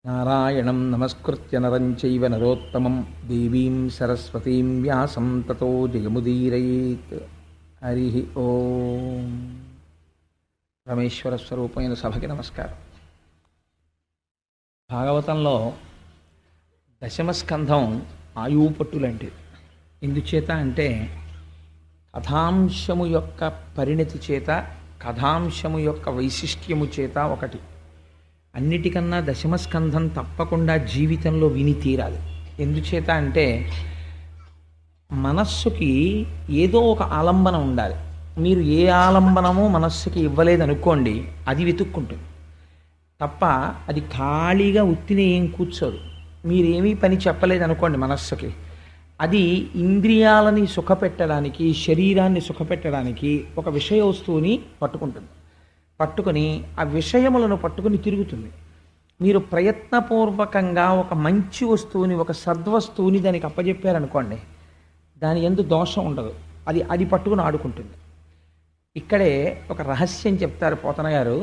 నారాయణం నమస్కృత్య నరం చైవ నరోత్తమం దేవీం సరస్వతీం వ్యాసం తతో జయముదీరయేత్. హరి ఓం. పరమేశ్వర స్వరూపమైన సభకి నమస్కారం. భాగవతంలో దశమస్కంధం ఆయువు పట్టులాంటిది. ఎందుచేత అంటే కథాంశము యొక్క పరిణతి చేత, కథాంశము యొక్క వైశిష్ట్యము చేత ఒకటి. అన్నిటికన్నా దశమస్కంధం తప్పకుండా జీవితంలో విని తీరాలి. ఎందుచేత అంటే మనస్సుకి ఏదో ఒక ఆలంబనం ఉండాలి. మీరు ఏ ఆలంబనమో మనస్సుకి ఇవ్వలేదనుకోండి, అది వెతుక్కుంటుంది తప్ప అది ఖాళీగా ఉత్తినే ఏం కూర్చోదు. మీరేమీ పని చెప్పలేదనుకోండి మనస్సుకి, అది ఇంద్రియాలని సుఖపెట్టడానికి, శరీరాన్ని సుఖపెట్టడానికి ఒక విషయ వస్తువుని పట్టుకుంటుంది. పట్టుకొని ఆ విషయములను పట్టుకుని తిరుగుతుంది. మీరు ప్రయత్నపూర్వకంగా ఒక మంచి వస్తువుని, ఒక సద్వస్తువుని దానికి అప్పజెప్పారనుకోండి, దాని యందు దోషం ఉండదు. అది పట్టుకుని ఆడుకుంటుంది. ఇక్కడే ఒక రహస్యం చెప్తారు పోతన గారు.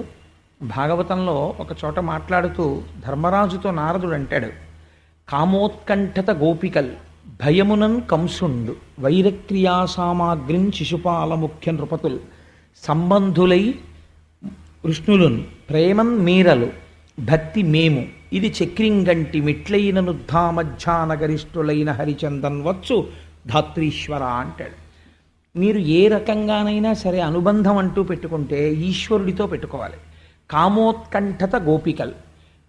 భాగవతంలో ఒక చోట మాట్లాడుతూ ధర్మరాజుతో నారదుడు అంటాడు, కామోత్కంఠత గోపికల్ భయమునన్ కంసుండు వైరక్రియా సామాగ్రిం శిశుపాల ముఖ్య నృపతుల్ సంబంధులై కృష్ణులున్ ప్రేమన్ మీరలు భక్తి మేము ఇది చక్రింగంటి మిట్లైన నుద్ధామధ్యానగరిష్ఠులైన హరిచందన్ వచ్చు ధాత్రీశ్వర అంటాడు. మీరు ఏ రకంగానైనా సరే అనుబంధం అంటూ పెట్టుకుంటే ఈశ్వరుడితో పెట్టుకోవాలి. కామోత్కంఠత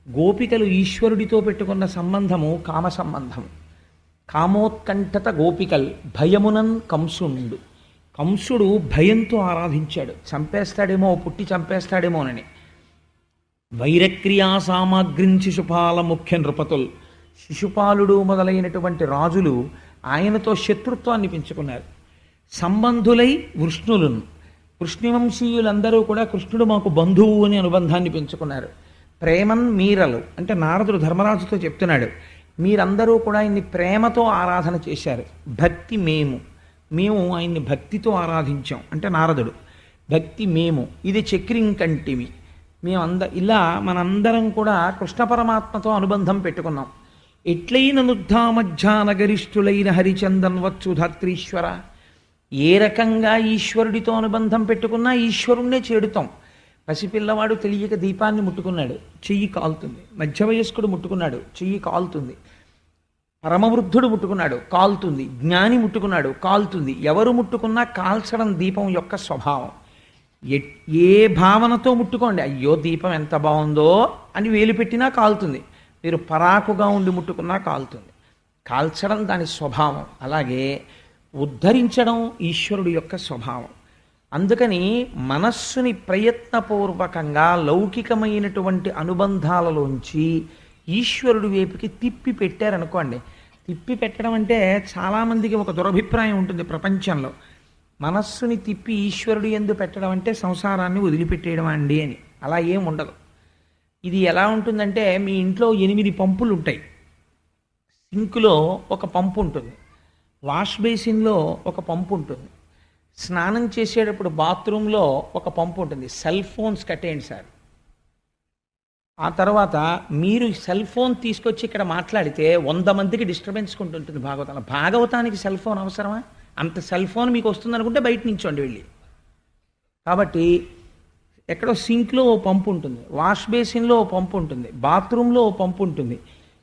గోపికలు ఈశ్వరుడితో పెట్టుకున్న సంబంధము కామ సంబంధము. కామోత్కంఠత గోపికల్ భయమునన్ కంసుండు. కంసుడు భయంతో ఆరాధించాడు, చంపేస్తాడేమో, పుట్టి చంపేస్తాడేమోనని. వైరక్రియా సామాగ్రిం శిశుపాల ముఖ్య నృపతుల్, శిశుపాలుడు మొదలైనటువంటి రాజులు ఆయనతో శత్రుత్వాన్ని పెంచుకున్నారు. సంబంధులై వృష్ణులను, వృష్ణివంశీయులందరూ కూడా కృష్ణుడు మాకు బంధువు అని అనుబంధాన్ని పెంచుకున్నారు. ప్రేమన్ మీరలు అంటే నారదుడు ధర్మరాజుతో చెప్తున్నాడు, మీరందరూ కూడా ఆయన్ని ప్రేమతో ఆరాధన చేశారు. భక్తి మేము ఆయన్ని భక్తితో ఆరాధించాం అంటే నారదుడు. భక్తి మేము ఇది చక్రింకంటిమి, ఇలా మనందరం కూడా కృష్ణ పరమాత్మతో అనుబంధం పెట్టుకున్నాం. ఎట్లైన నుద్ధామధ్యానగరిష్ఠులైన హరిచందన్ వచ్చు ధాత్రీశ్వర. ఏ రకంగా ఈశ్వరుడితో అనుబంధం పెట్టుకున్నా ఈశ్వరుణ్ణే చేడుతాం. పసిపిల్లవాడు తెలియక దీపాన్ని ముట్టుకున్నాడు, చెయ్యి కాలుతుంది. మధ్య వయస్కుడు ముట్టుకున్నాడు, చెయ్యి కాలుతుంది. పరమవృద్ధుడు ముట్టుకున్నాడు, కాలుతుంది. జ్ఞాని ముట్టుకున్నాడు, కాలుతుంది. ఎవరు ముట్టుకున్నా కాల్చడం దీపం యొక్క స్వభావం. ఏ భావనతో ముట్టుకోండి, అయ్యో దీపం ఎంత బాగుందో అని వేలు పెట్టినా కాలుతుంది. మీరు పరాకుగా ఉండి ముట్టుకున్నా కాలుతుంది. కాల్చడం దాని స్వభావం. అలాగే ఉద్ధరించడం ఈశ్వరుడు యొక్క స్వభావం. అందుకని మనస్సుని ప్రయత్నపూర్వకంగా లౌకికమైనటువంటి అనుబంధాలలోంచి ఈశ్వరుడి వైపుకి తిప్పి పెట్టారనుకోండి. తిప్పి పెట్టడం అంటే చాలామందికి ఒక దురభిప్రాయం ఉంటుంది ప్రపంచంలో. మనస్సుని తిప్పి ఈశ్వరుడు యందు పెట్టడం అంటే సంసారాన్ని వదిలిపెట్టేయడం అండి అని. అలా ఏం ఉండదు. ఇది ఎలా ఉంటుందంటే, మీ ఇంట్లో 8 పంపులు ఉంటాయి. సింకులో ఒక పంపు ఉంటుంది, వాష్ బేసిన్లో ఒక పంపు ఉంటుంది, స్నానం చేసేటప్పుడు బాత్రూంలో ఒక పంపు ఉంటుంది. సెల్ ఫోన్స్ కట్టేయండి సార్. ఆ తర్వాత మీరు సెల్ ఫోన్ తీసుకొచ్చి ఇక్కడ మాట్లాడితే 100 మందికి డిస్టర్బెన్స్ ఉంటుంది భాగవతానికి సెల్ ఫోన్ అవసరమా? అంత సెల్ ఫోన్ మీకు వస్తుంది అనుకుంటే బయట నించోండి వెళ్ళి. కాబట్టి ఎక్కడో సింక్లో ఓ పంపు ఉంటుంది, వాష్ బేసిన్లో ఓ పంపు ఉంటుంది, బాత్రూంలో ఓ పంపు ఉంటుంది.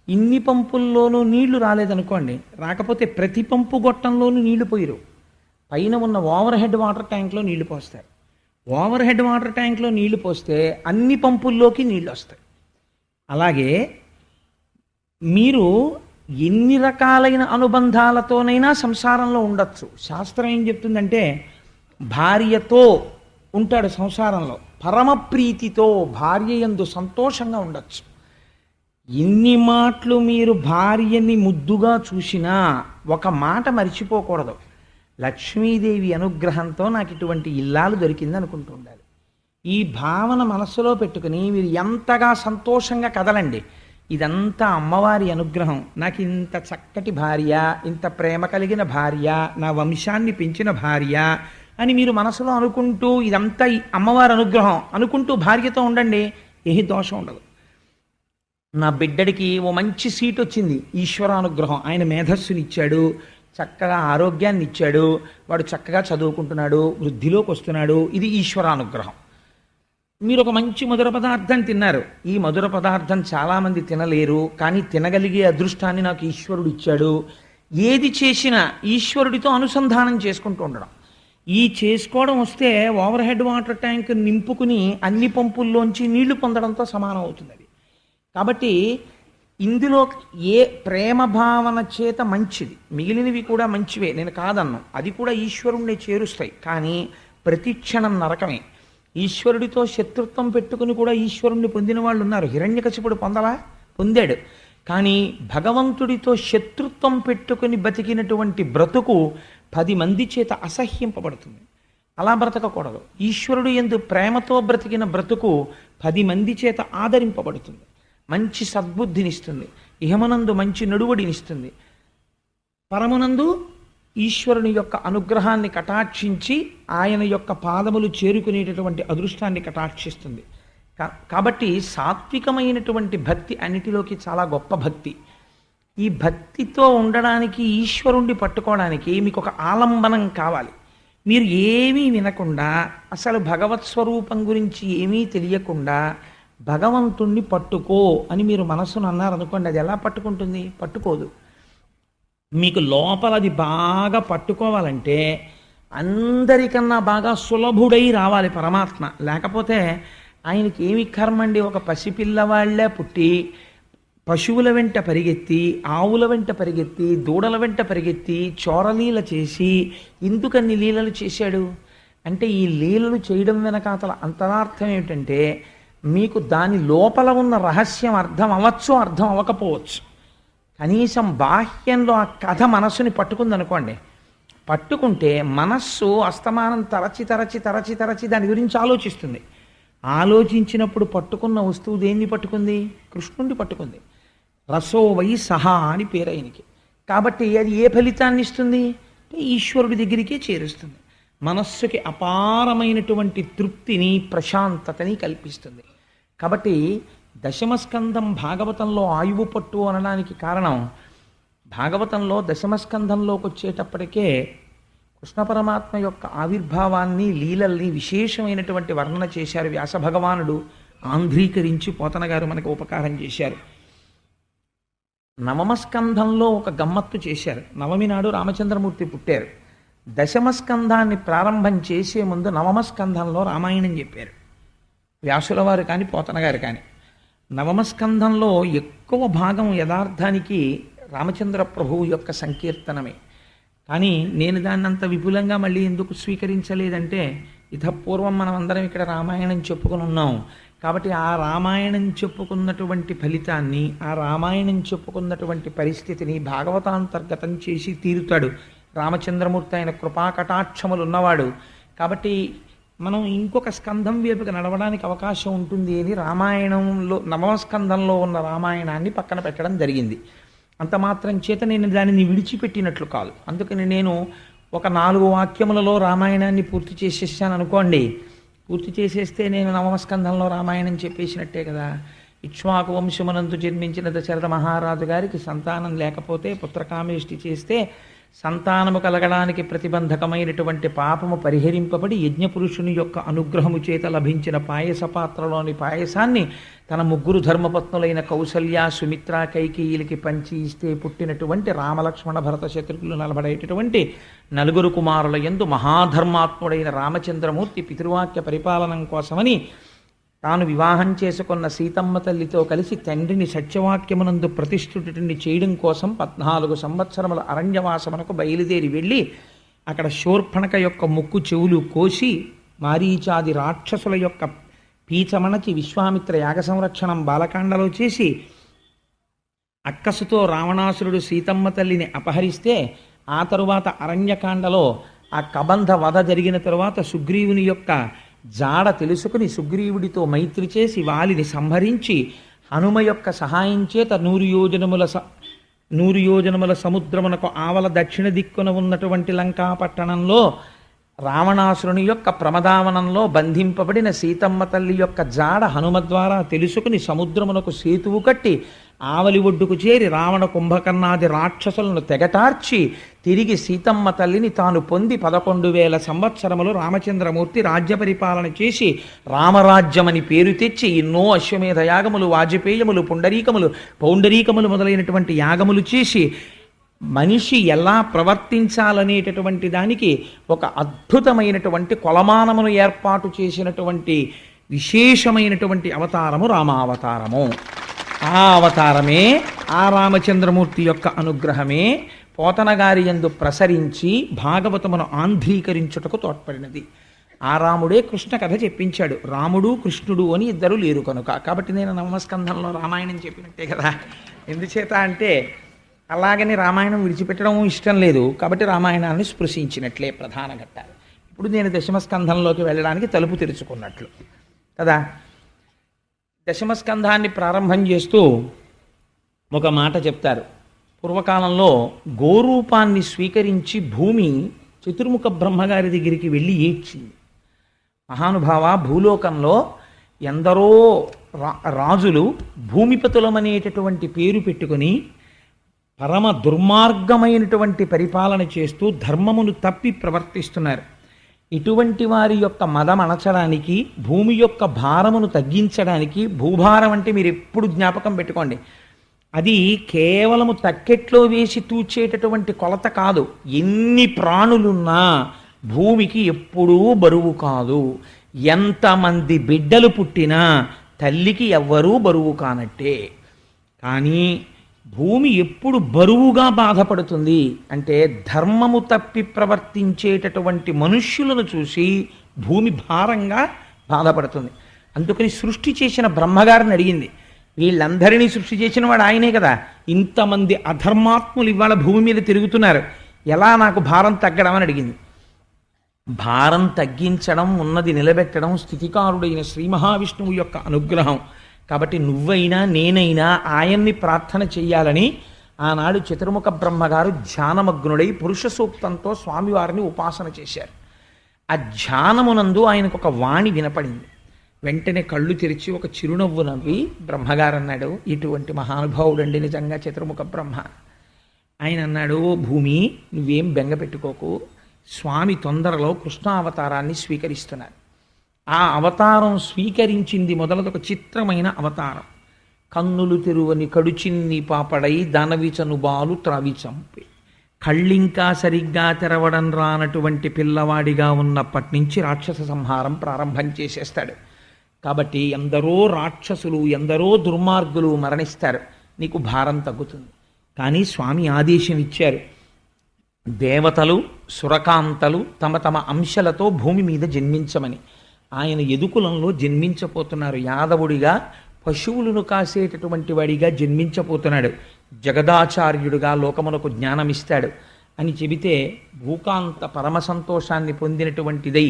ఇన్ని పంపుల్లోనూ నీళ్లు రాలేదనుకోండి, రాకపోతే ప్రతి పంపు గొట్టంలోనూ నీళ్లు పోయిరు. పైన ఉన్న ఓవర్ హెడ్ వాటర్ ట్యాంక్లో నీళ్లు పోస్తారు. ఓవర్ హెడ్ వాటర్ ట్యాంక్లో నీళ్లు పోస్తే అన్ని పంపుల్లోకి నీళ్ళు వస్తాయి. అలాగే మీరు ఎన్ని రకాలైన అనుబంధాలతోనైనా సంసారంలో ఉండొచ్చు. శాస్త్రం ఏం చెప్తుందంటే, భార్యతో ఉంటాడు సంసారంలో, పరమప్రీతితో భార్య యందు సంతోషంగా ఉండొచ్చు. ఎన్ని మాటలు మీరు భార్యని ముద్దుగా చూసినా ఒక మాట మర్చిపోకూడదు, లక్ష్మీదేవి అనుగ్రహంతో నాకు ఇటువంటి ఇల్లాలు దొరికింది అనుకుంటూ ఉండాలి. ఈ భావన మనస్సులో పెట్టుకుని మీరు ఎంతగా సంతోషంగా కదలండి. ఇదంతా అమ్మవారి అనుగ్రహం, నాకు ఇంత చక్కటి భార్య, ఇంత ప్రేమ కలిగిన భార్య, నా వంశాన్ని పెంచిన భార్య అని మీరు మనసులో అనుకుంటూ, ఇదంతా అమ్మవారి అనుగ్రహం అనుకుంటూ భార్యతో ఉండండి, ఏ దోషం ఉండదు. నా బిడ్డడికి ఓ మంచి సీట్ వచ్చింది, ఈశ్వరానుగ్రహం, ఆయన మేధస్సుని ఇచ్చాడు, చక్కగా ఆరోగ్యాన్ని ఇచ్చాడు, వాడు చక్కగా చదువుకుంటున్నాడు, వృద్ధిలోకి వస్తున్నాడు, ఇది ఈశ్వరానుగ్రహం. మీరు ఒక మంచి మధుర పదార్థం తిన్నారు, ఈ మధుర పదార్థం చాలామంది తినలేరు, కానీ తినగలిగే అదృష్టాన్ని నాకు ఈశ్వరుడు ఇచ్చాడు. ఏది చేసినా ఈశ్వరుడితో అనుసంధానం చేసుకుంటూ ఉండడం. ఈ చేసుకోవడం వస్తే ఓవర్ హెడ్ వాటర్ ట్యాంక్ నింపుకుని అన్ని పంపుల్లోంచి నీళ్లు పొందడంతో సమానం అవుతుంది అది. కాబట్టి ఇందులో ఏ ప్రేమ భావన చేత మంచిది, మిగిలినవి కూడా మంచివే, నేను కాదన్నాను, అది కూడా ఈశ్వరుణ్ణి చేరుస్తాయి. కానీ ప్రతి క్షణం నరకమే. ఈశ్వరుడితో శత్రుత్వం పెట్టుకుని కూడా ఈశ్వరుణ్ణి పొందిన వాళ్ళు ఉన్నారు. హిరణ్యకశిపుడు పొందాడు. కానీ భగవంతుడితో శత్రుత్వం పెట్టుకుని బతికినటువంటి బ్రతుకు 10 మంది చేత అసహ్యింపబడుతుంది. అలా బ్రతకకూడదు. ఈశ్వరుడు యందు ప్రేమతో బ్రతికిన బ్రతుకు 10 మంది చేత ఆదరింపబడుతుంది, మంచి సద్బుద్ధినిస్తుంది, ఇహమనందు మంచి నడువడినిస్తుంది, పరమునందు ఈశ్వరుని యొక్క అనుగ్రహాన్ని కటాక్షించి ఆయన యొక్క పాదములు చేరుకునేటటువంటి అదృష్టాన్ని కటాక్షిస్తుంది. కాబట్టి సాత్వికమైనటువంటి భక్తి అన్నిటిలోకి చాలా గొప్ప భక్తి. ఈ భక్తితో ఉండడానికి, ఈశ్వరుణ్ణి పట్టుకోవడానికి మీకు ఒక ఆలంబనం కావాలి. మీరు ఏమీ వినకుండా, అసలు భగవత్ స్వరూపం గురించి ఏమీ తెలియకుండా భగవంతుణ్ణి పట్టుకో అని మీరు మనస్సును అన్నారనుకోండి, అది ఎలా పట్టుకుంటుంది? పట్టుకోదు. మీకు లోపల అది బాగా పట్టుకోవాలంటే అందరికన్నా బాగా సులభుడై రావాలి పరమాత్మ. లేకపోతే ఆయనకి ఏమి కర్మ అండి? ఒక పసిపిల్లవాళ్లే పుట్టి పశువుల వెంట పరిగెత్తి, ఆవుల వెంట పరిగెత్తి, దూడల వెంట పరిగెత్తి చోరలీల చేసి ఎందుకన్ని లీలలు చేశాడు అంటే, ఈ లీలలు చేయడం వెనకాతల అంతరార్థం ఏమిటంటే, మీకు దాని లోపల ఉన్న రహస్యం అర్థం అవ్వచ్చు, అర్థం అవ్వకపోవచ్చు. కనీసం బాహ్యంలో ఆ కథ మనస్సుని పట్టుకుందనుకోండి, పట్టుకుంటే మనస్సు అస్తమానం తరచి దాని గురించి ఆలోచిస్తుంది. ఆలోచించినప్పుడు పట్టుకున్న వస్తువు దేన్ని పట్టుకుంది? కృష్ణుడిని పట్టుకుంది. రసో వై సహా అని పేరు ఆయనకి. కాబట్టి అది ఏ ఫలితాన్ని ఇస్తుంది అంటే ఈశ్వరుడి దగ్గరికే చేరుస్తుంది. మనస్సుకి అపారమైనటువంటి తృప్తిని, ప్రశాంతతని కల్పిస్తుంది. కాబట్టి దశమస్కంధం భాగవతంలో ఆయువు పట్టు అనడానికి కారణం, భాగవతంలో దశమస్కంధంలోకి వచ్చేటప్పటికే కృష్ణ పరమాత్మ యొక్క ఆవిర్భావాన్ని, లీలల్ని విశేషమైనటువంటి వర్ణన చేశారు వ్యాస భగవానుడు. ఆంధ్రీకరించి పోతన గారు మనకు ఉపకారం చేశారు. నవమస్కంధంలో ఒక గమ్మత్తు చేశారు. నవమి నాడు రామచంద్రమూర్తి పుట్టారు. దశమస్కంధాన్ని ప్రారంభం చేసే ముందు నవమస్కంధంలో రామాయణం చెప్పారు వ్యాసుల వారు కానీ పోతన గారు కానీ. నవమస్కంధంలో ఎక్కువ భాగం యథార్థానికి రామచంద్ర ప్రభువు యొక్క సంకీర్తనమే. కానీ నేను దాన్ని అంత విపులంగా మళ్ళీ ఎందుకు స్వీకరించలేదంటే, ఇతపూర్వం మనం అందరం ఇక్కడ రామాయణం చెప్పుకుని ఉన్నాం కాబట్టి ఆ రామాయణం చెప్పుకున్నటువంటి ఫలితాన్ని, ఆ రామాయణం చెప్పుకున్నటువంటి పరిస్థితిని భాగవతాంతర్గతం చేసి తీరుతాడు రామచంద్రమూర్తి. ఆయన కృపాకటాక్షములు ఉన్నవాడు. కాబట్టి మనం ఇంకొక స్కంధం వైపుకి నడవడానికి అవకాశం ఉంటుంది అని రామాయణంలో నవమస్కంధంలో ఉన్న రామాయణాన్ని పక్కన పెట్టడం జరిగింది. అంత మాత్రం చేత నేను దానిని విడిచిపెట్టినట్లు కాదు. అందుకని నేను ఒక 4 వాక్యములలో రామాయణాన్ని పూర్తి చేసేసాను అనుకోండి. పూర్తి చేసేస్తే నేను నవమస్కంధంలో రామాయణం చెప్పేసినట్టే కదా. ఇక్ష్వాకు వంశమునందు జన్మించిన దశరథ మహారాజు గారికి సంతానం లేకపోతే పుత్రకామేష్టి చేస్తే సంతానము కలగడానికి ప్రతిబంధకమైనటువంటి పాపము పరిహరింపబడి యజ్ఞపురుషుని యొక్క అనుగ్రహము చేత లభించిన పాయస పాత్రలోని పాయసాన్ని తన 3 ధర్మపత్నులైన కౌసల్య, సుమిత్ర, కైకేయిలకి పంచి ఇస్తే పుట్టినటువంటి రామలక్ష్మణ భరత శత్రుఘ్నులు నలబడేటటువంటి 4 కుమారుల యందు మహాధర్మాత్ముడైన రామచంద్రమూర్తి పితృవాక్య పరిపాలనం కోసమని తాను వివాహం చేసుకున్న సీతమ్మ తల్లితో కలిసి తండ్రిని సత్యవాక్యమునందు ప్రతిష్ఠితుడిని చేయడం కోసం 14 సంవత్సరముల అరణ్యవాసమునకు బయలుదేరి వెళ్ళి అక్కడ శూర్పణఖ యొక్క ముక్కు చెవులు కోసి, మారీచాది రాక్షసుల యొక్క పీచమణచి, విశ్వామిత్ర యాగ సంరక్షణం బాలకాండలో చేసి, అక్కసుతో రావణాసురుడు సీతమ్మ తల్లిని అపహరిస్తే ఆ తరువాత అరణ్యకాండలో ఆ కబంధ వధ జరిగిన తరువాత సుగ్రీవుని యొక్క జాడ తెలుసుకుని సుగ్రీవుడితో మైత్రి చేసి వాలిని సంహరించి హనుమ యొక్క సహాయం చేత 100 యోజనముల సముద్రమునకు ఆవల దక్షిణ దిక్కున ఉన్నటువంటి లంకా పట్టణంలో రావణాసురుని యొక్క ప్రమదావనంలో బంధింపబడిన సీతమ్మ తల్లి యొక్క జాడ హనుమ ద్వారా తెలుసుకుని సముద్రమునకు సేతువు కట్టి ఆవలి ఒడ్డుకు చేరి రావణ కుంభకర్ణాది రాక్షసులను తెగటార్చి తిరిగి సీతమ్మ తల్లిని తాను పొంది 11,000 సంవత్సరములు రామచంద్రమూర్తి రాజ్య పరిపాలన చేసి రామరాజ్యమని పేరు తెచ్చి ఎన్నో అశ్వమేధ యాగములు వాజపేయములు పౌండరీకములు మొదలైనటువంటి యాగములు చేసి మనిషి ఎలా ప్రవర్తించాలనేటటువంటి దానికి ఒక అద్భుతమైనటువంటి కొలమానమును ఏర్పాటు చేసినటువంటి విశేషమైనటువంటి అవతారము రామావతారము. ఆ అవతారమే ఆ రామచంద్రమూర్తి యొక్క అనుగ్రహమే పోతన గారి యందు ప్రసరించి భాగవతమును ఆంధ్రీకరించుటకు తోడ్పడినది. ఆ రాముడే కృష్ణ కథ చెప్పించాడు. రాముడు కృష్ణుడు అని ఇద్దరు లేరు కనుక. కాబట్టి నేను నవమస్కంధంలో రామాయణం చెప్పినట్టే కదా. ఎందుచేత అంటే అలాగని రామాయణం విడిచిపెట్టడం ఇష్టం లేదు కాబట్టి రామాయణాన్ని స్పృశించినట్లే ప్రధాన ఘట్టాలు. ఇప్పుడు నేను దశమస్కంధంలోకి వెళ్ళడానికి తలుపు తెరుచుకున్నట్లు కదా. దశమస్కంధాన్ని ప్రారంభం చేస్తూ ఒక మాట చెప్తారు. పూర్వకాలంలో గోరూపాన్ని స్వీకరించి భూమి చతుర్ముఖ బ్రహ్మగారి దగ్గరికి వెళ్ళి ఏడ్చింది. మహానుభావ, భూలోకంలో ఎందరో రాజులు భూమిపతులమనేటటువంటి పేరు పెట్టుకుని పరమ దుర్మార్గమైనటువంటి పరిపాలన చేస్తూ ధర్మమును తప్పి ప్రవర్తిస్తున్నారు. ఇటువంటి వారి యొక్క మదం అణచడానికి, భూమి యొక్క భారమును తగ్గించడానికి, భూభారం అంటే మీరు ఎప్పుడు జ్ఞాపకం పెట్టుకోండి, అది కేవలము తక్కెట్లో వేసి తూచేటటువంటి కొలత కాదు. ఎన్ని ప్రాణులున్నా భూమికి ఎప్పుడూ బరువు కాదు. ఎంతమంది బిడ్డలు పుట్టినా తల్లికి ఎవ్వరూ బరువు కానట్టే. కానీ భూమి ఎప్పుడు బరువుగా బాధపడుతుంది అంటే ధర్మము తప్పి ప్రవర్తించేటటువంటి మనుష్యులను చూసి భూమి భారంగా బాధపడుతుంది. అందుకని సృష్టి చేసిన బ్రహ్మగారిని అడిగింది. వీళ్ళందరినీ సృష్టి చేసిన వాడు ఆయనే కదా. ఇంతమంది అధర్మాత్ములు ఇవాళ భూమి మీద తిరుగుతున్నారు, ఎలా నాకు భారం తగ్గడం అని అడిగింది. భారం తగ్గించడం, ఉన్నది నిలబెట్టడం స్థితికారుడైన శ్రీ మహావిష్ణువు యొక్క అనుగ్రహం. కాబట్టి నువ్వైనా నేనైనా ఆయన్ని ప్రార్థన చెయ్యాలని ఆనాడు చతుర్ముఖ బ్రహ్మగారు ధ్యానమగ్నుడై పురుష సూక్తంతో స్వామివారిని ఉపాసన చేశారు. ఆ ధ్యానమునందు ఆయనకు ఒక వాణి వినపడింది. వెంటనే కళ్ళు తెరిచి ఒక చిరునవ్వు నవ్వి బ్రహ్మగారు అన్నాడు, ఇటువంటి మహానుభావుడండి నిజంగా చతుర్ముఖ బ్రహ్మ. ఆయన అన్నాడు, ఓ భూమి, నువ్వేం బెంగ పెట్టుకోకు, స్వామి తొందరలో కృష్ణావతారాన్ని స్వీకరిస్తున్నారు. ఆ అవతారం స్వీకరించింది మొదలదొక చిత్రమైన అవతారం. కన్నులు తెరువని కడుచిన్ని పాపడై దానవిచను బాలు త్రావి చంపి, కళ్ళింకా సరిగ్గా తెరవడం రానటువంటి పిల్లవాడిగా ఉన్నప్పటి నుంచి రాక్షస సంహారం ప్రారంభం చేసేస్తాడు. కాబట్టి ఎందరో రాక్షసులు, ఎందరో దుర్మార్గులు మరణిస్తారు, నీకు భారం తగ్గుతుంది. కానీ స్వామి ఆదేశం ఇచ్చారు, దేవతలు సురకాంతలు తమ తమ అంశలతో భూమి మీద జన్మించమని. ఆయన యదుకులంలో జన్మించపోతున్నారు. యాదవుడిగా పశువులను కాసేటటువంటి వాడిగా జన్మించపోతున్నాడు. జగదాచార్యుడిగా లోకమునకు జ్ఞానమిస్తాడు అని చెబితే భూకాంత పరమ సంతోషాన్ని పొందినటువంటిదై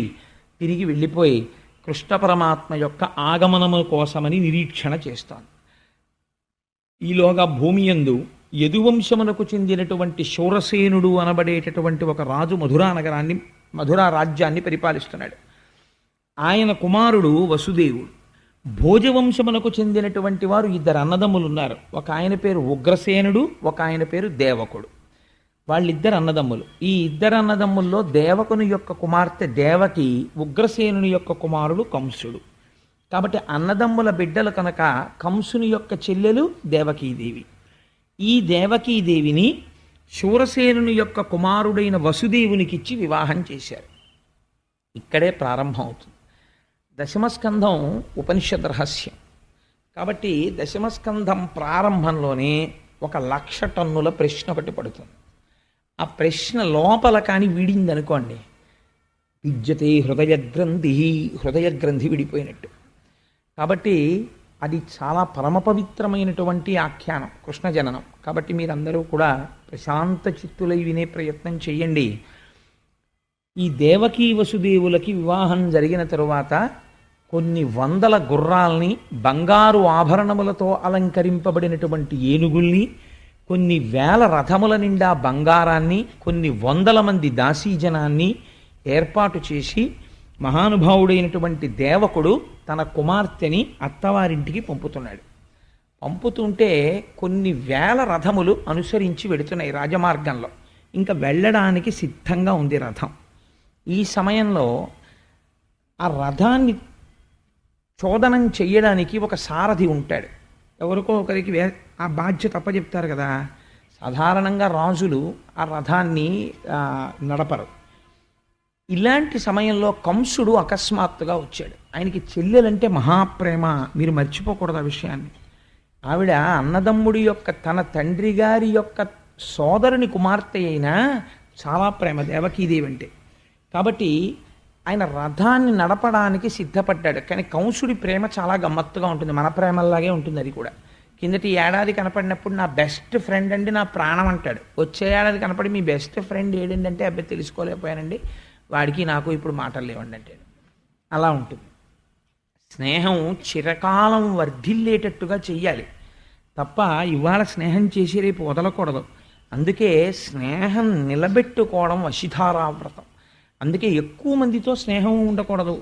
తిరిగి వెళ్ళిపోయి కృష్ణ పరమాత్మ యొక్క ఆగమనము కోసమని నిరీక్షణ చేస్తాను. ఈలోగా భూమి యందు యదువంశమునకు చెందినటువంటి శూరసేనుడు అనబడేటటువంటి ఒక రాజు మధురా రాజ్యాన్ని పరిపాలిస్తున్నాడు. ఆయన కుమారుడు వసుదేవుడు. భోజవంశమునకు చెందినటువంటి వారు ఇద్దరు అన్నదమ్ములు ఉన్నారు. ఒక ఆయన పేరు ఉగ్రసేనుడు, ఒక ఆయన పేరు దేవకుడు. వాళ్ళిద్దరు అన్నదమ్ములు. ఈ ఇద్దరు అన్నదమ్ముల్లో దేవకుని యొక్క కుమార్తె దేవకి, ఉగ్రసేనుని యొక్క కుమారుడు కంసుడు. కాబట్టి అన్నదమ్ముల బిడ్డలు కనుక కంసుని యొక్క చెల్లెలు దేవకీదేవి. ఈ దేవకీదేవిని శూరసేనుని యొక్క కుమారుడైన వసుదేవునికిచ్చి వివాహం చేశారు. ఇక్కడే ప్రారంభం అవుతుంది. దశమస్కంధం ఉపనిషద్ రహస్యం. కాబట్టి దశమస్కంధం ప్రారంభంలోనే 1,00,000 టన్నుల ప్రశ్న ఒకటి పడుతుంది. ఆ ప్రశ్న లోపల కానీ వీడిందనుకోండి, విద్యతే హృదయ గ్రంథి విడిపోయినట్టు. కాబట్టి అది చాలా పరమ పవిత్రమైనటువంటి ఆఖ్యానం, కృష్ణ జననం. కాబట్టి మీరందరూ కూడా ప్రశాంత చిత్తులై వినే ప్రయత్నం చేయండి. ఈ దేవకీ వసుదేవులకి వివాహం జరిగిన తరువాత కొన్ని వందల గుర్రాల్ని, బంగారు ఆభరణములతో అలంకరింపబడినటువంటి ఏనుగుల్ని, కొన్ని వేల రథముల నిండా బంగారాన్ని, కొన్ని వందల మంది దాసీజనాన్ని ఏర్పాటు చేసి మహానుభావుడైనటువంటి దేవకుడు తన కుమార్తెని అత్తవారింటికి పంపుతున్నాడు. పంపుతుంటే కొన్ని వేల రథములు అనుసరించి వెడుతున్నాయి రాజమార్గంలో. ఇంకా వెళ్ళడానికి సిద్ధంగా ఉంది రథం. ఈ సమయంలో ఆ రథాన్ని చోదనం చెయ్యడానికి ఒక సారథి ఉంటాడు. ఎవరికో ఒకరికి ఆ బాధ్యత అప్పచెప్తారు కదా. సాధారణంగా రాజులు ఆ రథాన్ని నడపరు. ఇలాంటి సమయంలో కంసుడు అకస్మాత్తుగా వచ్చాడు. ఆయనకి చెల్లెలంటే మహాప్రేమ, మీరు మర్చిపోకూడదు ఆ విషయాన్ని. ఆవిడ అన్నదమ్ముడి యొక్క తన తండ్రి గారి యొక్క సోదరుని కుమార్తె అయినా చాలా ప్రేమ దేవకీదేవి అంటే. కాబట్టి ఆయన రథాన్ని నడపడానికి సిద్ధపడ్డాడు. కానీ కంసుడి ప్రేమ చాలా గమ్మత్తుగా ఉంటుంది, మన ప్రేమలాగే ఉంటుంది. అది కూడా కిందటి ఏడాది కనపడినప్పుడు నా బెస్ట్ ఫ్రెండ్ అండి, నా ప్రాణం అంటాడు. వచ్చే ఏడాది కనపడి మీ బెస్ట్ ఫ్రెండ్ ఏడండి అంటే అబ్బాయి తెలుసుకోలేకపోయానండి, వాడికి నాకు ఇప్పుడు మాటలు లేవండి అంటాడు. అలా ఉంటుంది. స్నేహం చిరకాలం వర్ధిల్లేటట్టుగా చెయ్యాలి తప్ప ఇవాళ స్నేహం చేసి రేపు వదలకూడదు. అందుకే స్నేహం నిలబెట్టుకోవడం వశిధారావ్రతం. అందుకే ఎక్కువ మందితో స్నేహం ఉండకూడదు.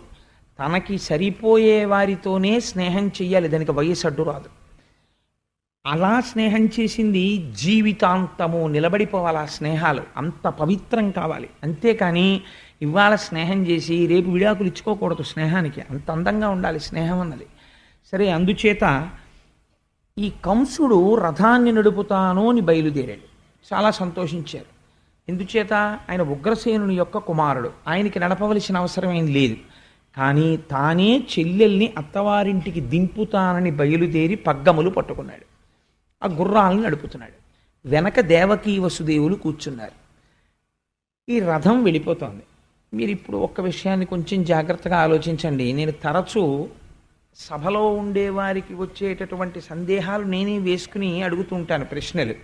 తనకి సరిపోయే వారితోనే స్నేహం చెయ్యాలి, దానికి వయసు అడ్డు రాదు. అలా స్నేహం చేసింది జీవితాంతము నిలబడిపోవాలి. ఆ స్నేహాలు అంత పవిత్రం కావాలి. అంతేకాని ఇవాళ స్నేహం చేసి రేపు విడాకులు ఇచ్చుకోకూడదు. స్నేహానికి అంత అందంగా ఉండాలి స్నేహం అన్నది. సరే, అందుచేత ఈ కంసుడు రథాన్ని నడుపుతాను అని బయలుదేరాడు. చాలా సంతోషించారు. ఎందుచేత ఆయన ఉగ్రసేనుని యొక్క కుమారుడు, ఆయనకి నడపవలసిన అవసరం ఏం లేదు. కానీ తానే చెల్లెల్ని అత్తవారింటికి దింపుతానని బయలుదేరి పగ్గములు పట్టుకున్నాడు. ఆ గుర్రాలను నడుపుతున్నాడు. వెనక దేవకీ వసుదేవులు కూర్చున్నారు. ఈ రథం వెళ్ళిపోతోంది. మీరు ఇప్పుడు ఒక్క విషయాన్ని కొంచెం జాగ్రత్తగా ఆలోచించండి. నేను తరచూ సభలో ఉండేవారికి వచ్చేటటువంటి సందేహాలు నేనే వేసుకుని అడుగుతుంటాను ప్రశ్నలు.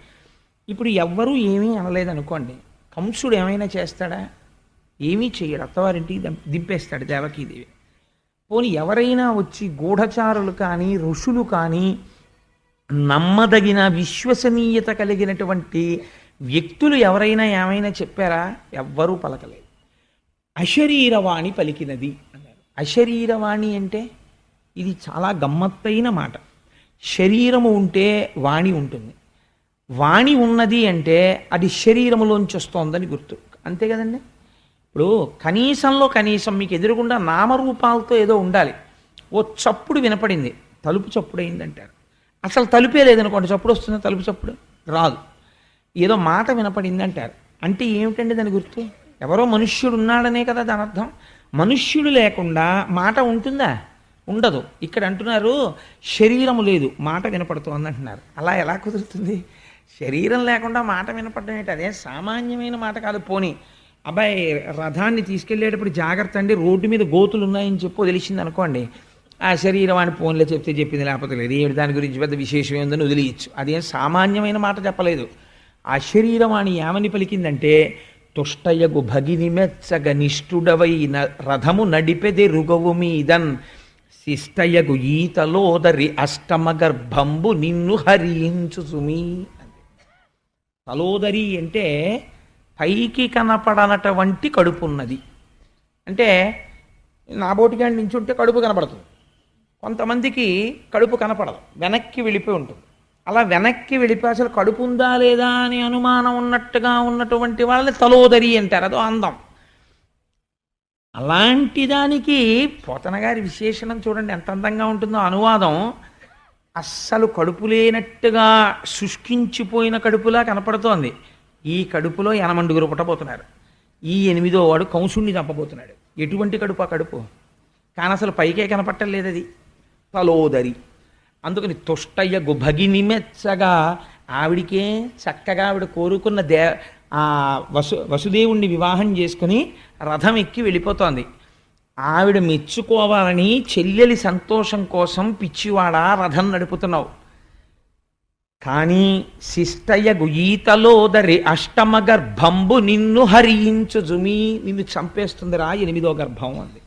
ఇప్పుడు ఎవ్వరూ ఏమీ అనలేదనుకోండి, కంసుడు ఏమైనా చేస్తాడా? ఏమీ చెయ్యడు. అత్తవారింటికి దింపేస్తాడు దేవకీదేవి. పోనీ ఎవరైనా వచ్చి గూఢచారులు కానీ ఋషులు కానీ నమ్మదగిన విశ్వసనీయత కలిగినటువంటి వ్యక్తులు ఎవరైనా ఏమైనా చెప్పారా? ఎవ్వరూ పలకలేదు. అశరీరవాణి పలికినది అన్నారు. అశరీరవాణి అంటే ఇది చాలా గమ్మత్తైన మాట. శరీరము ఉంటే వాణి ఉంటుంది. వాణి ఉన్నది అంటే అది శరీరములోంచి వస్తోందని గుర్తు. అంతే కదండి. ఇప్పుడు కనీసంలో కనీసం మీకు ఎదురుగుండా నామరూపాలతో ఏదో ఉండాలి. ఓ చప్పుడు వినపడింది, తలుపు చప్పుడు అయిందంటారు. అసలు తలుపే లేదనుకోండి, చప్పుడు వస్తుంది, తలుపు చప్పుడు రాదు. ఏదో మాట వినపడింది అంటారు. అంటే ఏమిటండి దాని గుర్తు? ఎవరో మనుష్యుడు ఉన్నాడనే కదా దాని అర్థం. మనుష్యుడు లేకుండా మాట ఉంటుందా? ఉండదు. ఇక్కడ అంటున్నారు శరీరము లేదు, మాట వినపడుతోంది అంటున్నారు. అలా ఎలా కుదురుతుంది? శరీరం లేకుండా మాట వినపడడం ఏంటి? అదే సామాన్యమైన మాట కాదు. పోనీ అబ్బాయి రథాన్ని తీసుకెళ్లేటప్పుడు జాగ్రత్త అండి, రోడ్డు మీద గోతులు ఉన్నాయని చెప్పు తెలిసింది అనుకోండి, ఆ శరీరం అని ఫోన్లో చెప్తే చెప్పింది, లేకపోతే లేదు, ఏమిటి దాని గురించి పెద్ద విశేషం ఏందని వదిలేయచ్చు. అదేం సామాన్యమైన మాట చెప్పలేదు. ఆ శరీరం అని ఏమని పలికిందంటే, తుష్టయగు భగిని మెచ్చగ నిష్ఠుడవై రథము నడిపెది రుగవు మీదన్ శిష్టయగు ఈతలోదరి అష్టమ గర్భంబు నిన్ను హరించు సుమీ. తలోదరి అంటే పైకి కనపడనటువంటి కడుపు ఉన్నది. అంటే నాబోటిగాడి నుంచి ఉంటే కడుపు కనపడుతుంది. కొంతమందికి కడుపు కనపడదు, వెనక్కి వెళ్ళిపోయి ఉంటుంది. అలా వెనక్కి వెళ్ళిపోయి అసలు కడుపు ఉందా లేదా అని అనుమానం ఉన్నట్టుగా ఉన్నటువంటి వాళ్ళని తలోదరి అంటారు. అదో అందం. అలాంటి దానికి పోతన గారి విశేషణం చూడండి ఎంత అందంగా ఉంటుందో. అనువాదం అస్సలు కడుపు లేనట్టుగా శుష్కించిపోయిన కడుపులా కనపడుతోంది. ఈ కడుపులో 8 పుట్టబోతున్నారు. ఈ 8వ వాడు కంసుణ్ణి చంపబోతున్నాడు. ఎటువంటి కడుపు ఆ కడుపు? కానీ అసలు పైకే కనపట్టలేదు అది. తలోదరి. అందుకని తుష్టయ్య గుభగిని మెచ్చగా ఆవిడికే చక్కగా ఆవిడ కోరుకున్న వసుదేవుణ్ణి వివాహం చేసుకుని రథం ఎక్కి వెళ్ళిపోతోంది. ఆవిడ మెచ్చుకోవాలని చెల్లెలి సంతోషం కోసం పిచ్చివాడా రథం నడుపుతున్నావు. కానీ శిష్టయ్యగు ఈతలోదరి అష్టమ గర్భంబు నిన్ను హరించు జుమి, నిన్ను చంపేస్తుందిరా 8వ గర్భం అంది.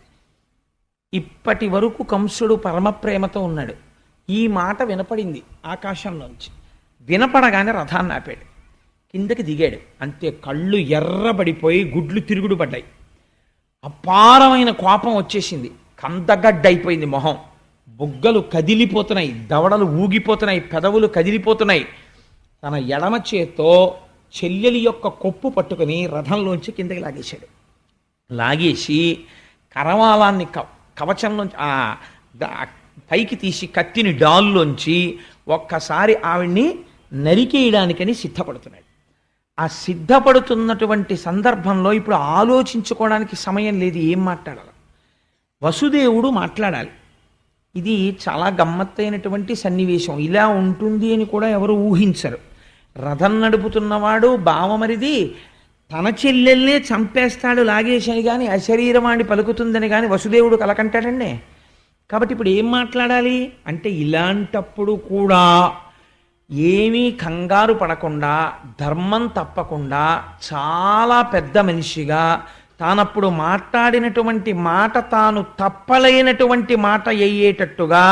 ఇప్పటి వరకు కంసుడు పరమప్రేమతో ఉన్నాడు. ఈ మాట వినపడింది ఆకాశంలోంచి. వినపడగానే రథాన్ని ఆపాడు, కిందకి దిగాడు. అంతే, కళ్ళు ఎర్రబడిపోయి గుడ్లు తిరుగుడు పడ్డాయి. అపారమైన కోపం వచ్చేసింది. కందగడ్డైపోయింది మొహం, బుగ్గలు కదిలిపోతున్నాయి, దవడలు ఊగిపోతున్నాయి, పెదవులు కదిలిపోతున్నాయి. తన ఎడమ చేత్తో చెల్లెలి యొక్క కొప్పు పట్టుకుని రథంలోంచి కిందకి లాగేశాడు. లాగేసి కరవాలాన్ని కవచంలోంచి పైకి తీసి కత్తిని డాల్లోంచి ఒక్కసారి ఆవిడ్ని నరికేయడానికని సిద్ధపడుతున్నాడు. ఆ సిద్ధపడుతున్నటువంటి సందర్భంలో ఇప్పుడు ఆలోచించుకోవడానికి సమయం లేదు, ఏం మాట్లాడాలి. వసుదేవుడు మాట్లాడాలి. ఇది చాలా గమ్మత్తైనటువంటి సన్నివేశం. ఇలా ఉంటుంది అని కూడా ఎవరు ఊహించరు. రథం నడుపుతున్నవాడు బావమరిది తన చెల్లెల్నే చంపేస్తాడు లాగేశని కానీ అశరీరవాణి పలుకుతుందని కానీ వసుదేవుడు కలకంటాడండి. కాబట్టి ఇప్పుడు ఏం మాట్లాడాలి అంటే, ఇలాంటప్పుడు కూడా ఏమీ కంగారు పడకుండా, ధర్మం తప్పకుండా, చాలా పెద్ద మనిషిగా తానప్పుడు మాట్లాడినటువంటి మాట తాను తప్పలేనటువంటి మాట అయ్యేటట్టుగా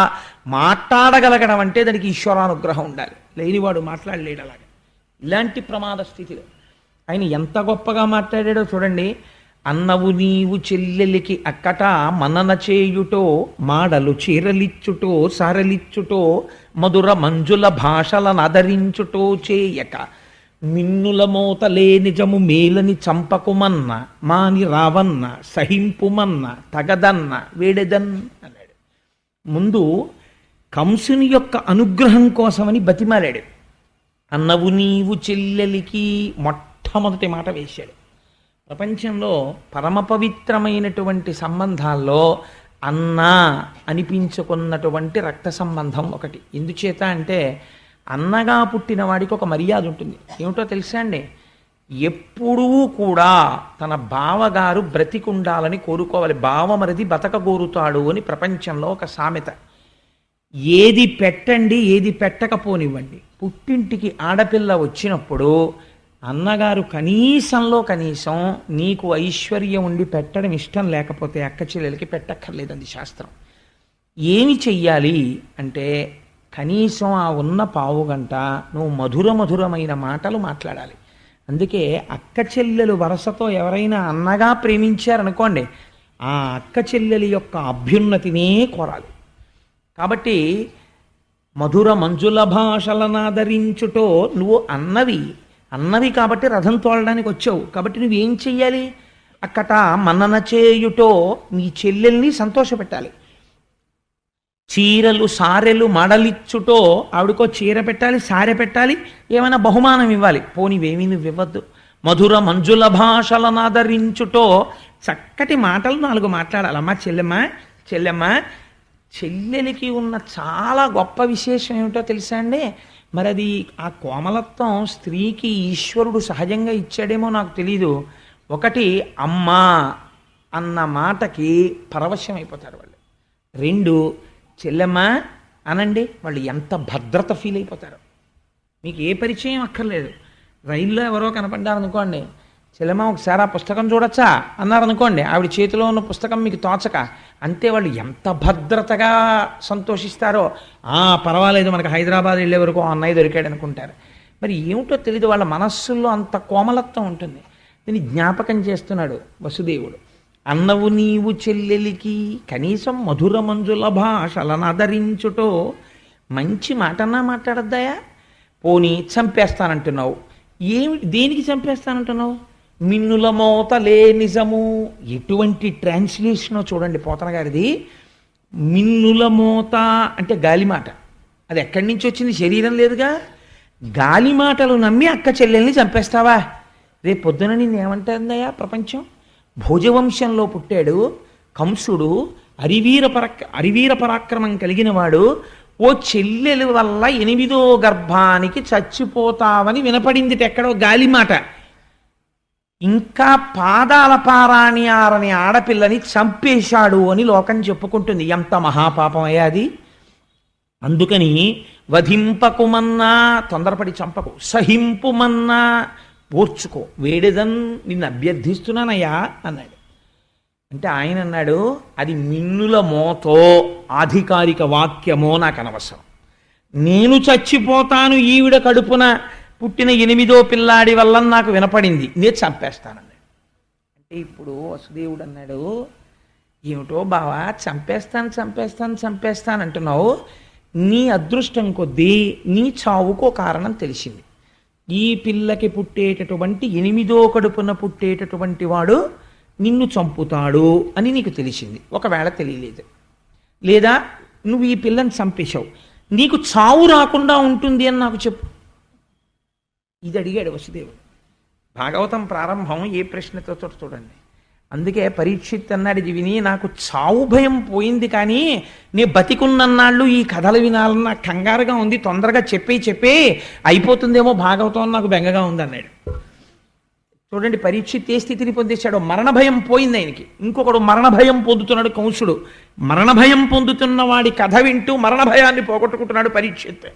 మాట్లాడగలగడం అంటే దానికి ఈశ్వరానుగ్రహం ఉండాలి. లేనివాడు మాట్లాడలేడు. అలాగే ఇలాంటి ప్రమాద స్థితిలో ఆయన ఎంత గొప్పగా మాట్లాడాడో చూడండి. అన్నవు నీవు చెల్లెలికి అక్కట మనన చేయుటో, మాడలు చీరలిచ్చుటో సారలిచ్చుటో, మధుర మంజుల భాషలను ఆదరించుటో చేయక, మిన్నుల మోతలే నిజము మేలని చంపకుమన్న, మాని రావన్న సహింపుమన్న, తగదన్న వేడెదన్ అన్నాడు. ముందు కంసుని యొక్క అనుగ్రహం కోసమని బతిమాలాడు. అన్నవు నీవు చెల్లెలికి మొట్టమొదటి మాట వేశాడు. ప్రపంచంలో పరమ పవిత్రమైనటువంటి సంబంధాల్లో అన్న అనిపించుకున్నటువంటి రక్త సంబంధం ఒకటి. ఎందుచేత అంటే అన్నగా పుట్టిన వాడికి ఒక మర్యాద ఉంటుంది. ఏమిటో తెలుసా అండి, ఎప్పుడూ కూడా తన బావగారు బ్రతికుండాలని కోరుకోవాలి. బావమరిది బతకగోరుతాడు అని ప్రపంచంలో ఒక సామెత. ఏది పెట్టండి ఏది పెట్టకపోనివ్వండి, పుట్టింటికి ఆడపిల్ల వచ్చినప్పుడు అన్నగారు కనీసంలో కనీసం నీకు ఐశ్వర్యం ఉండి పెట్టడం ఇష్టం లేకపోతే అక్క చెల్లెలకి పెట్టక్కర్లేదండి శాస్త్రం. ఏమి చెయ్యాలి అంటే, కనీసం ఆ ఉన్న పావుగంట నువ్వు మధురమైన మాటలు మాట్లాడాలి. అందుకే అక్క చెల్లెలు వరసతో ఎవరైనా అన్నగా ప్రేమించారనుకోండి, ఆ అక్క చెల్లెలి యొక్క అభ్యున్నతినే కోరాలి. కాబట్టి మధుర మంజుల భాషలను ఆదరించుటో, నువ్వు అన్నవి కాబట్టి రథం తోలడానికి వచ్చావు. కాబట్టి నువ్వేం చెయ్యాలి, అక్కట మన్నన చేయుటో, నీ చెల్లెల్ని సంతోషపెట్టాలి. చీరలు సారెలు మడలిచ్చుటో, ఆవిడకో చీర పెట్టాలి, సారె పెట్టాలి, ఏమైనా బహుమానం ఇవ్వాలి. పోనివేమీ నువ్వు ఇవ్వద్దు. మధుర మంజుల భాషలను ఆదరించుటో, చక్కటి మాటలు 4 మాట్లాడాలి. అమ్మా చెల్లెమ్మ చెల్లెలికి ఉన్న చాలా గొప్ప విశేషం ఏమిటో తెలుసా అండి. మరి అది ఆ కోమలత్వం స్త్రీకి ఈశ్వరుడు సహజంగా ఇచ్చాడేమో నాకు తెలీదు. ఒకటి, అమ్మా అన్న మాటకి పరవశం అయిపోతారు వాళ్ళు. 2, చెల్లెమ్మ అనండి, వాళ్ళు ఎంత భద్రత ఫీల్ అయిపోతారు. మీకు ఏ పరిచయం అక్కర్లేదు. రైల్లో ఎవరో కనపడ్డారనుకోండి, చెల్లెమ్మ ఒకసారి ఆ పుస్తకం చూడొచ్చా అన్నారనుకోండి, ఆవిడ చేతిలో ఉన్న పుస్తకం మీకు తోచక, అంతే వాళ్ళు ఎంత భద్రతగా సంతోషిస్తారో. పర్వాలేదు, మనకు హైదరాబాద్ వెళ్ళే వరకు అన్నయ్య దొరికాడు అనుకుంటారు. మరి ఏమిటో తెలీదు, వాళ్ళ మనస్సుల్లో అంత కోమలత్వం ఉంటుంది. దీన్ని జ్ఞాపకం చేస్తున్నాడు వసుదేవుడు. అన్నవు నీవు చెల్లెలికి కనీసం మధుర మంజుల భాషలను ఆదరించుటో, మంచి మాటన్నా మాట్లాడద్దాయా? పోనీ చంపేస్తానంటున్నావు. దేనికి చంపేస్తానంటున్నావు? మిన్నుల మోతలే నిజము. ఎటువంటి ట్రాన్స్లేషనో చూడండి పోతన గారిది. మిన్నుల మోత అంటే గాలిమాట. అది ఎక్కడి నుంచి వచ్చింది? శరీరం లేదుగా. గాలిమాటలు నమ్మి అక్క చెల్లెల్ని చంపేస్తావా? రేపు పొద్దున నిన్ను ఏమంటుందయ్యా ప్రపంచం? భోజవంశంలో పుట్టాడు కంసుడు, అరివీర పరాక్రమం కలిగిన వాడు. ఓ చెల్లెలు వల్ల 8వ గర్భానికి చచ్చిపోతావని వినపడింది ఎక్కడో గాలిమాట. ఇంకా పాదాల పారాణి ఆరని ఆడపిల్లని చంపేశాడు అని లోకం చెప్పుకుంటుంది. ఎంత మహాపాపం అయ్యా అది. అందుకని వధింపకుమన్నా, తొందరపడి చంపకు, సహింపుమన్నా ఓర్చుకో, వేడెదన్ నిన్ను అభ్యర్థిస్తున్నానయ్యా అన్నాడు. అంటే ఆయన అన్నాడు, అది మిన్నుల మోతో ఆధికారిక వాక్యమో నాకు అనవసరం. నేను చచ్చిపోతాను ఈవిడ కడుపున పుట్టిన 8వ పిల్లాడి వల్ల నాకు వినపడింది, నేను చంపేస్తానన్నాడు. అంటే ఇప్పుడు వసుదేవుడు అన్నాడు, ఏమిటో బావా చంపేస్తాను చంపేస్తాను చంపేస్తాను అంటున్నావు, నీ అదృష్టం కొద్దీ నీ చావుకో కారణం తెలిసింది. ఈ పిల్లకి పుట్టేటటువంటి 8వ కడుపున పుట్టేటటువంటి వాడు నిన్ను చంపుతాడు అని నీకు తెలిసింది. ఒకవేళ తెలియలేదు, లేదా నువ్వు ఈ పిల్లని చంపేశావు, నీకు చావు రాకుండా ఉంటుంది అని నాకు చెప్పు. ఇది అడిగాడు వసుదేవుడు. భాగవతం ప్రారంభం ఏ ప్రశ్నతో చూడండి. అందుకే పరీక్షిత్ అన్నాడు, ఇది విని నాకు చావు భయం పోయింది, కానీ నే బతికున్నన్నాళ్ళు ఈ కథలు వినాలన్న కంగారుగా ఉంది, తొందరగా చెప్పే అయిపోతుందేమో భాగవతం నాకు బెంగగా ఉంది అన్నాడు. చూడండి పరీక్షిత్ ఏ స్థితిని పొందేశాడు. మరణ భయం పోయింది ఆయనకి. ఇంకొకడు మరణ భయం పొందుతున్నాడు కంసుడు. మరణ భయం పొందుతున్న వాడి కథ వింటూ మరణ భయాన్ని పోగొట్టుకుంటున్నాడు పరీక్షిత్.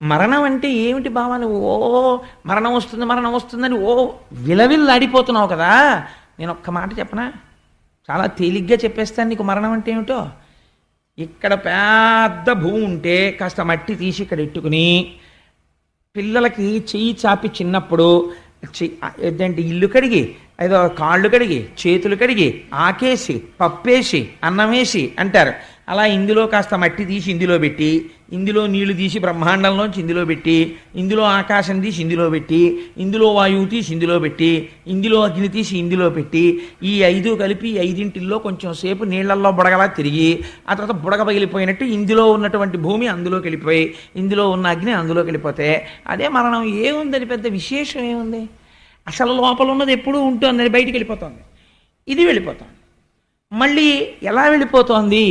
మరణం అంటే ఏమిటి బావా, నువ్వు మరణం వస్తుందని విలవిల్లాడిపోతున్నావు కదా. నేను ఒక్క మాట చెప్పనా, చాలా తేలిగ్గా చెప్పేస్తాను నీకు మరణం అంటే ఏమిటో. ఇక్కడ పెద్ద భూమి ఉంటే కాస్త మట్టి తీసి ఇక్కడ ఎట్టుకుని పిల్లలకి చెయ్యి చాపి చిన్నప్పుడు ఏంటంటే ఇల్లు కడిగి, ఏదో కాళ్ళు కడిగి చేతులు కడిగి ఆకేసి పప్పేసి అన్నం వేసి అంటారు. అలా ఇందులో కాస్త మట్టి తీసి ఇందులో పెట్టి, ఇందులో నీళ్లు తీసి బ్రహ్మాండంలోంచి ఇందులో పెట్టి, ఇందులో ఆకాశం తీసి ఇందులో పెట్టి, ఇందులో వాయువు తీసి ఇందులో పెట్టి, ఇందులో అగ్ని తీసి ఇందులో పెట్టి, ఈ 5 కలిపి 5 కొంచెం సేపు నీళ్లల్లో బుడగలా తిరిగి, ఆ తర్వాత బుడగ పగిలిపోయినట్టు ఇందులో ఉన్నటువంటి భూమి అందులోకి వెళ్ళిపోయి, ఇందులో ఉన్న అగ్ని అందులోకి వెళ్ళిపోతే అదే మరణం. ఏముందని పెద్ద విశేషం ఏముంది, అసలు లోపల ఉన్నది ఎప్పుడూ ఉంటుంది, బయటికి వెళ్ళిపోతుంది. ఇది వెళ్ళిపోతుంది. మళ్ళీ ఎలా వెళ్ళిపోతోంది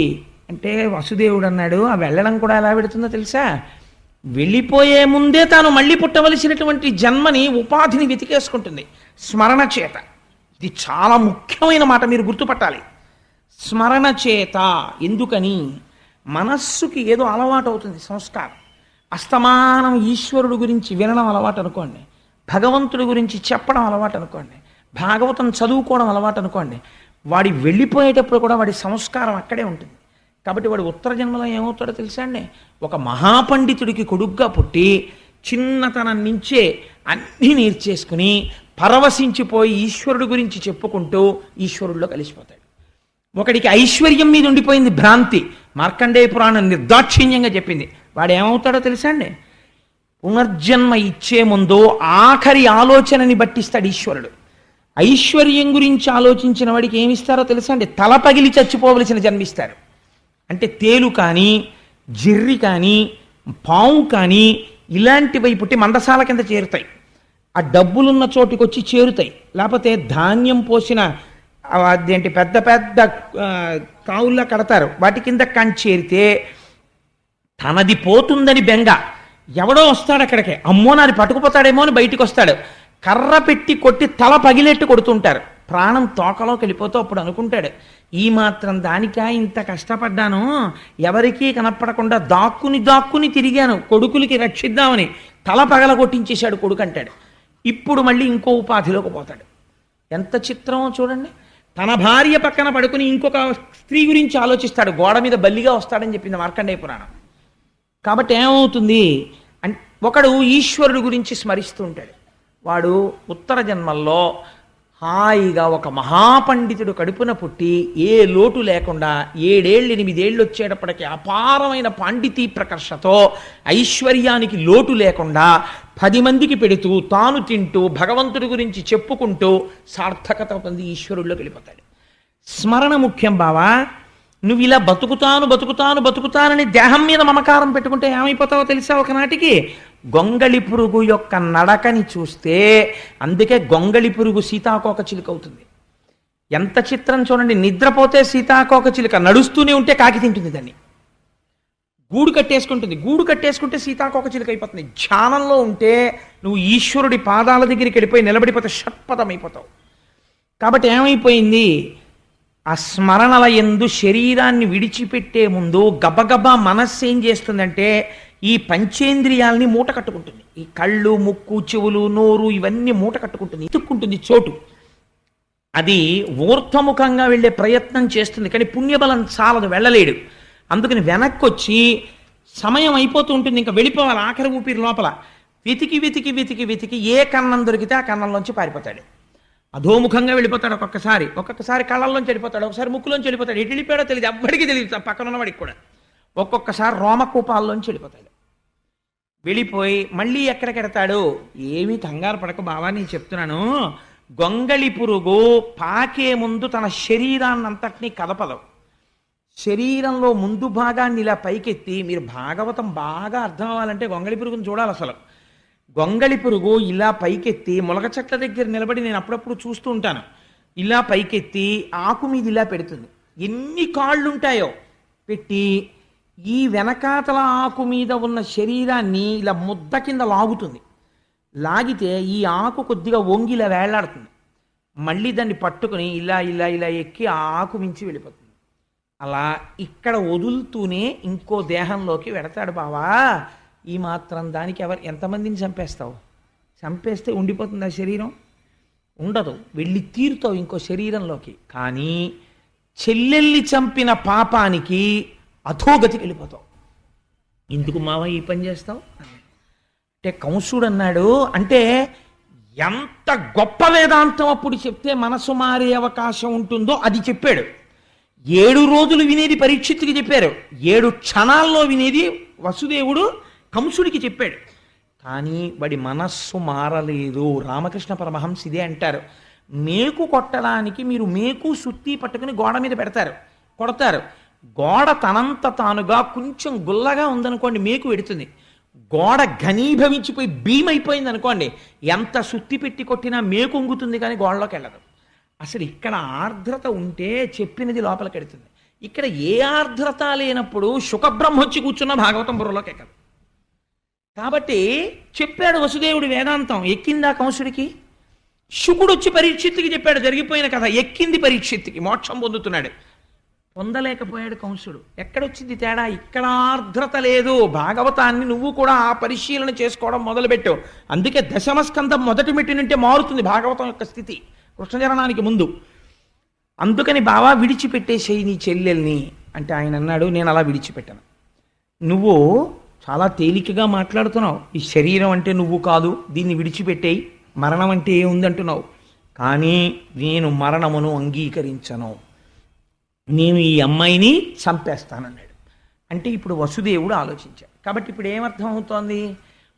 అంటే వసుదేవుడు అన్నాడు, ఆ వెళ్ళడం కూడా ఎలా పెడుతుందో తెలుసా, వెళ్ళిపోయే ముందే తాను మళ్ళీ పుట్టవలసినటువంటి జన్మని ఉపాధిని వెతికేసుకుంటుంది స్మరణ చేత. ఇది చాలా ముఖ్యమైన మాట, మీరు గుర్తుపట్టాలి. స్మరణ చేత. ఎందుకని, మనస్సుకి ఏదో అలవాటు అవుతుంది సంస్కారం. అస్తమానం ఈశ్వరుడు గురించి వినడం అలవాటు అనుకోండి, భగవంతుడి గురించి చెప్పడం అలవాటు అనుకోండి, భాగవతం చదువుకోవడం అలవాటు అనుకోండి, వాడి వెళ్ళిపోయేటప్పుడు కూడా వాడి సంస్కారం అక్కడే ఉంటుంది. కాబట్టి వాడు ఉత్తర జన్మలో ఏమవుతాడో తెలుసా అండి, ఒక మహాపండితుడికి కొడుగ్గా పుట్టి చిన్నతనం నుంచే అన్నీ నేర్చేసుకుని పరవశించిపోయి ఈశ్వరుడు గురించి చెప్పుకుంటూ ఈశ్వరుడిలో కలిసిపోతాడు. ఒకడికి ఐశ్వర్యం మీద ఉండిపోయింది భ్రాంతి, మార్కండేయ పురాణం నిర్దాక్షిణ్యంగా చెప్పింది. వాడు ఏమవుతాడో తెలుసా అండి, పునర్జన్మ ఇచ్చే ముందు ఆఖరి ఆలోచనని బట్టిస్తాడు ఈశ్వరుడు. ఐశ్వర్యం గురించి ఆలోచించిన వాడికి ఏమిస్తారో తెలుసా అండి, తల పగిలి చచ్చిపోవలసిన జన్మిస్తారు. అంటే తేలు కానీ జిర్రి కానీ పాము కానీ ఇలాంటివి పుట్టి మందసాల కింద చేరుతాయి, ఆ డబ్బులున్న చోటుకి వచ్చి చేరుతాయి. లేకపోతే ధాన్యం పోసిన అదేంటి పెద్ద పెద్ద కావుల్లో కడతారు, వాటి కింద కానీ చేరితే తనది పోతుందని బెంగ, ఎవడో వస్తాడు అక్కడికే, అమ్మో నాది పట్టుకుపోతాడేమో అని బయటికి వస్తాడు, కర్ర పెట్టి కొట్టి తల పగిలేట్టు కొడుతుంటారు, ప్రాణం తోకలోకి వెళ్ళిపోతూ అప్పుడు అనుకుంటాడు, ఈ మాత్రం దానికా ఇంత కష్టపడ్డాను, ఎవరికీ కనపడకుండా దాక్కుని తిరిగాను కొడుకులకి రక్షిద్దామని, తల పగల కొట్టించేశాడు కొడుకు అంటాడు. ఇప్పుడు మళ్ళీ ఇంకో ఉపాధిలోకి పోతాడు. ఎంత చిత్రమో చూడండి. తన భార్య పక్కన పడుకుని ఇంకొక స్త్రీ గురించి ఆలోచిస్తాడు, గోడ మీద బల్లిగా వస్తాడని చెప్పింది మార్కండేయ పురాణం. కాబట్టి ఏమవుతుంది, ఒకడు ఈశ్వరుడు గురించి స్మరిస్తూ ఉంటాడు, వాడు ఉత్తర జన్మల్లో హాయిగా ఒక మహాపండితుడు కడుపున పుట్టి ఏ లోటు లేకుండా 7 ఏళ్ళు 8 ఏళ్ళు వచ్చేటప్పటికి అపారమైన పాండితీ ప్రకర్షతో ఐశ్వర్యానికి లోటు లేకుండా 10 మందికి పెడుతూ తాను తింటూ భగవంతుడి గురించి చెప్పుకుంటూ సార్థకత పొంది ఈశ్వరుల్లోకి వెళ్ళిపోతాడు. స్మరణ ముఖ్యం బావా. నువ్వు ఇలా బతుకుతానని దేహం మీద మమకారం పెట్టుకుంటే ఏమైపోతావో తెలుసా, ఒకనాటికి గొంగళి పురుగు యొక్క నడకని చూస్తే, అందుకే గొంగళి పురుగు సీతాకోక చిలుక అవుతుంది. ఎంత చిత్రం చూడండి, నిద్రపోతే సీతాకోక చిలుక, నడుస్తూనే ఉంటే కాకి తింటుంది దాన్ని, గూడు కట్టేసుకుంటుంది, గూడు కట్టేసుకుంటే సీతాకోక చిలుక అయిపోతుంది. ధ్యానంలో ఉంటే నువ్వు ఈశ్వరుడి పాదాల దగ్గరికి వెళ్ళిపోయి నిలబడిపోతే షట్పదమైపోతావు. కాబట్టి ఏమైపోయింది, ఆ స్మరణల యందు శరీరాన్ని విడిచిపెట్టే ముందు గబగబా మనస్సు ఏం చేస్తుందంటే ఈ పంచేంద్రియాలని మూట కట్టుకుంటుంది. ఈ కళ్ళు ముక్కు చెవులు నోరు ఇవన్నీ మూట కట్టుకుంటుంది, ఎత్తుక్కుంటుంది చోటు. అది ఊర్ధ్వముఖంగా వెళ్ళే ప్రయత్నం చేస్తుంది, కానీ పుణ్యబలం చాలదు, వెళ్ళలేడు. అందుకని వెనక్కి వచ్చి సమయం అయిపోతూ ఉంటుంది, ఇంకా వెళ్ళిపోవాలి ఆఖరి ఊపిరి లోపల. వెతికి ఏ కన్నం దొరికితే ఆ కన్నంలోంచి పారిపోతాడు. అధోముఖంగా వెళ్ళిపోతాడు ఒక్కొక్కసారి కళ్ళల్లోంచి వెళ్ళిపోతాడు, ఒకసారి ముక్కులోంచి వెళ్ళిపోతాడు, ఎటు వెళ్ళిపోయాడో తెలియదు, ఎవ్వడికి తెలియదు, పక్కన ఉన్నవాడికి కూడా. ఒక్కొక్కసారి రోమకూపాల్లోంచి వెళ్ళిపోతాడు. వెళ్ళిపోయి మళ్ళీ ఎక్కడికెడతాడు? ఏమీ కంగారు పడక బావా, నేను చెప్తున్నాను. గొంగళి పురుగు పాకే ముందు తన శరీరాన్నంతటినీ కదపదు. శరీరంలో ముందు భాగాన్ని ఇలా పైకెత్తి, మీరు భాగవతం బాగా అర్థం అవ్వాలంటే గొంగళి పురుగుని చూడాలి అసలు. గొంగళి పురుగు ఇలా పైకెత్తి ములగ చెట్ల దగ్గర నిలబడి, నేను అప్పుడప్పుడు చూస్తూ ఉంటాను, ఇలా పైకెత్తి ఆకు మీద ఇలా పెడుతుంది. ఎన్ని కాళ్ళు ఉంటాయో పెట్టి ఈ వెనకాతల ఆకు మీద ఉన్న శరీరాన్ని ఇలా ముద్ద కింద లాగుతుంది. లాగితే ఈ ఆకు కొద్దిగా వంగి ఇలా వేళ్లాడుతుంది. మళ్ళీ దాన్ని పట్టుకుని ఇలా ఇలా ఇలా ఎక్కి ఆ ఆకు మించి వెళ్ళిపోతుంది. అలా ఇక్కడ వదులుతూనే ఇంకో దేహంలోకి వెడతాడు బావా. ఈ మాత్రం దానికి ఎంతమందిని చంపేస్తావు? చంపేస్తే ఉండిపోతుంది ఆ శరీరం? ఉండదు, వెళ్ళి తీరుతావు ఇంకో శరీరంలోకి. కానీ చెల్లెల్ని చంపిన పాపానికి అధోగతికి వెళ్ళిపోతావు. ఎందుకు మావ ఈ పని చేస్తావు అంటే కంసుడు అన్నాడు. అంటే ఎంత గొప్ప వేదాంతం అప్పుడు చెప్తే మనసు మారే అవకాశం ఉంటుందో అది చెప్పాడు. 7 రోజులు వినేది పరీక్షిత్తుకి చెప్పారు, 7 క్షణాల్లో వినేది వసుదేవుడు కంసుడికి చెప్పాడు. కానీ వాడి మనస్సు మారలేదు. రామకృష్ణ పరమహంస ఇదే అంటారు. మేకు కొట్టడానికి మీరు మేకు సుత్తి పట్టుకుని గోడ మీద పెడతారు, కొడతారు. గోడ తనంత తానుగా కొంచెం గుల్లగా ఉందనుకోండి, మేకు పెడుతుంది. గోడ ఘనీభవించిపోయి భీమైపోయింది అనుకోండి, ఎంత సుత్తి పెట్టి కొట్టినా మేకు ఉంగుతుంది కానీ గోడలోకి వెళ్ళదు. అసలు ఇక్కడ ఆర్ద్రత ఉంటే చెప్పినది లోపలికి వెడుతుంది. ఇక్కడ ఏ ఆర్ద్రత లేనప్పుడు శుకబ్రహ్మ వచ్చి కూర్చున్న భాగవతం బుర్రలోకి ఎక్కదు. కాబట్టి చెప్పాడు వసుదేవుడు వేదాంతం. ఎక్కిందా కంసుడికి? శుకుడు వచ్చి పరీక్షిత్తుకి చెప్పాడు జరిగిపోయిన కథ. ఎక్కింది పరీక్షిత్తుకి, మోక్షం పొందుతున్నాడు. పొందలేకపోయాడు కంసుడు. ఎక్కడొచ్చింది తేడా? ఇక్కడ ఆర్ద్రత లేదు. భాగవతాన్ని నువ్వు కూడా ఆ పరిశీలన చేసుకోవడం మొదలుపెట్టావు. అందుకే దశమస్కంధం మొదటి మెట్టి నుంటే మారుతుంది భాగవతం యొక్క స్థితి కృష్ణజననానికి ముందు. అందుకని బావా విడిచిపెట్టేసేయి నీ చెల్లెల్ని అంటే ఆయన అన్నాడు, నేను అలా విడిచిపెట్టాను. నువ్వు చాలా తేలికగా మాట్లాడుతున్నావు. ఈ శరీరం అంటే నువ్వు కాదు, దీన్ని విడిచిపెట్టేయి, మరణం అంటే ఏముందంటున్నావు. కానీ నేను మరణమును అంగీకరించను, నేను ఈ అమ్మాయిని చంపేస్తానన్నాడు. అంటే ఇప్పుడు వసుదేవుడు ఆలోచించాడు. కాబట్టి ఇప్పుడు ఏమర్థం అవుతోంది?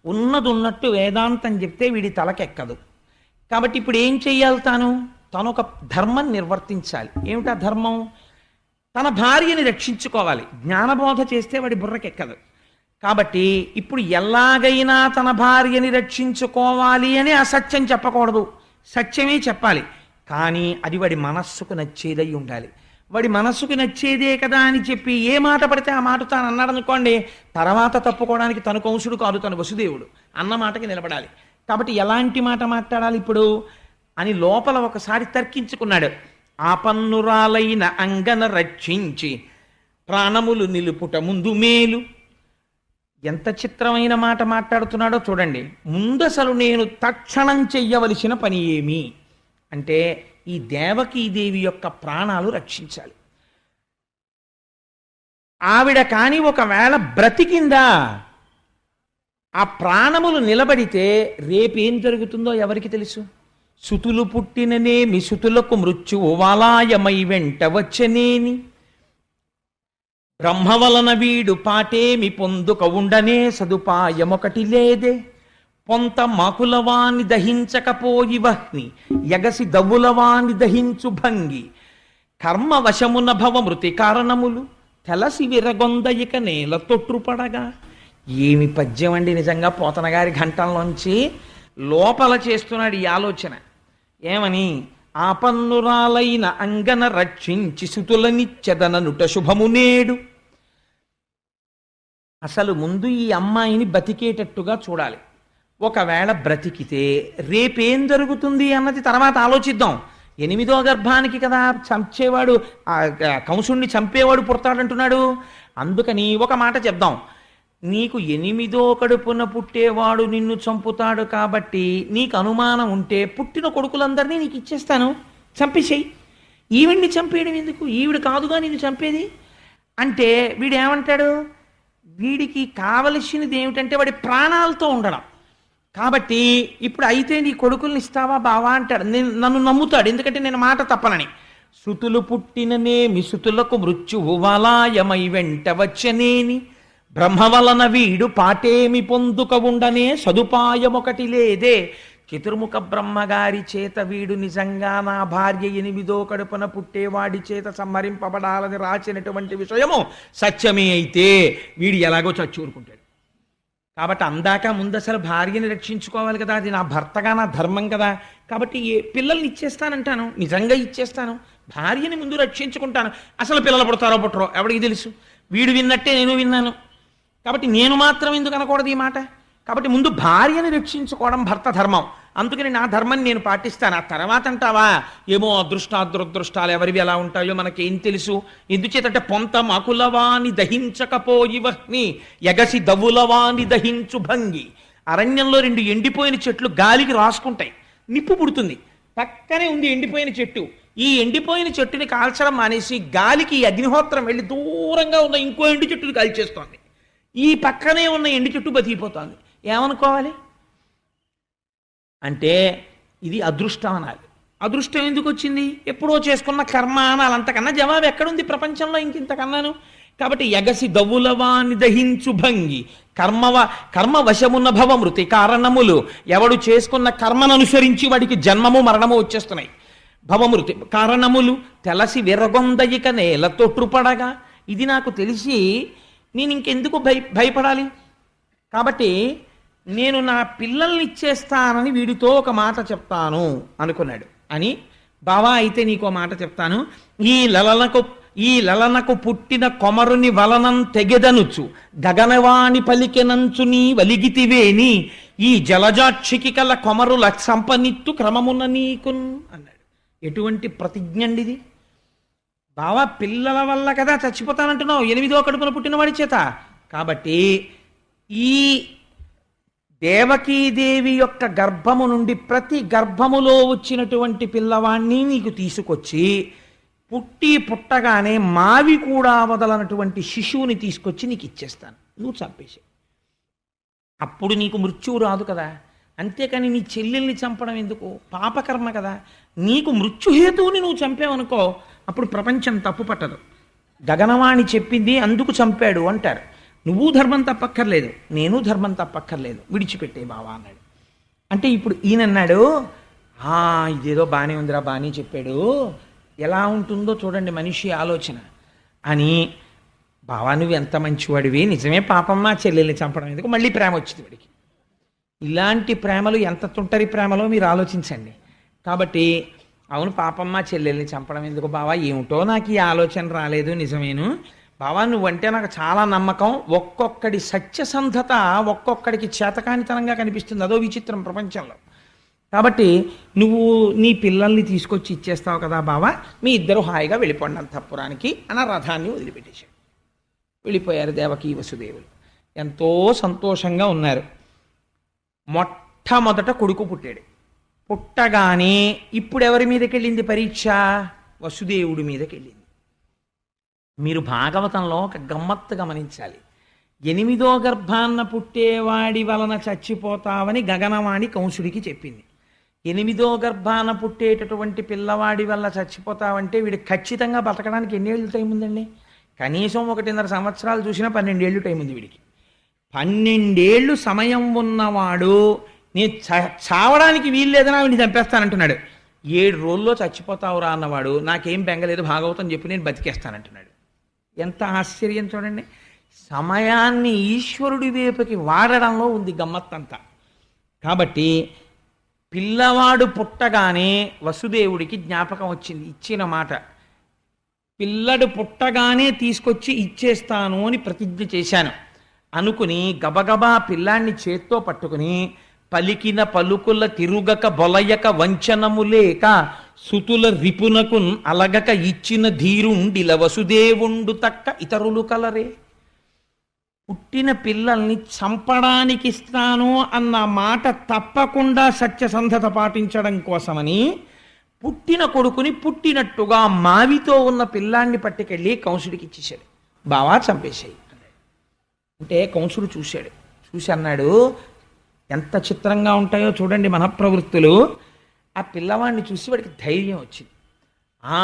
ఉన్నది ఉన్నట్టు వేదాంతం చెప్తే వీడి తలకెక్కదు. కాబట్టి ఇప్పుడు ఏం చెయ్యాలి? తను ఒక ధర్మం నిర్వర్తించాలి. ఏమిటా ధర్మం? తన భార్యని రక్షించుకోవాలి. జ్ఞానబోధ చేస్తే వాడి బుర్రకెక్కదు. కాబట్టి ఇప్పుడు ఎలాగైనా తన భార్యని రక్షించుకోవాలి అని అసత్యం చెప్పకూడదు, సత్యమే చెప్పాలి. కానీ అది వాడి మనస్సుకు నచ్చేదై ఉండాలి. వాడి మనస్సుకు నచ్చేదే కదా అని చెప్పి ఏ మాట పడితే ఆ మాట తాను అన్నాడు అనుకోండి, తర్వాత తప్పుకోవడానికి తను కంసుడు కాదు, తను వసుదేవుడు అన్న మాటకి నిలబడాలి. కాబట్టి ఎలాంటి మాట మాట్లాడాలి ఇప్పుడు అని లోపల ఒకసారి తర్కించుకున్నాడు. ఆపన్నురాలైన అంగన రక్షించి ప్రాణములు నిలుపుట ముందు మేలు. ఎంత చిత్రమైన మాట మాట్లాడుతున్నాడో చూడండి. ముందసలు నేను తక్షణం చెయ్యవలసిన పని ఏమి అంటే ఈ దేవకీదేవి యొక్క ప్రాణాలు రక్షించాలి. ఆవిడ కానీ ఒకవేళ బ్రతికిందా, ఆ ప్రాణములు నిలబడితే రేపేం జరుగుతుందో ఎవరికి తెలుసు? సుతులు పుట్టిననేమి సుతులకు మృత్యువు వాలాయమై వెంట వచ్చనేని, బ్రహ్మ వలన వీడు పాటేమి పొందుక ఉండనే సదుపాయమొకటి లేదే, పొంత మాకులవాన్ని దహించకపోయి వహ్ని యగసి దవ్వులవాన్ని దహించు భంగి, కర్మ వశమున భవ మృతి కారణములు తెలసి విరగొంద ఇక నేల తొట్టుపడగా. ఏమి పద్యం అండి నిజంగా! పోతన గారి ఘంటంలోంచి లోపల చేస్తున్నాడు ఈ ఆలోచన. ఏమని? ఆపన్నురాలైన అంగన రక్షించి సుతులనిచ్చెదననుట శుభము నేడు. అసలు ముందు ఈ అమ్మాయిని బతికేటట్టుగా చూడాలి. ఒకవేళ బ్రతికితే రేపేం జరుగుతుంది అన్నది తర్వాత ఆలోచిద్దాం. 8వ గర్భానికి కదా చంపేవాడు, కంసుణ్ణి చంపేవాడు పుడతాడంటున్నాడు. అందుకని ఒక మాట చెప్దాం. నీకు 8వ కడుపున పుట్టేవాడు నిన్ను చంపుతాడు కాబట్టి నీకు అనుమానం ఉంటే పుట్టిన కొడుకులందరినీ నీకు ఇచ్చేస్తాను, చంపేసేయి. ఈవిడ్ని చంపేయడం ఎందుకు? ఈవిడ కాదుగా నిన్ను చంపేది అంటే వీడు ఏమంటాడు? వీడికి కావలసినది ఏమిటంటే వాడి ప్రాణాలతో ఉండడం. కాబట్టి ఇప్పుడు అయితే నీ కొడుకుల్ని ఇస్తావా బావా అంటాడు. నన్ను నమ్ముతాడు, ఎందుకంటే నేను మాట తప్పనని. శృతులు పుట్టిననేమి శృతులకు మృత్యువు వలాయమై వెంట వచ్చనేని, బ్రహ్మ వలన వీడు పాటేమి పొందుక ఉండనే సదుపాయమొకటి లేదే. చతుర్ముఖ బ్రహ్మగారి చేత వీడు నిజంగా నా భార్య 8వ కడుపున పుట్టేవాడి చేత సంహరింపబడాలని రాసినటువంటి విషయము సత్యమే అయితే వీడు ఎలాగో చచ్చూరుకుంటాడు. కాబట్టి అందాక ముందు అసలు భార్యని రక్షించుకోవాలి కదా, అది నా భర్తగా నా ధర్మం కదా. కాబట్టి పిల్లల్ని ఇచ్చేస్తానంటాను, నిజంగా ఇచ్చేస్తాను, భార్యని ముందు రక్షించుకుంటాను. అసలు పిల్లలు పుడతారో పుట్టరో ఎవడికి తెలుసు, వీడు విన్నట్టే నేను విన్నాను. కాబట్టి నేను మాత్రం ఎందుకు అనకూడదు ఈ మాట. కాబట్టి ముందు భార్యని రక్షించుకోవడం భర్త ధర్మం, అందుకని నా ధర్మం నేను పాటిస్తాను. ఆ తర్వాత అంటావా ఏమో అదృష్టాదురదృష్టాలు ఎవరివి ఎలా ఉంటాయో మనకేం తెలుసు. ఎందుచేతంటే పొంత మకులవాని దహించకపోయివహ్ని ఎగసి దవులవాని దహించు భంగి. అరణ్యంలో 2 ఎండిపోయిన చెట్లు గాలికి రాసుకుంటాయి, నిప్పు పుడుతుంది. పక్కనే ఉంది ఎండిపోయిన చెట్టు. ఈ ఎండిపోయిన చెట్టుని కాల్చడం మానేసి గాలికి అగ్నిహోత్రం వెళ్ళి దూరంగా ఉన్న ఇంకో ఎండు చెట్టుని కాల్చేస్తోంది. ఈ పక్కనే ఉన్న ఎండు చెట్టు బతికిపోతోంది. ఏమనుకోవాలి అంటే ఇది అదృష్టం అనాలి. అదృష్టం ఎందుకు వచ్చింది? ఎప్పుడో చేసుకున్న కర్మ అనాలి. అంతకన్నా జవాబు ఎక్కడుంది ప్రపంచంలో ఇంకింతకన్నాను. కాబట్టి ఎగసి దవ్వులవాని దహించు భంగి కర్మ వశమున్న భవ మృతి కారణములు. ఎవడు చేసుకున్న కర్మను అనుసరించి వాడికి జన్మము మరణము వచ్చేస్తున్నాయి. భవమృతి కారణములు తెలసి విరగొందయిక నేల తొట్టుపడగా. ఇది నాకు తెలిసి నేను ఇంకెందుకు భయపడాలి. కాబట్టి నేను నా పిల్లల్ని ఇచ్చేస్తానని వీడితో ఒక మాట చెప్తాను అనుకున్నాడు. అని బావా అయితే నీకో మాట చెప్తాను. ఈ లలనకు పుట్టిన కొమరుని వలనం తెగెదనుచు గగనవాణి పలికెనంచు నీ వలిగితివేని ఈ జలజాక్షికి కల కొమరుల సంపనిత్తు క్రమమున నీకున్ అన్నాడు. ఎటువంటి ప్రతిజ్ఞండిది? బావా పిల్లల వల్ల కదా చచ్చిపోతానంటున్నావు, 8వ కడుపున పుట్టినవాడి చేత. కాబట్టి ఈ దేవకీదేవి యొక్క గర్భము నుండి ప్రతి గర్భములో వచ్చినటువంటి పిల్లవాణ్ణి నీకు తీసుకొచ్చి పుట్టగానే మావి కూడా వదలనటువంటి శిశువుని తీసుకొచ్చి నీకు ఇచ్చేస్తాను, నువ్వు చంపేసి. అప్పుడు నీకు మృత్యువు రాదు కదా. అంతేకాని నీ చెల్లెల్ని చంపడం ఎందుకు? పాపకర్మ కదా. నీకు మృత్యుహేతువుని నువ్వు చంపావనుకో అప్పుడు ప్రపంచం తప్పు పట్టదు. గగనవాణి చెప్పింది అందుకు చంపాడు అంటారు. నువ్వు ధర్మం తప్పక్కర్లేదు, నేను ధర్మం తప్పక్కర్లేదు, విడిచిపెట్టే బావా అన్నాడు. అంటే ఇప్పుడు ఈయనన్నాడు ఇదేదో బాగానే ఉందిరా, బాగానే చెప్పాడు, ఎలా ఉంటుందో చూడండి మనిషి ఆలోచన అని. బావా నువ్వు ఎంత మంచివాడివి, నిజమే పాపమ్మ చెల్లెల్ని చంపడం ఎందుకు, మళ్ళీ ప్రేమ వచ్చింది వాడికి. ఇలాంటి ప్రేమలు ఎంత తుంటరి ప్రేమలో మీరు ఆలోచించండి. కాబట్టి అవును పాపమ్మ చెల్లెల్ని చంపడం ఎందుకు బావా, ఏమిటో నాకు ఈ ఆలోచన రాలేదు, నిజమేను బావా నువ్వంటే నాకు చాలా నమ్మకం. ఒక్కొక్కడి సత్యసంధత ఒక్కొక్కడికి చేతకానితనంగా కనిపిస్తుంది, అదో విచిత్రం ప్రపంచంలో. కాబట్టి నువ్వు నీ పిల్లల్ని తీసుకొచ్చి ఇచ్చేస్తావు కదా బావా, మీ ఇద్దరు హాయిగా వెళ్ళిపోండి అంతఃపురానికి అని రథాన్ని వదిలిపెట్టేశాడు. వెళ్ళిపోయారు దేవకీ వసుదేవులు. ఎంతో సంతోషంగా ఉన్నారు. మొట్టమొదట కొడుకు పుట్టాడు. పుట్టగానే ఇప్పుడు ఎవరి మీదకి వెళ్ళింది పరీక్ష? వసుదేవుడి మీదకి వెళ్ళింది. మీరు భాగవతంలో ఒక గమ్మత్తు గమనించాలి. 8వ గర్భాన్న పుట్టేవాడి వలన చచ్చిపోతావని గగనవాణి కంసుడికి చెప్పింది. 8వ గర్భాన పుట్టేటటువంటి పిల్లవాడి వల్ల చచ్చిపోతావంటే వీడు ఖచ్చితంగా బతకడానికి ఎన్నేళ్ళు టైం ఉందండి? కనీసం 1.5 సంవత్సరాలు చూసినా 12 ఏళ్ళు టైం ఉంది వీడికి. 12 ఏళ్ళు సమయం ఉన్నవాడు నేను చావడానికి వీల్లేదని వీడిని చంపేస్తానంటున్నాడు. 7 రోజుల్లో చచ్చిపోతావురా అన్నవాడు నాకేం బెంగలేదు భాగవతం చెప్పి నేను బతికేస్తానంటున్నాడు. ఎంత ఆశ్చర్యం చూడండి. సమయాన్ని ఈశ్వరుడి వైపుకి వాడడంలో ఉంది గమ్మత్తంతా. కాబట్టి పిల్లవాడు పుట్టగానే వసుదేవుడికి జ్ఞాపకం వచ్చింది ఇచ్చిన మాట. పిల్లడు పుట్టగానే తీసుకొచ్చి ఇచ్చేస్తాను అని ప్రతిజ్ఞ చేశాను అనుకుని గబగబా పిల్లాన్ని చేత్తో పట్టుకుని పలికిన పలుకుల తిరుగక బొలయక వంచనము లేక సుతుల రిపునకు అలగక ఇచ్చిన ధీరుండిల వసుదేవుండు తక్క ఇతరులు కలరే. పుట్టిన పిల్లల్ని చంపడానికి ఇస్తాను అన్న మాట తప్పకుండా సత్యసంధత పాటించడం కోసమని పుట్టిన కొడుకుని పుట్టినట్టుగా మావితో ఉన్న పిల్లాన్ని పట్టుకెళ్ళి కంసుడికి ఇచ్చేశాడు. బావా చంపేశాయి అంటే కంసుడు చూశాడు. చూసి అన్నాడు ఎంత చిత్రంగా ఉంటాయో చూడండి మన ప్రవృత్తులు. ఆ పిల్లవాడిని చూసి వాడికి ధైర్యం వచ్చింది. ఆ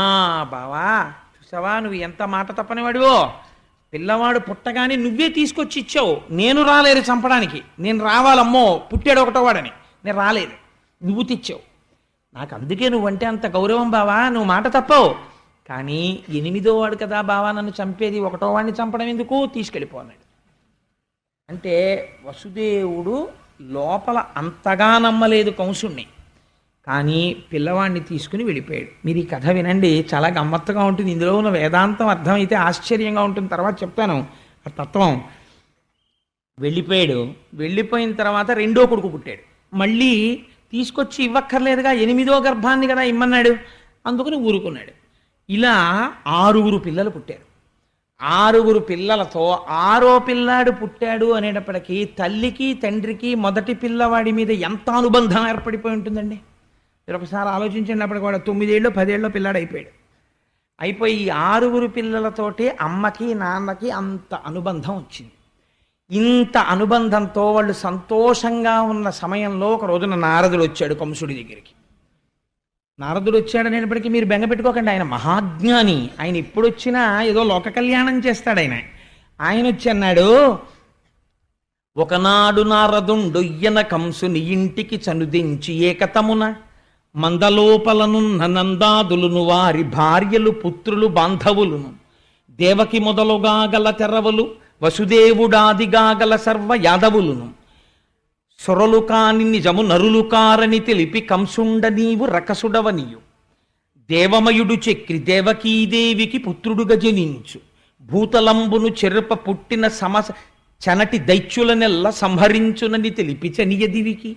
బావా, చూసావా నువ్వు ఎంత మాట తప్పనివాడివో, పిల్లవాడు పుట్టగానే నువ్వే తీసుకొచ్చి ఇచ్చావు, నేను రాలేదు చంపడానికి, నేను రావాలమ్మో పుట్టాడు ఒకటో వాడని, నేను రాలేదు, నువ్వు తెచ్చావు, నాకు అందుకే నువ్వంటే అంత గౌరవం బావా, నువ్వు మాట తప్పవు. కానీ 8వ వాడు కదా బావా నన్ను చంపేది, ఒకటో వాడిని చంపడం ఎందుకు, తీసుకెళ్ళిపోన్నాడు. అంటే వసుదేవుడు లోపల అంతగా నమ్మలేదు కంసుణ్ణి, కానీ పిల్లవాడిని తీసుకుని వెళ్ళిపోయాడు. మీరు ఈ కథ వినండి, చాలా గమ్మత్తుగా ఉంటుంది. ఇందులో ఉన్న వేదాంతం అర్థమైతే ఆశ్చర్యంగా ఉంటుంది. తర్వాత చెప్తాను ఆ తత్వం. వెళ్ళిపోయాడు. వెళ్ళిపోయిన తర్వాత రెండో కొడుకు పుట్టాడు. మళ్ళీ తీసుకొచ్చి ఇవ్వక్కర్లేదుగా, 8వ గర్భాన్ని కదా ఇమ్మన్నాడు, అందుకని ఊరుకున్నాడు. ఇలా 6 పిల్లలు పుట్టారు. 6 పిల్లలతో 6వ పిల్లాడు పుట్టాడు అనేటప్పటికీ తల్లికి తండ్రికి మొదటి పిల్లవాడి మీద ఎంత అనుబంధం ఏర్పడిపోయి ఉంటుందండి. మీరు ఒకసారి ఆలోచించినప్పటికి కూడా 9 ఏళ్ళు 10 ఏళ్ళు పిల్లాడు అయిపోయాడు. అయిపోయి ఈ 6 పిల్లలతోటి అమ్మకి నాన్నకి అంత అనుబంధం వచ్చింది. ఇంత అనుబంధంతో వాళ్ళు సంతోషంగా ఉన్న సమయంలో ఒక రోజున నారదుడు వచ్చాడు కంసుడి దగ్గరికి. నారదుడు వచ్చాడనేటప్పటికీ మీరు బెంగ పెట్టుకోకండి, ఆయన మహాజ్ఞాని. ఆయన ఎప్పుడు వచ్చినా ఏదో లోక కళ్యాణం చేస్తాడు. ఆయన వచ్చి అన్నాడు, ఒకనాడు నారదుండొయ్యన కంసుని ఇంటికి చనుదించి ఏకతమున మందలోపలనున్న నందాదులును వారి భార్యలు పుత్రులు బాంధవులును దేవకి మొదలుగా గల తెరవలు వసుదేవుడాదిగా గల సర్వ యాదవులును సొరలు కాని నిజము నరులు కారని తెలిపి కంసుండ నీవు రకసుడవనియు దేవమయుడు చక్రి దేవకీదేవికి పుత్రుడుగా జనించు భూతలంబును చెరుప పుట్టిన చనటి దైత్యులనెల్ల సంహరించునని తెలిపి చనియదివికి.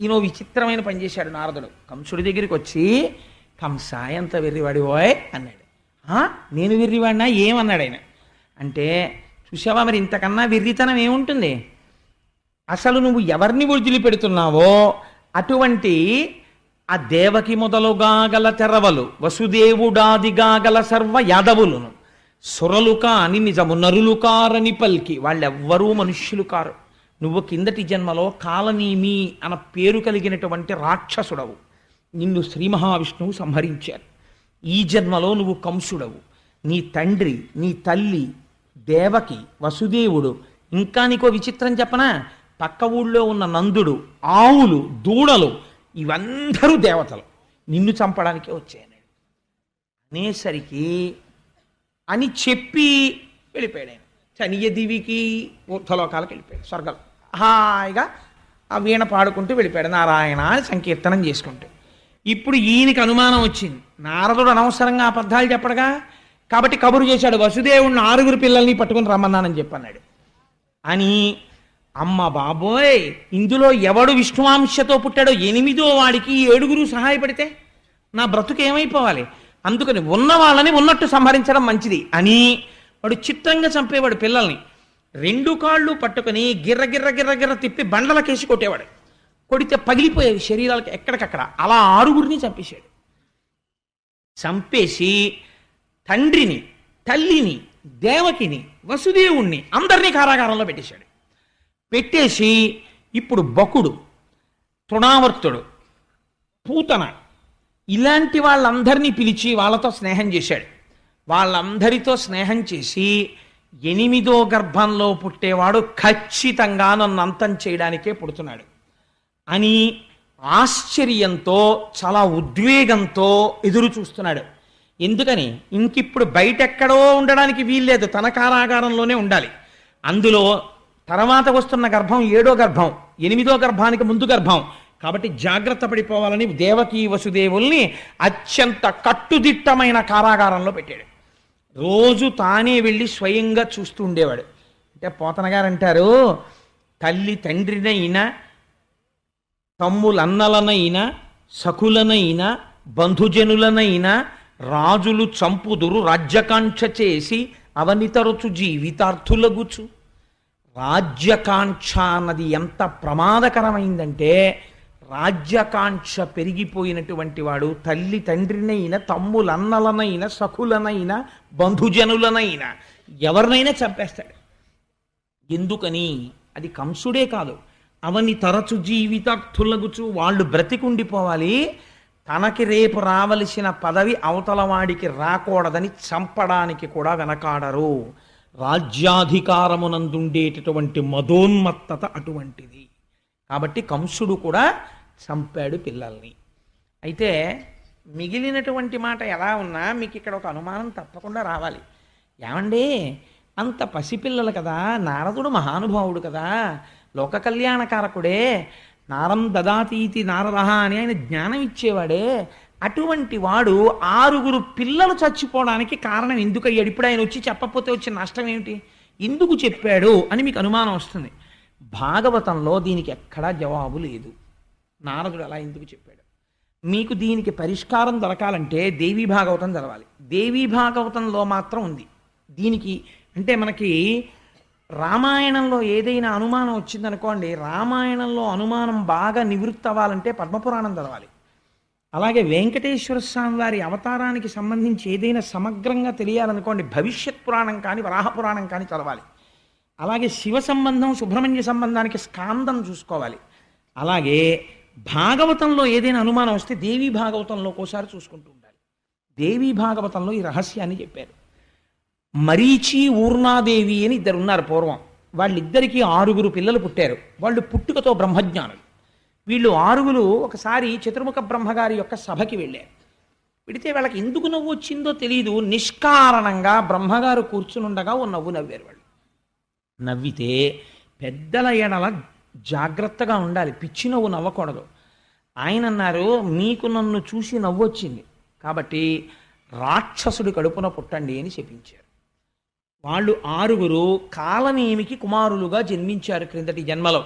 ఈయనో విచిత్రమైన పని చేశాడు నారదుడు. కంసుడి దగ్గరికి వచ్చి, కంస ఎంత వెర్రివాడి ఓయ్ అన్నాడు. నేను వెర్రివాడినా ఏమన్నాడు ఆయన అంటే, చూసావా మరి ఇంతకన్నా వెర్రితనం ఏముంటుంది, అసలు నువ్వు ఎవరిని వదిలిపెడుతున్నావో అటువంటి ఆ దేవకి మొదలుగా గల తెరవలు వసుదేవుడాదిగా గల సర్వ యాదవులను సురలు కాని నిజము నరులు కారని పల్కి, వాళ్ళెవ్వరూ మనుష్యులు కారు. నువ్వు కిందటి జన్మలో కాలనీమి అన్న పేరు కలిగినటువంటి రాక్షసుడవు, నిన్ను శ్రీ మహావిష్ణువు సంహరించారు. ఈ జన్మలో నువ్వు కంసుడవు. నీ తండ్రి నీ తల్లి దేవకి వసుదేవుడు, ఇంకా నీకో విచిత్రం చెప్పనా, పక్క ఊళ్ళో ఉన్న నందుడు, ఆవులు, దూడలు ఇవందరూ దేవతలు, నిన్ను చంపడానికే వచ్చాయన్నాడు. అనేసరికి అని చెప్పి వెళ్ళిపోయాడు ఆయన. చనియ దివికి ఊర్ధలోకాలకు వెళ్ళిపోయాడు, స్వర్గం హాయిగా ఆ వీణ పాడుకుంటూ వెళ్ళిపోయాడు, నారాయణ అని సంకీర్తనం చేసుకుంటూ. ఇప్పుడు ఈయనకి అనుమానం వచ్చింది, నారదుడు అనవసరంగా అబద్ధాలు చెప్పడగా, కాబట్టి కబురు చేశాడు, వసుదేవుడిని 6 పిల్లల్ని పట్టుకుని రమ్మన్నానని చెప్పన్నాడు అని. అమ్మ బాబోయ్, ఇందులో ఎవడు విష్ణువాంశతో పుట్టాడో 8వ వాడికి 7 సహాయపడితే నా బ్రతుకు ఏమైపోవాలి, అందుకని ఉన్న వాళ్ళని ఉన్నట్టు సంహరించడం మంచిది అని వాడు చిత్రంగా చంపేవాడు పిల్లల్ని. 2 కాళ్ళు పట్టుకుని గిర్ర గిర్ర గిర్ర గిర్ర తిప్పి బండలకేసి కొట్టేవాడు. కొడితే పగిలిపోయేది శరీరాలకి ఎక్కడికక్కడ. అలా 6 చంపేశాడు. చంపేసి తండ్రిని, తల్లిని, దేవకిని, వసుదేవుణ్ణి అందరినీ కారాగారంలో పెట్టేశాడు. పెట్టేసి ఇప్పుడు బకుడు, తృణావర్తుడు, పూతన ఇలాంటి వాళ్ళందరినీ పిలిచి వాళ్ళతో స్నేహం చేశాడు. వాళ్ళందరితో స్నేహం చేసి 8వ గర్భంలో పుట్టేవాడు ఖచ్చితంగా నన్ను అంతం చేయడానికే పుడుతున్నాడు అని ఆశ్చర్యంతో చాలా ఉద్వేగంతో ఎదురు చూస్తున్నాడు. ఎందుకని, ఇంకిప్పుడు బయటెక్కడో ఉండడానికి వీల్లేదు, తన కారాగారంలోనే ఉండాలి. అందులో తర్వాత వస్తున్న గర్భం 7వ గర్భం, 8వ గర్భానికి ముందు గర్భం కాబట్టి జాగ్రత్త పడిపోవాలని దేవకీ వసుదేవుల్ని అత్యంత కట్టుదిట్టమైన కారాగారంలో పెట్టాడు. రోజు తానే వెళ్ళి స్వయంగా చూస్తూ ఉండేవాడు. అంటే పోతన గారు అంటారు, తల్లి తండ్రినైనా, తమ్ములన్నలనైనా, సఖులనైనా, బంధుజనులనైనా రాజులు చంపుదురు రాజ్యకాంక్ష చేసి అవనితరచు జీవితార్థులగుచు. రాజ్యకాంక్ష అన్నది ఎంత ప్రమాదకరమైందంటే, రాజ్యకాంక్ష పెరిగిపోయినటువంటి వాడు తల్లి తండ్రినైనా, తమ్ములన్నలనైనా, సఖులనైనా, బంధుజనులనైనా ఎవరినైనా చంపేస్తాడు. ఎందుకని, అది కంసుడే కాదు, అవని తరచు జీవితార్థులగుచు, వాళ్ళు బ్రతికుండిపోవాలి, తనకి రేపు రావలసిన పదవి అవతల వాడికి రాకూడదని చంపడానికి కూడా వెనకాడరు. రాజ్యాధికారమునందుండేటటువంటి మదోన్మత్తత అటువంటిది. కాబట్టి కంసుడు కూడా చంపాడు పిల్లల్ని. అయితే మిగిలినటువంటి మాట ఎలా ఉన్నా మీకు ఇక్కడ ఒక అనుమానం తప్పకుండా రావాలి. ఏమండి, అంత పసిపిల్లలు కదా, నారదుడు మహానుభావుడు కదా, లోక కళ్యాణకారకుడే, నారం దదాతీతి నారదహ అని ఆయన జ్ఞానం ఇచ్చేవాడే, అటువంటి వాడు 6 పిల్లలు చచ్చిపోవడానికి కారణం ఎందుకు అయ్యాడు? ఇప్పుడు ఆయన వచ్చి చెప్పకపోతే వచ్చిన నష్టం ఏమిటి? ఎందుకు చెప్పాడు అని మీకు అనుమానం వస్తుంది. భాగవతంలో దీనికి ఎక్కడా జవాబు లేదు. నారదుడు అలా ఎందుకు చెప్పాడు? మీకు దీనికి పరిష్కారం దొరకాలంటే దేవీ భాగవతం చదవాలి. దేవీ భాగవతంలో మాత్రం ఉంది దీనికి. అంటే మనకి రామాయణంలో ఏదైనా అనుమానం వచ్చిందనుకోండి, రామాయణంలో అనుమానం బాగా నివృత్తి అవ్వాలంటే పద్మపురాణం చదవాలి. అలాగే వెంకటేశ్వర స్వామి వారి అవతారానికి సంబంధించి ఏదైనా సమగ్రంగా తెలియాలనుకోండి, భవిష్యత్ పురాణం కానీ వరాహ పురాణం కానీ చదవాలి. అలాగే శివ సంబంధం సుబ్రహ్మణ్య సంబంధానికి స్కాందం చూసుకోవాలి. అలాగే భాగవతంలో ఏదైనా అనుమానం వస్తే దేవీ భాగవతంలో ఒకసారి చూసుకుంటూ ఉండాలి. దేవీ భాగవతంలో ఈ రహస్యాన్ని చెప్పారు. మరీచి ఊర్ణాదేవి అని 2 ఉన్నారు పూర్వం. వాళ్ళిద్దరికీ 6 పిల్లలు పుట్టారు. వాళ్ళు పుట్టుకతో బ్రహ్మజ్ఞానులు. వీళ్ళు 6 ఒకసారి చతుర్ముఖ బ్రహ్మగారి యొక్క సభకి వెళ్ళారు. పెడితే వాళ్ళకి ఎందుకు నవ్వు వచ్చిందో తెలియదు, నిష్కారణంగా బ్రహ్మగారు కూర్చునుండగా ఓ నవ్వు నవ్వారు. వాళ్ళు నవ్వితే పెద్దల ఎడల జాగ్రత్తగా ఉండాలి, పిచ్చి నవ్వు నవ్వకూడదు. ఆయన అన్నారు, మీకు నన్ను చూసి నవ్వు వచ్చింది కాబట్టి రాక్షసుడి కడుపున పుట్టండి అని చెప్పించారు. వాళ్ళు 6 కాలనేమికి కుమారులుగా జన్మించారు క్రిందటి జన్మలో.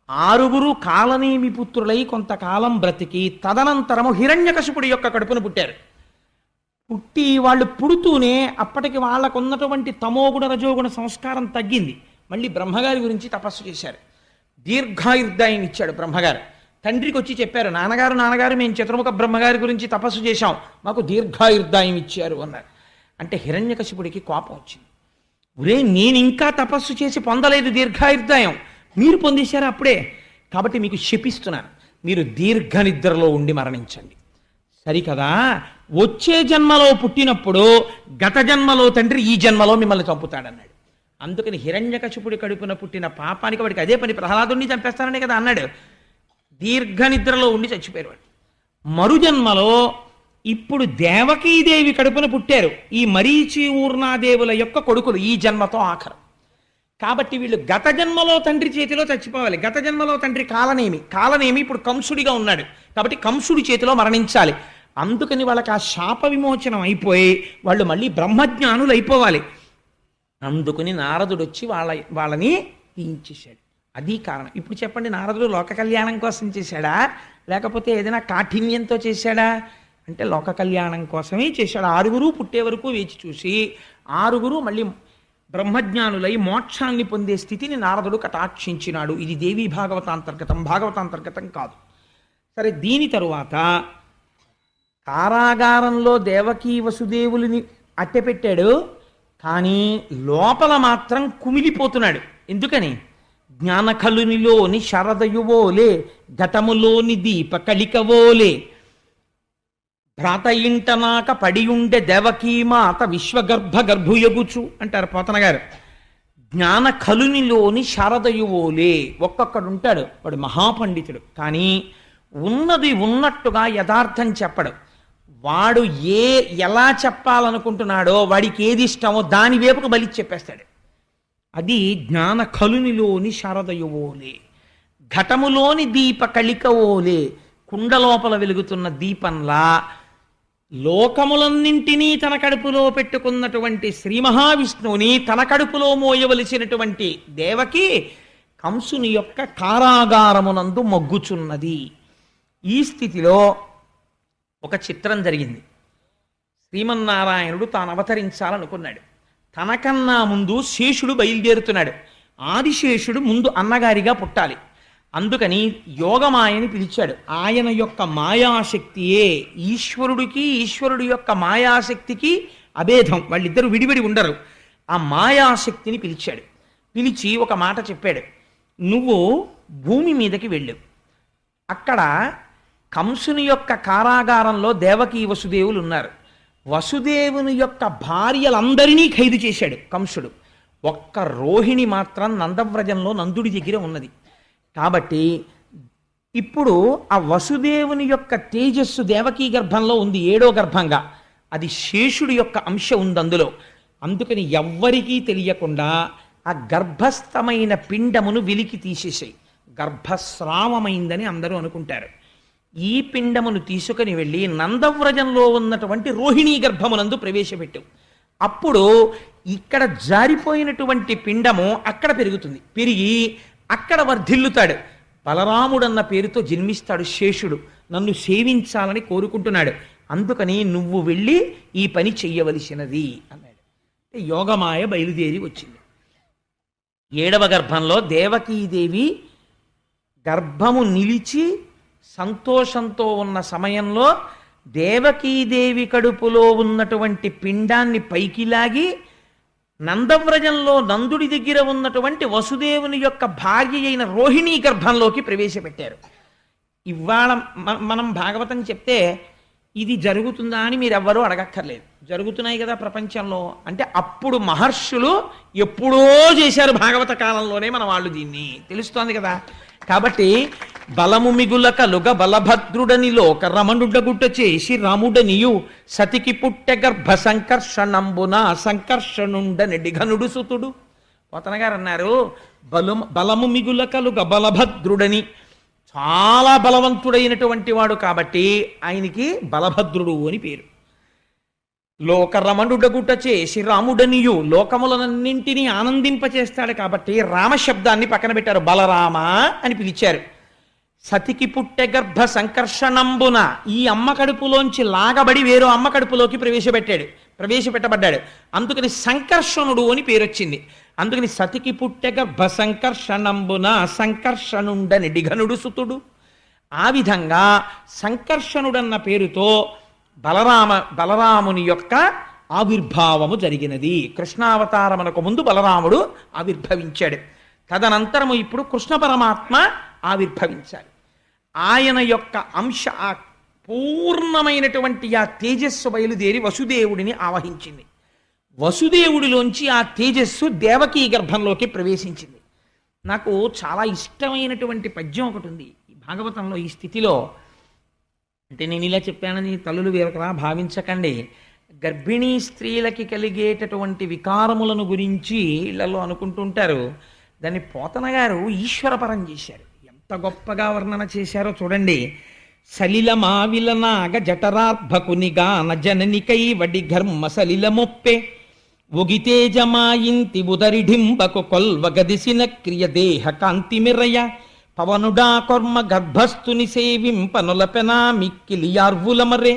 6 కాలనేమి పుత్రులై కొంతకాలం బ్రతికి తదనంతరము హిరణ్యకశిపుడి యొక్క కడుపున పుట్టారు. పుట్టి వాళ్ళు పుడుతూనే అప్పటికి వాళ్ళకున్నటువంటి తమోగుణ రజోగుణ సంస్కారం తగ్గింది. మళ్ళీ బ్రహ్మగారి గురించి తపస్సు చేశారు. దీర్ఘాయుర్దాయం ఇచ్చాడు బ్రహ్మగారు. తండ్రికి వచ్చి చెప్పారు, నాన్నగారు మేము చతుర్ముఖ బ్రహ్మగారి గురించి తపస్సు చేశాం, మాకు దీర్ఘాయుర్దాయం ఇచ్చారు అన్నారు. అంటే హిరణ్యకశిపుడికి కోపం వచ్చింది. ఒరే, నేను ఇంకా తపస్సు చేసి పొందలేదు దీర్ఘాయుర్దాయం, మీరు పొందేశారు అప్పుడే, కాబట్టి మీకు శపిస్తున్నాను, మీరు దీర్ఘ నిద్రలో ఉండి మరణించండి. సరికదా, వచ్చే జన్మలో పుట్టినప్పుడు గత జన్మలో తండ్రి ఈ జన్మలో మిమ్మల్ని చంపుతాడన్నాడు. అందుకని హిరణ్యకశిపుడి కడుపున పుట్టిన పాపానికి వాడికి అదే పని, ప్రహ్లాదుడిని చంపేస్తాననే కదా అన్నాడు. దీర్ఘ నిద్రలో ఉండి చచ్చిపోయారు వాడు. మరుజన్మలో ఇప్పుడు దేవకీదేవి కడుపున పుట్టారు ఈ మరీచి ఊర్ణాదేవుల యొక్క కొడుకులు, ఈ జన్మతో ఆఖరు. కాబట్టి వీళ్ళు గత జన్మలో తండ్రి చేతిలో చచ్చిపోవాలి. గత జన్మలో తండ్రి కాలనేమి ఇప్పుడు కంసుడిగా ఉన్నాడు కాబట్టి కంసుడి చేతిలో మరణించాలి. అందుకని వాళ్ళకి ఆ శాప విమోచనం అయిపోయి వాళ్ళు మళ్ళీ బ్రహ్మజ్ఞానులు అయిపోవాలి. అందుకని నారదుడు వచ్చి వాళ్ళని తీయించేశాడు. అది కారణం. ఇప్పుడు చెప్పండి, నారదుడు లోక కళ్యాణం కోసం చేశాడా లేకపోతే ఏదైనా కాఠిన్యంతో చేశాడా అంటే లోక కళ్యాణం కోసమే చేశాడు. 6 పుట్టే వరకు వేచి చూసి 6 మళ్ళీ బ్రహ్మజ్ఞానులై మోక్షాన్ని పొందే స్థితిని నారదుడు కటాక్షించినాడు. ఇది దేవీ భాగవతాంతర్గతం, భాగవతాంతర్గతం కాదు. సరే, దీని తరువాత కారాగారంలో దేవకీ వసుదేవులని అట్టెపెట్టాడు, కానీ లోపల మాత్రం కుమిలిపోతున్నాడు. ఎందుకని? జ్ఞానకలునిలోని శరదయువోలే, ఘటములోని దీప కళికవోలే, భ్రాత ఇంటనాక పడియుండె దేవకీమాత విశ్వగర్భ గర్భుయగుచు అంటారు పోతన గారు. జ్ఞాన కలునిలోని శారదయువోలే, ఒక్కొక్కడు ఉంటాడు, వాడు మహాపండితుడు, కానీ ఉన్నది ఉన్నట్టుగా యథార్థం చెప్పడు. వాడు ఎలా చెప్పాలనుకుంటున్నాడో, వాడికి ఏది ఇష్టమో దాని వైపుకు బలి చెప్పేస్తాడు. అది జ్ఞాన కలునిలోని శారదయువోలే, ఘటములోని దీప కళికవోలే, కుండలోపల వెలుగుతున్న దీపంలా లోకములన్నింటినీ తన కడుపులో పెట్టుకున్నటువంటి శ్రీ మహావిష్ణువుని తన కడుపులో మోయవలసినటువంటి దేవకి కంసుని యొక్క కారాగారమునందు మొగ్గుచున్నది. ఈ స్థితిలో ఒక చిత్రం జరిగింది. శ్రీమన్నారాయణుడు తాను అవతరించాలనుకున్నాడు. తనకన్నా ముందు శేషుడు బయలుదేరుతున్నాడు. ఆదిశేషుడు ముందు అన్నగారిగా పుట్టాలి. అందుకని యోగమాయని పిలిచాడు. ఆయన యొక్క మాయాశక్తియే ఈశ్వరుడికి, ఈశ్వరుడి యొక్క మాయాశక్తికి అభేదం, వాళ్ళిద్దరూ విడివిడి ఉండరు. ఆ మాయాశక్తిని పిలిచాడు. పిలిచి ఒక మాట చెప్పాడు, నువ్వు భూమి మీదకి వెళ్ళు. అక్కడ కంసుని యొక్క కారాగారంలో దేవకీ వసుదేవులు ఉన్నారు. వసుదేవుని యొక్క భార్యలందరినీ ఖైదు చేశాడు కంసుడు. ఒక్క రోహిణి మాత్రం నందవ్రజంలో నందుడి దగ్గర ఉన్నది. కాబట్టి ఇప్పుడు ఆ వసుదేవుని యొక్క తేజస్సు దేవకీ గర్భంలో ఉంది, 7వ గర్భంగా. అది శేషుడి యొక్క అంశ ఉంది అందులో. అందుకని ఎవ్వరికీ తెలియకుండా ఆ గర్భస్థమైన పిండమును వెలికి తీసేసాయి. గర్భస్రావమైందని అందరూ అనుకుంటారు. ఈ పిండమును తీసుకుని వెళ్ళి నందవ్రజంలో ఉన్నటువంటి రోహిణీ గర్భమునందు ప్రవేశపెట్టు. అప్పుడు ఇక్కడ జారిపోయినటువంటి పిండము అక్కడ పెరుగుతుంది. పెరిగి అక్కడ వర్ధిల్లుతాడు. బలరాముడన్న పేరుతో జన్మిస్తాడు శేషుడు. నన్ను సేవించాలని కోరుకుంటున్నాడు. అందుకని నువ్వు వెళ్ళి ఈ పని చెయ్యవలసినది అన్నాడు. యోగమాయ బయలుదేరి వచ్చింది. 7వ గర్భంలో దేవకీదేవి గర్భము నిలిచి సంతోషంతో ఉన్న సమయంలో దేవకీదేవి కడుపులో ఉన్నటువంటి పిండాన్ని పైకి లాగి నందవ్రజంలో నందుడి దగ్గర ఉన్నటువంటి వసుదేవుని యొక్క భార్య అయిన రోహిణీ గర్భంలోకి ప్రవేశపెట్టారు. ఇవాళ మనం భాగవతం చెప్తే ఇది జరుగుతుందా అని మీరు ఎవ్వరూ అడగక్కర్లేదు. జరుగుతున్నాయి కదా ప్రపంచంలో. అంటే అప్పుడు మహర్షులు ఎప్పుడో చేశారు, భాగవత కాలంలోనే మన వాళ్ళు దీన్ని తెలుస్తోంది కదా. కాబట్టి బలము మిగుల కలుగ బలభద్రుడని లోక రమణుడగుట చేసి రాముడనియు సతికి పుట్టె గర్భ సంకర్షణంబున సంకర్షణుండనెడి ఘనుడు సుతుడు. పోతన గారు అన్నారు, బలము మిగుల కలుగ బలభద్రుడని, చాలా బలవంతుడైనటువంటి వాడు కాబట్టి ఆయనకి బలభద్రుడు అని పేరు. లోకరమణుడగుట చేసి రాముడనియు, లోకములనన్నింటినీ ఆనందింపచేస్తాడు కాబట్టి రామశబ్దాన్ని పక్కన పెట్టారు, బలరామ అని పిలిచారు. సతికి పుట్టె గర్భ సంకర్షణంబున, ఈ అమ్మ కడుపులోంచి లాగబడి వేరో అమ్మ కడుపులోకి ప్రవేశపెట్టబడ్డాడు. అందుకని సంకర్షణుడు అని పేరు వచ్చింది. అందుకని సతికి పుట్టె గర్భ సంకర్షణంబున సంకర్షణుండని డిఘనుడు సుతుడు. ఆ విధంగా సంకర్షణుడన్న పేరుతో బలరాముని యొక్క ఆవిర్భావము జరిగినది. కృష్ణావతారమునకు ముందు బలరాముడు ఆవిర్భవించాడు. తదనంతరము ఇప్పుడు కృష్ణ పరమాత్మ ఆవిర్భవించాలి. ఆయన యొక్క అంశ, ఆ పూర్ణమైనటువంటి ఆ తేజస్సు బయలుదేరి వసుదేవుడిని ఆవహించింది. వసుదేవుడిలోంచి ఆ తేజస్సు దేవకీ గర్భంలోకి ప్రవేశించింది. నాకు చాలా ఇష్టమైనటువంటి పద్యం ఒకటి ఉంది ఈ భాగవతంలో. ఈ స్థితిలో అంటే నేను ఇలా చెప్పానని తల్లులు వేరొకలా భావించకండి. గర్భిణీ స్త్రీలకి కలిగేటటువంటి వికారములను గురించి ఇళ్లలో అనుకుంటుంటారు. దాన్ని పోతన గారు ఈశ్వరపరం చేశారు. ఎంత గొప్పగా వర్ణన చేశారో చూడండి. సలిల మావిల నాగ జఠరార్భకునిగా నజననికై వడి ఘర్మ సలిల మొప్పే ఒగితేజమాయింతి ఉదరిఢింబకు కొల్వగదిసిన క్రియ దేహ కాంతి మిరయ పవనుడా కొర్మ గర్భస్థుని సేవింపనులపెనా మిక్కిలియార్వులమరే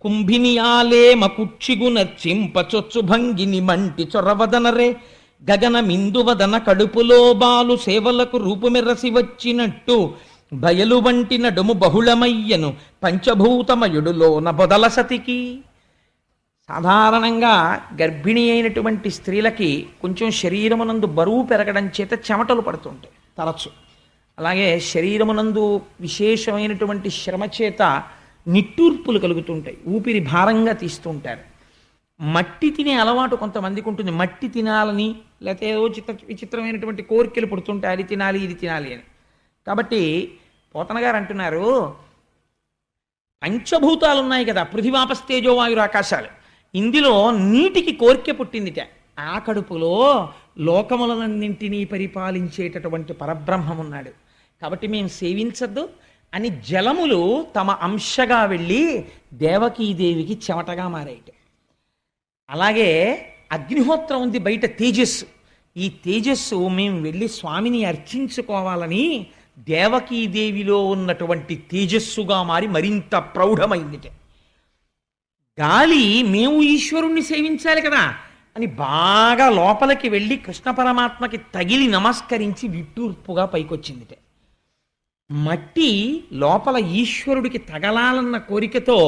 కుంభిని ఆలేమ కుక్షిగునర్చింప చొచ్చు భంగిని మంటి చొరవదనరే గగన మిందువదన కడుపులో బాలు సేవలకు రూపుమెరసి వచ్చినట్టు బయలు వంటి నడుము బహుళమయ్యను పంచభూతమయుడులోన బొదల సతికి. సాధారణంగా గర్భిణి అయినటువంటి స్త్రీలకి కొంచెం శరీరమునందు బరువు పెరగడం చేత చెమటలు పడుతుంటాయి తరచు. అలాగే శరీరమునందు విశేషమైనటువంటి శ్రమ చేత నిట్టూర్పులు కలుగుతుంటాయి, ఊపిరి భారంగా తీస్తుంటారు. మట్టి తినే అలవాటు కొంతమందికి ఉంటుంది. మట్టి తినాలని లేకపోతే ఏదో విచిత్రమైనటువంటి కోరికలు పుడుతుంటాయి, అది తినాలి ఇది తినాలి అని. కాబట్టి పోతన గారు అంటున్నారు, పంచభూతాలు ఉన్నాయి కదా, పృథివాపస్తేజో వాయురు ఆకాశాలు. ఇందులో నీటికి కోరిక పుట్టిందిట. ఆ కడుపులో లోకములన్నింటినీ పరిపాలించేటటువంటి పరబ్రహ్మం ఉన్నాడు. కాబట్టి మేము సేవించద్దు అని జలములు తమ అంశగా వెళ్ళి దేవకీదేవికి చెమటగా మారాయిట. అలాగే అగ్నిహోత్రం ఉంది బయట, తేజస్సు. ఈ తేజస్సు మేము వెళ్ళి స్వామిని అర్చించుకోవాలని దేవకీదేవిలో ఉన్నటువంటి తేజస్సుగా మారి మరింత ప్రౌఢమైందిట. గాలి మేము ఈశ్వరుణ్ణి సేవించాలి కదా అని బాగా లోపలికి వెళ్ళి కృష్ణ పరమాత్మకి తగిలి నమస్కరించి విట్టూర్పుగా పైకొచ్చిందిట. మట్టి లోపల ఈశ్వరుడికి తగలాలన్న కోరికతో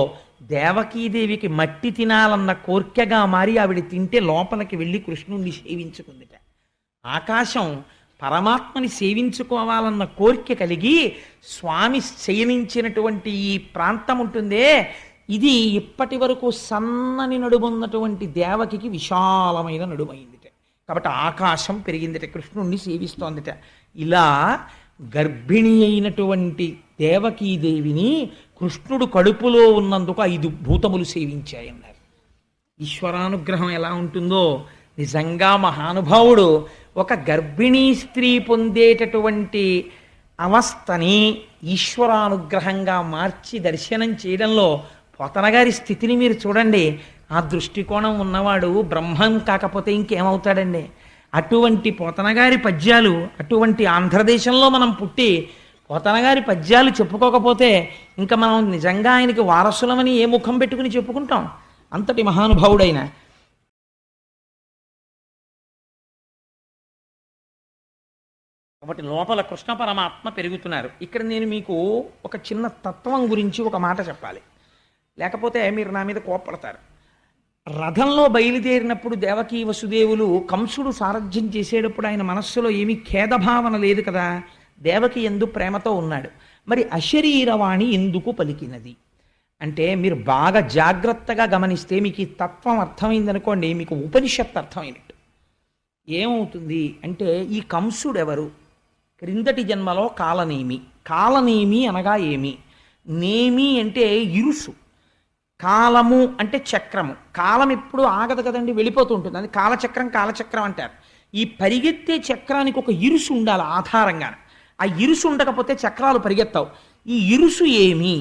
దేవకీదేవికి మట్టి తినాలన్న కోరికగా మారి ఆవిడ తింటే లోపలికి వెళ్ళి కృష్ణుణ్ణి సేవించుకుందిట. ఆకాశం పరమాత్మని సేవించుకోవాలన్న కోరిక కలిగి స్వామి శయనించినటువంటి ఈ ప్రాంతం ఉంటుందే, ఇది ఇప్పటి వరకు సన్నని నడుమున్నటువంటి దేవకికి విశాలమైన నడుమైందిట. కాబట్టి ఆకాశం పెరిగిందిట, కృష్ణుణ్ణి సేవిస్తోందిట. ఇలా గర్భిణి అయినటువంటి దేవకీదేవిని కృష్ణుడు కడుపులో ఉన్నందుకు 5 భూతములు సేవించాయన్నారు. ఈశ్వరానుగ్రహం ఎలా ఉంటుందో నిజంగా మహానుభావుడు ఒక గర్భిణీ స్త్రీ పొందేటటువంటి అవస్థని ఈశ్వరానుగ్రహంగా మార్చి దర్శనం చేయడంలో పోతనగారి స్థితిని మీరు చూడండి. ఆ దృష్టికోణం ఉన్నవాడు బ్రహ్మం కాకపోతే ఇంకేమవుతాడండి? అటువంటి పోతనగారి పద్యాలు, అటువంటి ఆంధ్రదేశంలో మనం పుట్టి పోతనగారి పద్యాలు చెప్పుకోకపోతే ఇంకా మనం నిజంగా ఆయనకి వారసులమని ఏ ముఖం పెట్టుకుని చెప్పుకుంటాం? అంతటి మహానుభావుడైన కాబట్టి లోపల కృష్ణ పరమాత్మ పెరుగుతున్నారు. ఇక్కడ నేను మీకు ఒక చిన్న తత్వం గురించి ఒక మాట చెప్పాలి, లేకపోతే మీరు నా మీద కోప్పడతారు. రథంలో బయలుదేరినప్పుడు దేవకీ వసుదేవులు కంసుడు సారథ్యం చేసేటప్పుడు ఆయన మనస్సులో ఏమీ ఖేదభావన లేదు కదా, దేవకి ఎందు ప్రేమతో ఉన్నాడు. మరి అశరీరవాణి ఎందుకు పలికినది అంటే మీరు బాగా జాగ్రత్తగా గమనిస్తే మీకు ఈ తత్వం అర్థమైందనుకోండి, మీకు ఉపనిషత్తు అర్థమైనట్టు. ఏమవుతుంది అంటే ఈ కంసుడు ఎవరు? క్రిందటి జన్మలో కాలనేమి. కాలనేమి అనగా ఏమి? నేమి అంటే ఇరుసు, కాలము అంటే చక్రము. కాలం ఎప్పుడు ఆగదు కదండి, వెళ్ళిపోతూ ఉంటుంది. అది కాలచక్రం, కాలచక్రం అంటారు. ఈ పరిగెత్తే చక్రానికి ఒక ఇరుసు ఉండాలి ఆధారంగా. ఆ ఇరుసు ఉండకపోతే చక్రాలు పరిగెత్తావు. ఈ ఇరుసు ఏమి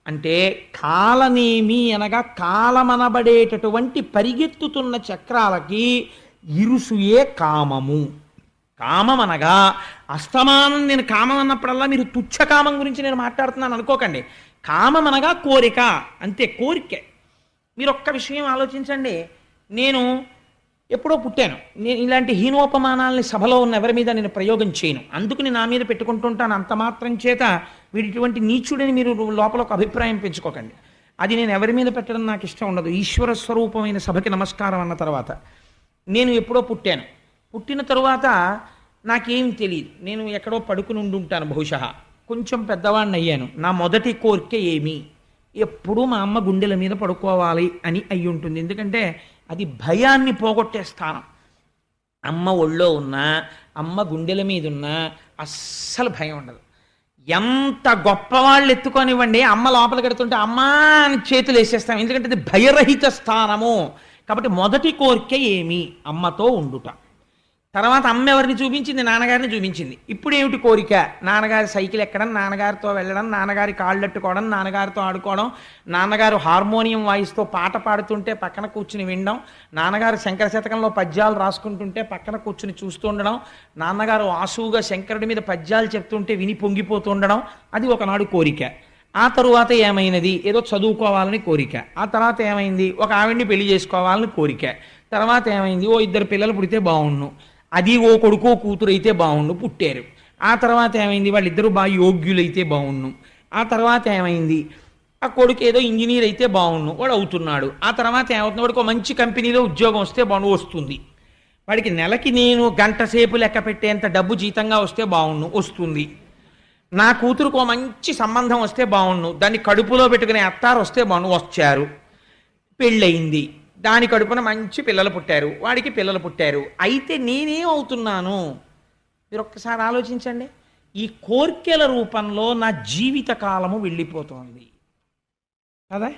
అంటే కాలనేమి అనగా కాలమనబడేటటువంటి పరిగెత్తుతున్న చక్రాలకి ఇరుసుయే కామము. కామం అనగా అస్తమానం నేను కామం అన్నప్పుడల్లా మీరు తుచ్చ కామం గురించి నేను మాట్లాడుతున్నాను అనుకోకండి. కామం అనగా కోరిక, అంతే, కోరికే. మీరు ఒక్క విషయం ఆలోచించండి. నేను ఎప్పుడో పుట్టాను, నేను ఇలాంటి హీనోపమానాలని సభలో ఉన్న ఎవరి మీద నేను ప్రయోగం చేయను, అందుకని నా మీద పెట్టుకుంటుంటాను. అంత మాత్రం చేత వీడిటువంటి నీచుడిని మీరు లోపల ఒక అభిప్రాయం పెంచుకోకండి. అది నేను ఎవరి మీద పెట్టడం నాకు ఇష్టం ఉండదు. ఈశ్వర స్వరూపమైన సభకి నమస్కారం అన్న తర్వాత నేను ఎప్పుడో పుట్టాను. పుట్టిన తరువాత నాకేం తెలియదు, నేను ఎక్కడో పడుకుని ఉండుంటాను బహుశా. కొంచెం పెద్దవాడిని అయ్యాను. నా మొదటి కోరిక ఏమి? ఎప్పుడూ మా అమ్మ గుండెల మీద పడుకోవాలి అని అయి ఉంటుంది. ఎందుకంటే అది భయాన్ని పోగొట్టే స్థానం. అమ్మ ఒళ్ళో ఉన్నా, అమ్మ గుండెల మీద ఉన్నా అస్సలు భయం ఉండదు. ఎంత గొప్పవాళ్ళు ఎత్తుకొనివ్వండి, అమ్మ లోపలికి ఎడుతుంటే అమ్మా అని చేతులు వేసేస్తాం, ఎందుకంటే అది భయరహిత స్థానము. కాబట్టి మొదటి కోరిక ఏమి? అమ్మతో ఉండుట. తర్వాత అమ్మ ఎవరిని చూపించింది? నాన్నగారిని చూపించింది. ఇప్పుడు ఏమిటి కోరిక? నాన్నగారి సైకిల్ ఎక్కడం, నాన్నగారితో వెళ్ళడం, నాన్నగారి కాళ్ళెట్టుకోవడం, నాన్నగారితో ఆడుకోవడం, నాన్నగారు హార్మోనియం వాయిస్తో పాట పాడుతుంటే పక్కన కూర్చుని వినడం, నాన్నగారు శంకర శతకంలో పద్యాలు రాసుకుంటుంటే పక్కన కూర్చుని చూస్తూ ఉండడం, నాన్నగారు ఆసువుగా శంకరుడి మీద పద్యాలు చెప్తుంటే విని పొంగిపోతూ ఉండడం. అది ఒకనాడు కోరిక. ఆ తరువాత ఏమైనది? ఏదో చదువుకోవాలని కోరిక. ఆ తర్వాత ఏమైంది? ఒక ఆవిడ్ని పెళ్లి చేసుకోవాలని కోరిక. తర్వాత ఏమైంది? ఓ 2 పిల్లలు పుడితే బాగుండు, అది ఓ కొడుకో కూతురు అయితే బాగుండు, పుట్టారు. ఆ తర్వాత ఏమైంది? వాళ్ళిద్దరూ బాగా యోగ్యులైతే బాగుండు. ఆ తర్వాత ఏమైంది? ఆ కొడుకు ఏదో ఇంజనీర్ అయితే బాగుండు, వాడు అవుతున్నాడు. ఆ తర్వాత ఏమవుతుంది? వాడికి ఒక మంచి కంపెనీలో ఉద్యోగం వస్తే బాగుండు, వస్తుంది. వాడికి నెలకి నేను గంట సేపు లెక్క పెట్టేంత డబ్బు జీతంగా వస్తే బాగుండు, వస్తుంది. నా కూతురుకు ఒక మంచి సంబంధం వస్తే బాగుండు, దాన్ని కడుపులో పెట్టుకునే అత్తారు వస్తే బాగుండు, వచ్చారు. పెళ్ళయింది, దాని కడుపున మంచి పిల్లలు పుట్టారు, వాడికి పిల్లలు పుట్టారు. అయితే నేనేం అవుతున్నాను? మీరు ఒక్కసారి ఆలోచించండి. ఈ కోర్కెల రూపంలో నా జీవిత కాలము వెళ్ళిపోతుంది కదా.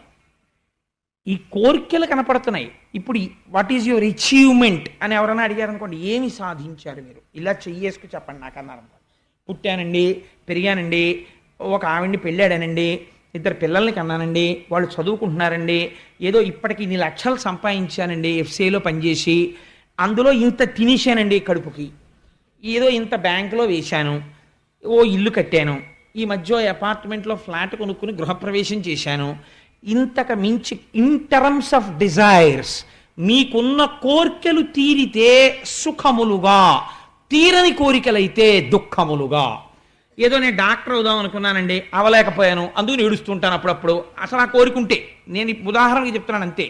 ఈ కోర్కెలు కనపడుతున్నాయి. ఇప్పుడు వాట్ ఈజ్ యువర్ అచీవ్మెంట్ అని ఎవరైనా అడిగారు అనుకోండి, ఏమి సాధించారు మీరు? ఇలా చెయ్యేసుకు చెప్పండి నాకన్నారు. పుట్టానండి, పెరిగానండి, ఒక ఆవిడ్ని పెళ్ళాడానండి, 2 పిల్లల్ని కన్నానండి, వాళ్ళు చదువుకుంటున్నారండి, ఏదో ఇప్పటికి 2 లక్షలు సంపాదించానండి ఎఫ్సీలో పనిచేసి, అందులో ఇంత తినేశానండి కడుపుకి, ఏదో ఇంత బ్యాంకులో వేశాను, ఓ ఇల్లు కట్టాను, ఈ మధ్య అపార్ట్మెంట్లో ఫ్లాట్ కొనుక్కుని గృహప్రవేశం చేశాను. ఇంతకు మించి ఇన్ టర్మ్స్ ఆఫ్ డిజైర్స్ మీకున్న కోర్కెలు తీరితే సుఖములుగా, తీరని కోరికలైతే దుఃఖములుగా. ఏదో నేను డాక్టర్ అవుదాం అనుకున్నానండి, అవలేకపోయాను, అందుకు ఏడుస్తుంటాను అప్పుడప్పుడు. అసలు ఆ కోరికుంటే నేను ఉదాహరణకి చెప్తున్నాను అంతే.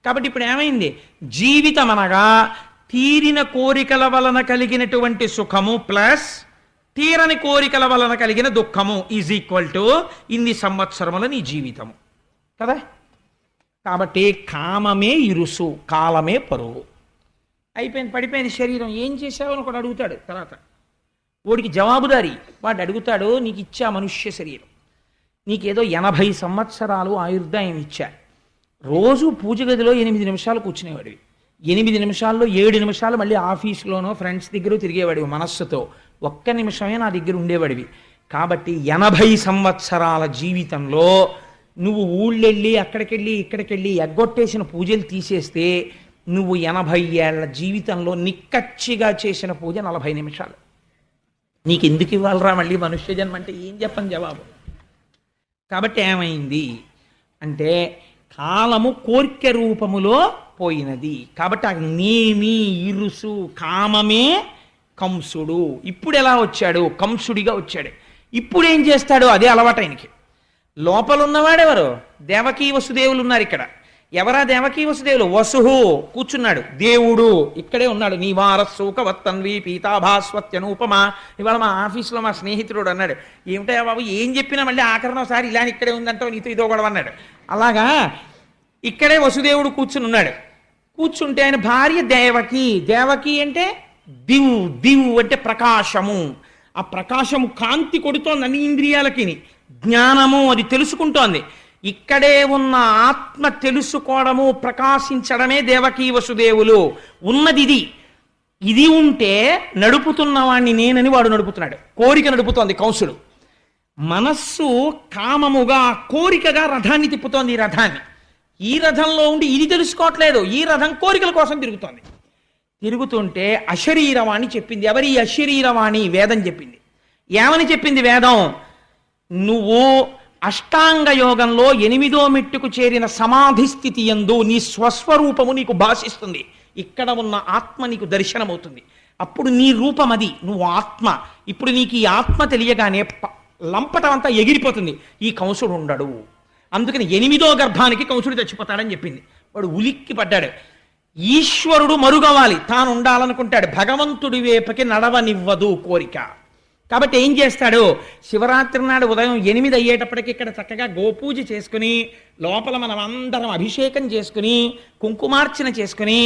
కాబట్టి ఇప్పుడు ఏమైంది? జీవితం అనగా తీరిన కోరికల వలన కలిగినటువంటి సుఖము ప్లస్ తీరని కోరికల వలన కలిగిన దుఃఖము ఈజ్ ఈక్వల్ టు ఇన్ని సంవత్సరముల నీ జీవితము కదా. కాబట్టి కామమే ఇరుసు, కాలమే పరువు. అయిపోయింది, పడిపోయింది శరీరం. ఏం చేశావు అని ఒకడు అడుగుతాడు. తర్వాత వాడికి జవాబుదారి. వాడు అడుగుతాడు, నీకు ఇచ్చా మనుష్య శరీరం, నీకేదో 80 సంవత్సరాలు ఆయుర్దాయం ఇచ్చా, రోజు పూజ గదిలో 8 నిమిషాలు కూర్చునేవాడివి, 8 నిమిషాల్లో 7 నిమిషాలు మళ్ళీ ఆఫీసులోనో ఫ్రెండ్స్ దగ్గర తిరిగేవాడివి మనస్సుతో, 1 నిమిషమే నా దగ్గర ఉండేవాడివి. కాబట్టి 80 సంవత్సరాల జీవితంలో నువ్వు ఊళ్ళెళ్ళి అక్కడికెళ్ళి ఇక్కడికెళ్ళి ఎగ్గొట్టేసిన పూజలు తీసేస్తే నువ్వు 80 ఏళ్ల జీవితంలో నిక్కచ్చిగా చేసిన పూజ 40 నిమిషాలు. నీకు ఎందుకు ఇవ్వాలరా మళ్ళీ మనుష్య జన్మ అంటే ఏం చెప్పని జవాబు. కాబట్టి ఏమైంది అంటే కాలము కోర్కె రూపములో పోయినది. కాబట్టి ఆ నేమి ఇరుసు కామమే కంసుడు. ఇప్పుడు ఎలా వచ్చాడు? కంసుడిగా వచ్చాడు. ఇప్పుడు ఏం చేస్తాడు? అదే అలవాటు ఆయనకి. లోపల ఉన్నవాడెవరు? దేవకీ వసుదేవులు ఉన్నారు ఇక్కడ. ఎవరా దేవకీ వసుదేవులు? వసుహు కూర్చున్నాడు, దేవుడు ఇక్కడే ఉన్నాడు. నీవారస్సూకవత్తన్వి పీతాభాస్వత్యనూపమా. ఇవాళ మా ఆఫీసులో మా స్నేహితుడు అన్నాడు, ఏమిటా బాబు ఏం చెప్పినా మళ్ళీ ఆఖరణ ఒకసారి ఇలా ఇక్కడే ఉందంటావు, నీతో ఇదో గొడవ అన్నాడు. అలాగా ఇక్కడే వసుదేవుడు కూర్చుని ఉన్నాడు. కూర్చుంటే ఆయన భార్య దేవకి. దేవకి అంటే దివ్, దివ్ అంటే ప్రకాశము. ఆ ప్రకాశము కాంతి కొడుతోంది అన్ని ఇంద్రియాలకి, జ్ఞానము అది తెలుసుకుంటోంది. ఇక్కడే ఉన్న ఆత్మ తెలుసుకోవడము ప్రకాశించడమే దేవకీ వసుదేవులు. ఉన్నది ఇది. ఇది ఉంటే నడుపుతున్నవాణ్ణి నేనని వాడు నడుపుతున్నాడు. కోరిక నడుపుతోంది కంసుడు. మనస్సు కామముగా కోరికగా రథాన్ని తిప్పుతోంది. ఈ రథాన్ని, ఈ రథంలో ఉండి ఇది తెలుసుకోవట్లేదు. ఈ రథం కోరికల కోసం తిరుగుతోంది. తిరుగుతుంటే అశరీరవాణి చెప్పింది. ఎవరి అశరీరవాణి? వేదం చెప్పింది. ఏమని చెప్పింది వేదం? నువ్వు అష్టాంగ యోగంలో 8వ మెట్టుకు చేరిన సమాధి స్థితి యందు నీ స్వస్వరూపము నీకు భాషిస్తుంది. ఇక్కడ ఉన్న ఆత్మ నీకు దర్శనమవుతుంది. అప్పుడు నీ రూపం అది, నువ్వు ఆత్మ. ఇప్పుడు నీకు ఈ ఆత్మ తెలియగానే లంపటం అంతా ఎగిరిపోతుంది. ఈ కంసుడు ఉండడు. అందుకని 8వ గర్భానికి కంసుడు చచ్చిపోతాడని చెప్పింది. వాడు ఉలిక్కి పడ్డాడు. ఈశ్వరుడు మరుగవాలి, తాను ఉండాలనుకుంటాడు. భగవంతుడి వైపుకి నడవనివ్వదు కోరిక. కాబట్టి ఏం చేస్తాడు? శివరాత్రి నాడు ఉదయం 8 అయ్యేటప్పటికి ఇక్కడ చక్కగా గోపూజ చేసుకుని, లోపల మనం అందరం అభిషేకం చేసుకుని, కుంకుమార్చన చేసుకుని,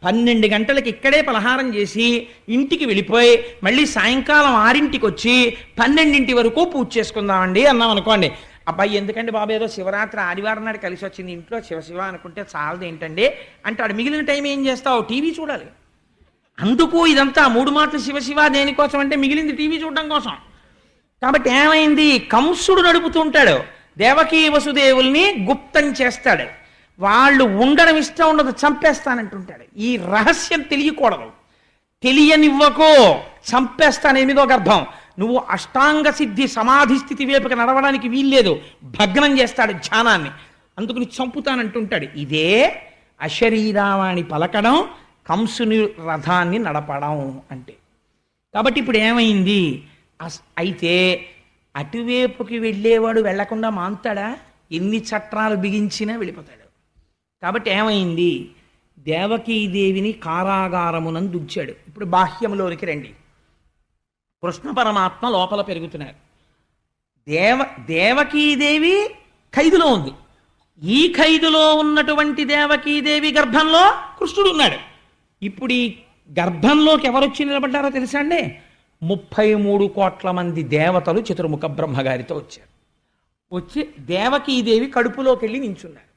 12 గంటలకి ఇక్కడే పలహారం చేసి ఇంటికి వెళ్ళిపోయి మళ్ళీ సాయంకాలం 6ంటికి వచ్చి 12 వరకు పూజ చేసుకుందామండి అన్నాం అనుకోండి. అబ్బాయి ఎందుకండి బాబు, ఏదో శివరాత్రి ఆదివారం నాడు కలిసి వచ్చింది, ఇంట్లో శివ అనుకుంటే చాలదు ఏంటండి అంటాడు. మిగిలిన టైం ఏం చేస్తావు? టీవీ చూడాలి. అందుకు ఇదంతా 3 మాటలు శివ దేనికోసం అంటే మిగిలింది టీవీ చూడడం కోసం. కాబట్టి ఏమైంది? కంసుడు నడుపుతుంటాడు. దేవకీ వసుదేవుల్ని గుప్తం చేస్తాడు. వాళ్ళు ఉండడం ఇష్టం ఉండదు, చంపేస్తానంటుంటాడు. ఈ రహస్యం తెలియకూడదు. తెలియనివ్వకో, చంపేస్తాను 8వ గర్భం. నువ్వు అష్టాంగ సిద్ధి సమాధి స్థితి వైపుకి నడవడానికి వీల్లేదు, భగ్నం చేస్తాడు ధ్యానాన్ని. అందుకుని చంపుతానంటుంటాడు. ఇదే అశరీరావాణి పలకడం, కంసుని రథాన్ని నడపడం అంటే. కాబట్టి ఇప్పుడు ఏమైంది? అయితే అటువైపుకి వెళ్ళేవాడు వెళ్లకుండా మాంతాడా? ఎన్ని చట్రాలు బిగించినా వెళ్ళిపోతాడు. కాబట్టి ఏమైంది? దేవకీదేవిని కారాగారమునందు ఉంచాడు. ఇప్పుడు బాహ్యంలోనికి రండి. కృష్ణ పరమాత్మ లోపల పెరుగుతున్నారు. దేవకీదేవి ఖైదులో ఉంది. ఈ ఖైదులో ఉన్నటువంటి దేవకీదేవి గర్భంలో కృష్ణుడు ఉన్నాడు. ఇప్పుడు ఈ గర్భంలోకి ఎవరొచ్చి నిలబడ్డారో తెలుసా అండి? 33 కోట్ల మంది దేవతలు చతుర్ముఖ బ్రహ్మగారితో వచ్చారు. వచ్చి దేవకీదేవి కడుపులోకి వెళ్ళి నించున్నారు.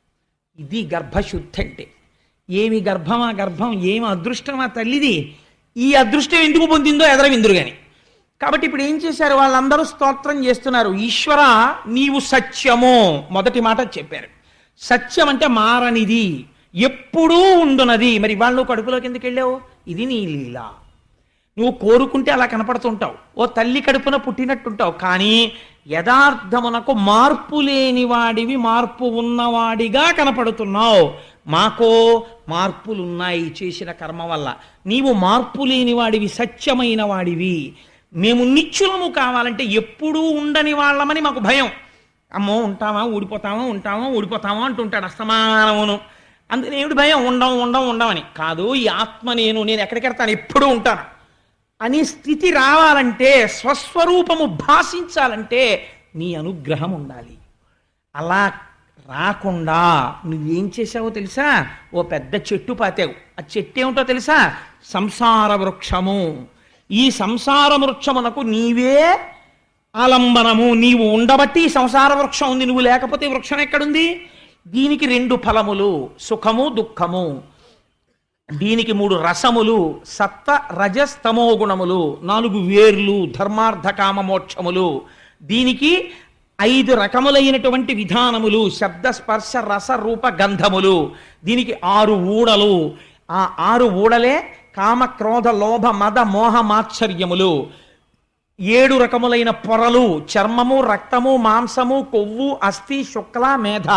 ఇది గర్భశుద్ధి అంటే. ఏమి గర్భమా గర్భం, ఏమి అదృష్టమా తల్లిది. ఈ అదృష్టం ఎందుకు పొందిందో ఎదరవిందురు గాని. కాబట్టి ఇప్పుడు ఏం చేశారు? వాళ్ళందరూ స్తోత్రం చేస్తున్నారు. ఈశ్వర నీవు సత్యము, మొదటి మాట చెప్పారు. సత్యం అంటే మారనిది, ఎప్పుడూ ఉండునది. మరి ఇవాళ నువ్వు కడుపులోకి ఎందుకు వెళ్ళావు? ఇది నీ లీల. నువ్వు కోరుకుంటే అలా కనపడుతుంటావు, ఓ తల్లి కడుపున పుట్టినట్టుంటావు. కానీ యథార్థమునకు మార్పు లేని వాడివి, మార్పు ఉన్నవాడిగా కనపడుతున్నావు. మాకో మార్పులున్నాయి చేసిన కర్మ వల్ల. నీవు మార్పు లేని వాడివి, సత్యమైన వాడివి. మేము నిత్యులము కావాలంటే ఎప్పుడూ ఉండని వాళ్ళమని మాకు భయం. అమ్మో ఉంటామా ఊడిపోతామా, ఉంటామా ఊడిపోతామా అంటుంటాడు అస్తమానమును. అందుకని ఏమిటి భయం? ఉండమని కాదు, ఈ ఆత్మ నేను ఎక్కడికెడతాను, ఎప్పుడూ ఉంటాను అని స్థితి రావాలంటే, స్వస్వరూపము భాషించాలంటే నీ అనుగ్రహం ఉండాలి. అలా రాకుండా నువ్వేం చేసావో తెలుసా? ఓ పెద్ద చెట్టు పాతావు. ఆ చెట్టు ఏమిటో తెలుసా? సంసార వృక్షము. ఈ సంసార వృక్షమునకు నీవే ఆలంబనము. నీవు ఉండబట్టి ఈ సంసార వృక్షం ఉంది, నువ్వు లేకపోతే ఈ వృక్షం ఎక్కడుంది? దీనికి 2 ఫలములు, సుఖము దుఃఖము. దీనికి 3 రసములు, సత్వ రజస్తమో గుణములు. 4 వేర్లు, ధర్మార్థ కామ మోక్షములు. దీనికి 5 రకములైనటువంటి విధానములు, శబ్ద స్పర్శ రస రూప గంధములు. దీనికి 6 ఊడలు. ఆ 6 ఊడలే కామ క్రోధ లోభ మద మోహ మాత్సర్యములు. 7 రకములైన పొరలు, చర్మము, రక్తము, మాంసము, కొవ్వు, అస్థి, శుక్ల, మేధ.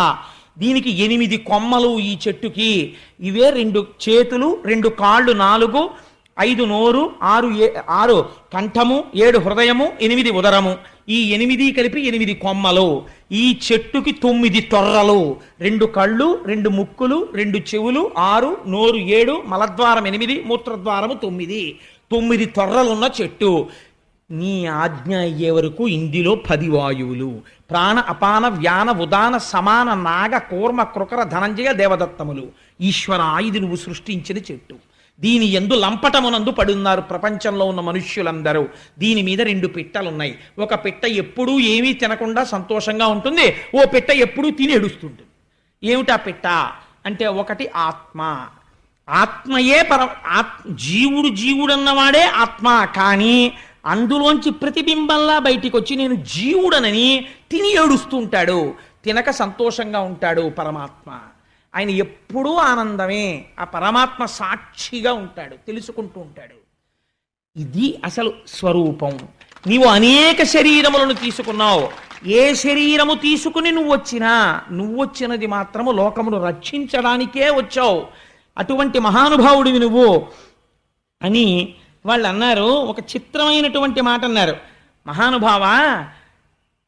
దీనికి 8 కొమ్మలు ఈ చెట్టుకి. ఇవే 2 చేతులు, 2 కాళ్ళు, 4, 5 నోరు, 6 కంఠము, 7 హృదయము, 8 ఉదరము. ఈ 8 కలిపి 8 కొమ్మలు. ఈ చెట్టుకి 9 తొర్రలు, 2 కళ్ళు, 2 ముక్కులు, 2 చెవులు, 6 నోరు, 7 మలద్వారం, 8 మూత్రద్వారము, 9 తొర్రలున్న చెట్టు. నీ ఆజ్ఞ అయ్యే వరకు ఇందులో 10 వాయువులు, ప్రాణ అపాన వ్యాన ఉదాన సమాన నాగ కూర్మ కృకర ధనంజయ దేవదత్తములు. ఈశ్వర, ఇది నువ్వు సృష్టించిన చెట్టు. దీని యందు లంపటమునందు పడున్నారు ప్రపంచంలో ఉన్న మనుష్యులందరూ. దీని మీద 2 పిట్టలున్నాయి. ఒక పిట్ట ఎప్పుడూ ఏమీ తినకుండా సంతోషంగా ఉంటుంది, ఓ పిట్ట ఎప్పుడూ తిని ఏడుస్తుంటుంది. ఏమిటా పిట్ట అంటే, ఒకటి ఆత్మ. ఆత్మయే జీవుడన్నవాడే ఆత్మ. కానీ అందులోంచి ప్రతిబింబంలా బయటికి వచ్చి నేను జీవుడనని తిని ఏడుస్తుంటాడు, తినక సంతోషంగా ఉంటాడు పరమాత్మ. ఆయన ఎప్పుడూ ఆనందమే. ఆ పరమాత్మ సాక్షిగా ఉంటాడు, తెలుసుకుంటూ ఉంటాడు. ఇది అసలు స్వరూపం. నీవు అనేక శరీరములను తీసుకున్నావు. ఏ శరీరము తీసుకుని నువ్వు వచ్చినది మాత్రము లోకమును రక్షించడానికే వచ్చావు. అటువంటి మహానుభావుడివి నువ్వు అని వాళ్ళు అన్నారు. ఒక చిత్రమైనటువంటి మాట అన్నారు. మహానుభావా,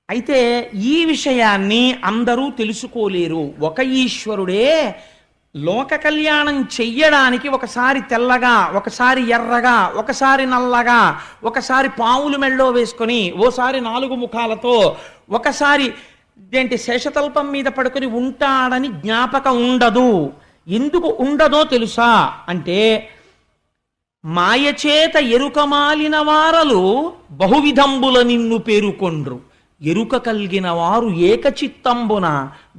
అయితే ఈ విషయాన్ని అందరూ తెలుసుకోలేరు. ఒక ఈశ్వరుడే లోక కళ్యాణం చెయ్యడానికి ఒకసారి తెల్లగా, ఒకసారి ఎర్రగా, ఒకసారి నల్లగా, ఒకసారి పావులు మెళ్ళో వేసుకొని, ఓసారి 4 ముఖాలతో, ఒకసారి శేషతల్పం మీద పడుకొని ఉంటాడని జ్ఞాపకం ఉండదు. ఎందుకు ఉండదో తెలుసా అంటే, మాయచేత ఎరుకమాలిన వారలు బహువిధంబుల నిన్ను పేరుకొండ్రు, ఎరుక కలిగిన వారు ఏకచిత్తంబున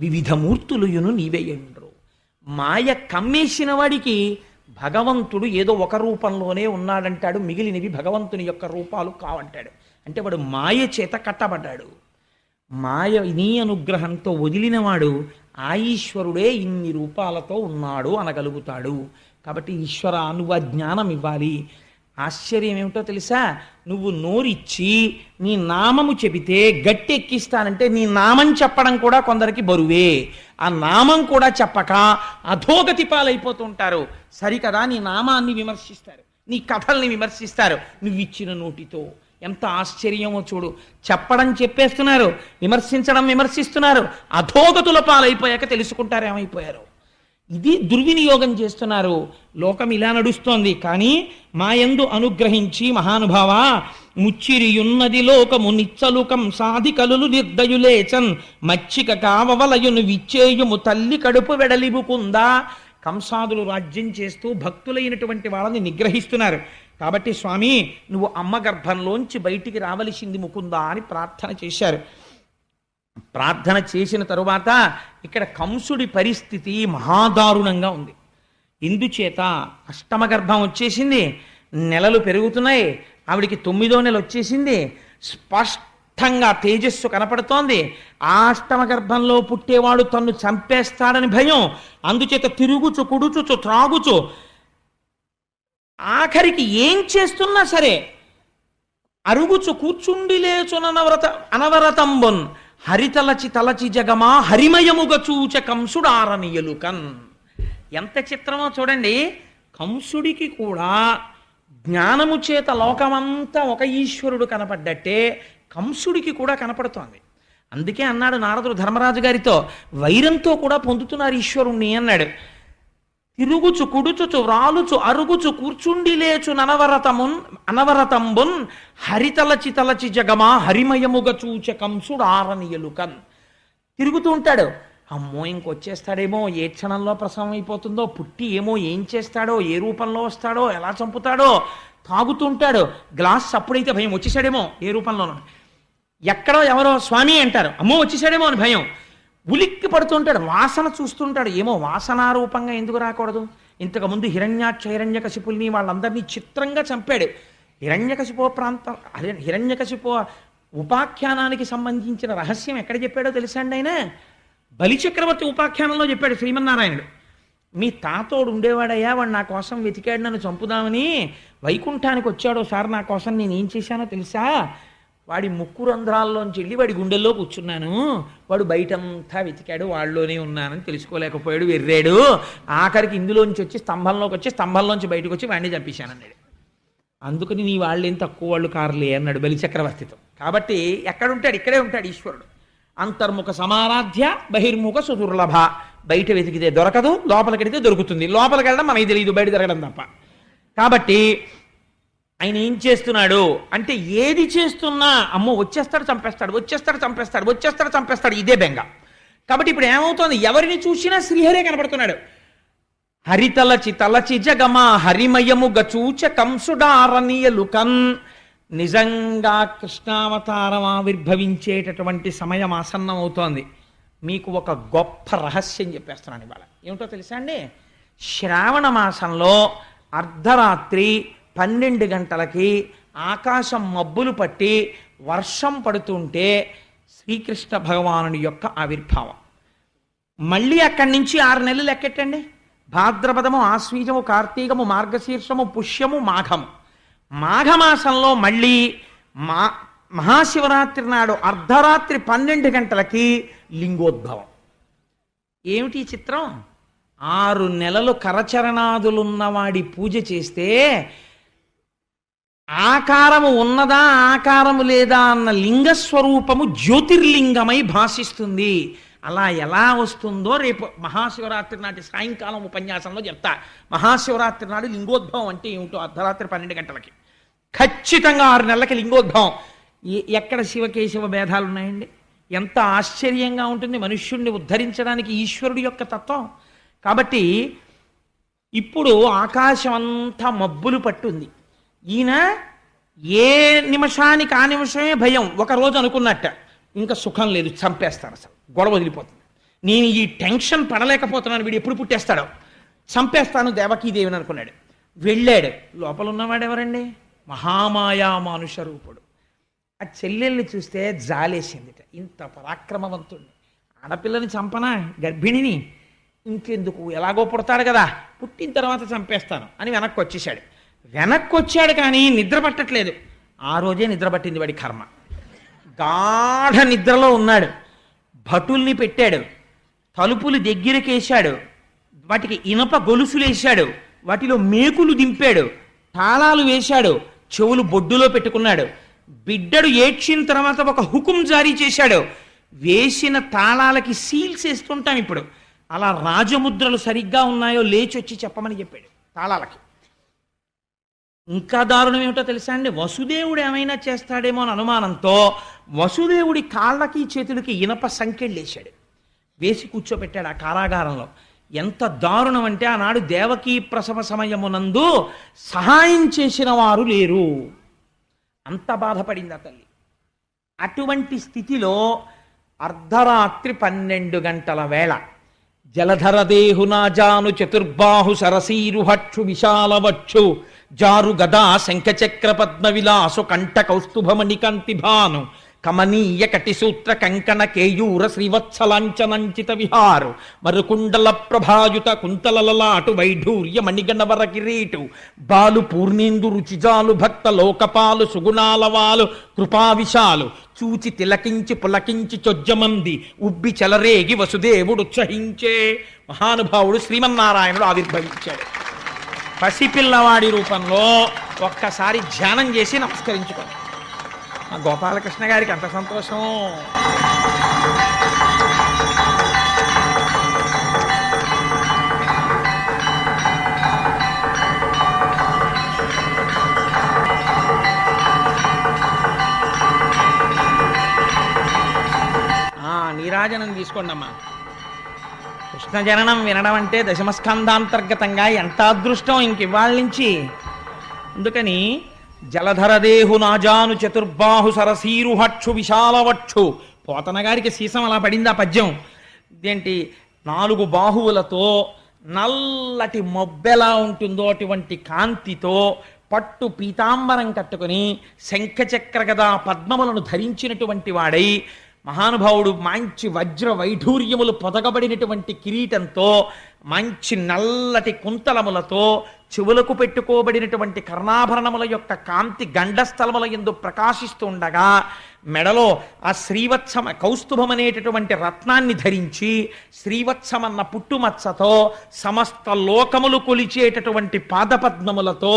వివిధ మూర్తులుయును నీవేయండ్రు. మాయ కమ్మేసిన వాడికి భగవంతుడు ఏదో ఒక రూపంలోనే ఉన్నాడంటాడు, మిగిలినవి భగవంతుని యొక్క రూపాలు కావంటాడు. అంటే వాడు మాయ చేత కట్టబడ్డాడు. మాయ నీ అనుగ్రహంతో వదిలినవాడు ఆ ఈశ్వరుడే ఇన్ని రూపాలతో ఉన్నాడు అనగలుగుతాడు. కాబట్టి ఈశ్వర, నువ్వు ఆ జ్ఞానం ఇవ్వాలి. ఆశ్చర్యం ఏమిటో తెలుసా? నువ్వు నోరిచ్చి నీ నామము చెబితే గట్టెక్కిస్తానంటే, నీ నామం చెప్పడం కూడా కొందరికి బరువే. ఆ నామం కూడా చెప్పక అధోగతి పాలైపోతుంటారు. సరికదా, నీ నామాన్ని విమర్శిస్తారు, నీ కథల్ని విమర్శిస్తారు నువ్విచ్చిన నోటితో. ఎంత ఆశ్చర్యమో చూడు. చెప్పడం చెప్పేస్తున్నారు, విమర్శిస్తున్నారు. అధోగతుల పాలైపోయాక తెలుసుకుంటారు ఏమైపోయారు. ఇది దుర్వినియోగం చేస్తున్నారు. లోకం ఇలా నడుస్తోంది. కానీ మాయందు అనుగ్రహించి, మహానుభావా, ముచ్చిరియున్నది లోకము నిచ్చలుకం సాధికలులు నిర్దయులేచన్ మచ్చిక కావవలయును విచ్చేయుము తల్లి కడుపు వెడలిబుకుందా. కంసాదులు రాజ్యం చేస్తూ భక్తులైనటువంటి వాళ్ళని నిగ్రహిస్తున్నారు. కాబట్టి స్వామి, నువ్వు అమ్మ గర్భంలోంచి బయటికి రావలసింది ముకుందా అని ప్రార్థన చేశారు. ప్రార్థన చేసిన తరువాత ఇక్కడ కంసుడి పరిస్థితి మహాదారుణంగా ఉంది. ఇందుచేత అష్టమ గర్భం వచ్చేసింది, నెలలు పెరుగుతున్నాయి. ఆవిడికి 9వ నెల వచ్చేసింది. స్పష్టంగా తేజస్సు కనపడుతోంది. ఆ అష్టమ గర్భంలో పుట్టేవాడు తన్ను చంపేస్తాడని భయం. అందుచేత తిరుగుచు, కుడుచుచు, త్రాగుచు, ఆఖరికి ఏం చేస్తున్నా సరే అరుగుచు కూర్చుండి లేచునవరత అనవరతంబొన్ హరితలచి తలచి జగమా హరిమయముగ చూచ కంసుడారనియలుకన్. ఎంత చిత్రమో చూడండి. కంసుడికి కూడా జ్ఞానము చేత లోకమంతా ఒక ఈశ్వరుడు కనపడ్డట్టే కంసుడికి కూడా కనపడుతోంది. అందుకే అన్నాడు నారదుడు ధర్మరాజు గారితో, వైరంతో కూడా పొందుతున్నారు ఈశ్వరుణ్ణి అన్నాడు. తిరుగుచు కుడుచుచు వ్రాలుచు అరుగుచు కూర్చుండి లేచు అనవరతంబున్ హరితలచి తలచి జగమా హరిమయముగ చూచ కంసుడు ఆరనియలుకన్. తిరుగుతూ ఉంటాడు. అమ్మో ఇంకొచ్చేస్తాడేమో, ఏ క్షణంలో ప్రసవం అయిపోతుందో, పుట్టి ఏమో ఏం చేస్తాడో, ఏ రూపంలో వస్తాడో, ఎలా చంపుతాడో. తాగుతుంటాడు, గ్లాస్ అప్పుడైతే భయం, వచ్చేసాడేమో ఏ రూపంలోనో. ఎక్కడో ఎవరో స్వామి అంటారు, అమ్మో వచ్చేసాడేమో అని భయం. ఉలిక్కి పడుతుంటాడు, వాసన చూస్తుంటాడు, ఏమో వాసనారూపంగా ఎందుకు రాకూడదు. ఇంతకుముందు హిరణ్యకశిపుల్ని వాళ్ళందరినీ చిత్రంగా చంపాడు. హిరణ్యకశిపు ఉపాఖ్యానానికి సంబంధించిన రహస్యం ఎక్కడ చెప్పాడో తెలుసా అండి ఆయన? బలిచక్రవర్తి ఉపాఖ్యానంలో చెప్పాడు శ్రీమన్నారాయణుడు. మీ తాతోడు ఉండేవాడయ్యా, వాడు నా కోసం వెతికాడు నన్ను చంపుదామని, వైకుంఠానికి వచ్చాడో సార్ నా కోసం, నేను ఏం చేశానో తెలుసా? వాడి ముక్కు రంధ్రాల్లోంచి వెళ్ళి వాడి గుండెల్లో కూర్చున్నాను, వాడు బయటంతా వెతికాడు, వాళ్ళలోనే ఉన్నానని తెలుసుకోలేకపోయాడు, వెర్రాడు, ఆఖరికి ఇందులోంచి వచ్చి స్తంభంలోంచి బయటకు వచ్చి వాడిని చంపేశానన్నాడు. అందుకని నీ వాళ్ళేం తక్కువ వాళ్ళు కారులే అన్నాడు బలిచక్రవర్తితో. కాబట్టి ఎక్కడుంటాడు? ఇక్కడే ఉంటాడు ఈశ్వరుడు. అంతర్ముఖ సమారాధ్య బహిర్ముఖ సుదుర్లభ. బయట వెతికితే దొరకదు, లోపలికెడితే దొరుకుతుంది. లోపలికి వెళ్ళడం మనకి తెలియదు, బయట తిరగడం తప్ప. కాబట్టి ఆయన ఏం చేస్తున్నాడు అంటే, ఏది చేస్తున్నా అమ్మో వచ్చేస్తాడు చంపేస్తాడు, ఇదే బెంగ. కాబట్టి ఇప్పుడు ఏమవుతోంది? ఎవరిని చూసినా శ్రీహరే కనపడుతున్నాడు. తలచి జగమా హరిమయము గచూచ కంసుడారనీయలుకన్. నిజంగా కృష్ణావతారం ఆవిర్భవించేటటువంటి సమయం ఆసన్నం అవుతోంది. మీకు ఒక గొప్ప రహస్యం చెప్పేస్తున్నాను ఇవాళ. ఏమిటో తెలుసా అండి? శ్రావణ మాసంలో అర్ధరాత్రి 12 గంటలకి ఆకాశం మబ్బులు పట్టి వర్షం పడుతుంటే శ్రీకృష్ణ భగవానుని యొక్క ఆవిర్భావం. మళ్ళీ అక్కడి నుంచి 6 నెలలు లెక్కెట్టండి. భాద్రపదము, ఆశ్వీజము, కార్తీకము, మార్గశీర్షము, పుష్యము, మాఘము. మాఘమాసంలో మళ్ళీ మహాశివరాత్రి నాడు అర్ధరాత్రి 12 గంటలకి లింగోద్భవం. ఏమిటి చిత్రం? 6 నెలలు కరచరణాదులున్నవాడి పూజ చేస్తే ఆకారము ఉన్నదా ఆకారము లేదా అన్న లింగస్వరూపము జ్యోతిర్లింగమై భాషిస్తుంది. అలా ఎలా వస్తుందో రేపు మహాశివరాత్రి నాటి సాయంకాలం ఉపన్యాసంలో చెప్తా. మహాశివరాత్రి నాడు లింగోద్భవం అంటే ఏమిటో అర్ధరాత్రి 12 గంటలకి ఖచ్చితంగా 6 నెలలకి లింగోద్భవం. ఎక్కడ శివకేశవ భేదాలు ఉన్నాయండి? ఎంత ఆశ్చర్యంగా ఉంటుంది మనుష్యుణ్ణి ఉద్ధరించడానికి ఈశ్వరుడి యొక్క తత్వం. కాబట్టి ఇప్పుడు ఆకాశం అంతా మబ్బులు పట్టుంది. ఈయన ఏ నిమిషానికి ఆ నిమిషమే భయం. ఒకరోజు అనుకున్నట్ట ఇంకా సుఖం లేదు, చంపేస్తాను, అసలు గొడవ వదిలిపోతుంది, నేను ఈ టెన్షన్ పడలేకపోతున్నాను, వీడు ఎప్పుడు పుట్టేస్తాడో, చంపేస్తాను దేవకీదేవిని అనుకున్నాడు. వెళ్ళాడు. లోపల ఉన్నవాడు ఎవరండి? మహామాయా మానుష రూపుడు. ఆ చెల్లెల్ని చూస్తే జాలేసిందిట. ఇంత పరాక్రమవంతుడిని, ఆడపిల్లని చంపనా, గర్భిణిని, ఇంకెందుకు, ఎలాగో పుడతాడు కదా, పుట్టిన తర్వాత చంపేస్తాను అని వెనక్కి వచ్చాడు. కానీ నిద్ర పట్టట్లేదు. ఆ రోజే నిద్ర పట్టింది వాడి కర్మ. గాఢ నిద్రలో ఉన్నాడు. భటుల్ని పెట్టాడు, తలుపులు దగ్గరకేశాడు, వాటికి ఇనప గొలుసులేశాడు, వాటిలో మేకులు దింపాడు, తాళాలు వేశాడు, చెవులు బొడ్డులో పెట్టుకున్నాడు. బిడ్డడు ఏడ్చిన తర్వాత ఒక హుకుం జారీ చేశాడు. వేసిన తాళాలకి సీల్స్ వేస్తుంటాం ఇప్పుడు, అలా రాజముద్రలు సరిగ్గా ఉన్నాయో లేచి వచ్చి చెప్పమని చెప్పాడు తాళాలకి. ఇంకా దారుణం ఏమిటో తెలుసా అండి? వసుదేవుడు ఏమైనా చేస్తాడేమో అని అనుమానంతో వసుదేవుడి కాళ్ళకి చేతులకి ఇనప సంకెళ్ళేశాడు, వేసి కూర్చోబెట్టాడు ఆ కారాగారంలో. ఎంత దారుణం అంటే, ఆనాడు దేవకీ ప్రసవ సమయమునందు సహాయం చేసిన వారు లేరు, అంత బాధపడింది ఆ తల్లి. అటువంటి స్థితిలో అర్ధరాత్రి 12 గంటల వేళ జలధరదేహునాజాను చతుర్బాహు సరసీరుహక్షు విశాలవక్షు జారు గదా శంఖచక్ర పద్మ విలాసు కంఠ కౌస్తుభమణి కాంతిభాను కమనీయ కటిసూత్ర కంకణ కేయూర శ్రీవత్సలాంఛనంచిత విహారు మరుకుండల ప్రభాయుత కుంతలలలాటు వైఢూర్య మణిగణవర కిరీటు బాలు పూర్ణేందు రుచిజాలు భక్త లోకపాలు సుగుణాలవాలు కృపావిశాలు చూచి తిలకించి పులకించి చొజ్జమంది ఉబ్బి చెలరేగి వసుదేవుడు ఉత్సహించే. మహానుభావుడు శ్రీమన్నారాయణుడు ఆవిర్భవించాడు పసిపిల్లవాడి రూపంలో. ఒక్కసారి ధ్యానం చేసి నమస్కరించుకోండి. గోపాలకృష్ణ గారికి అంత సంతోషం. నీరాజనం తీసుకోండి అమ్మా. కృష్ణ జననం వినడం అంటే దశమస్కంధాంతర్గతంగా ఎంత అదృష్టం ఇంక ఇవాళ నుంచి. అందుకని జలధరదేహు నాజాను చతుర్బాహు సరసీరుహక్షు విశాలవక్షు. పోతన గారికి సీసం అలా పడింది ఆ పద్యం. ఇదేంటి 4 బాహువులతో నల్లటి మొబ్బెలా ఉంటుందో అటువంటి కాంతితో పట్టు పీతాంబరం కట్టుకుని శంఖచక్ర గదా పద్మములను ధరించినటువంటి వాడై మహానుభావుడు మంచి వజ్ర వైఢూర్యములు పొదగబడినటువంటి కిరీటంతో మంచి నల్లటి కుంతలములతో చెవులకు పెట్టుకోబడినటువంటి కర్ణాభరణముల యొక్క కాంతి గండస్థలముల యందు ప్రకాశిస్తూ ఉండగా మెడలో ఆ శ్రీవత్సమ కౌస్తుభం అనేటటువంటి రత్నాన్ని ధరించి శ్రీవత్సమన్న పుట్టుమచ్చతో సమస్త లోకములు కొలిచేటటువంటి పాదపద్మములతో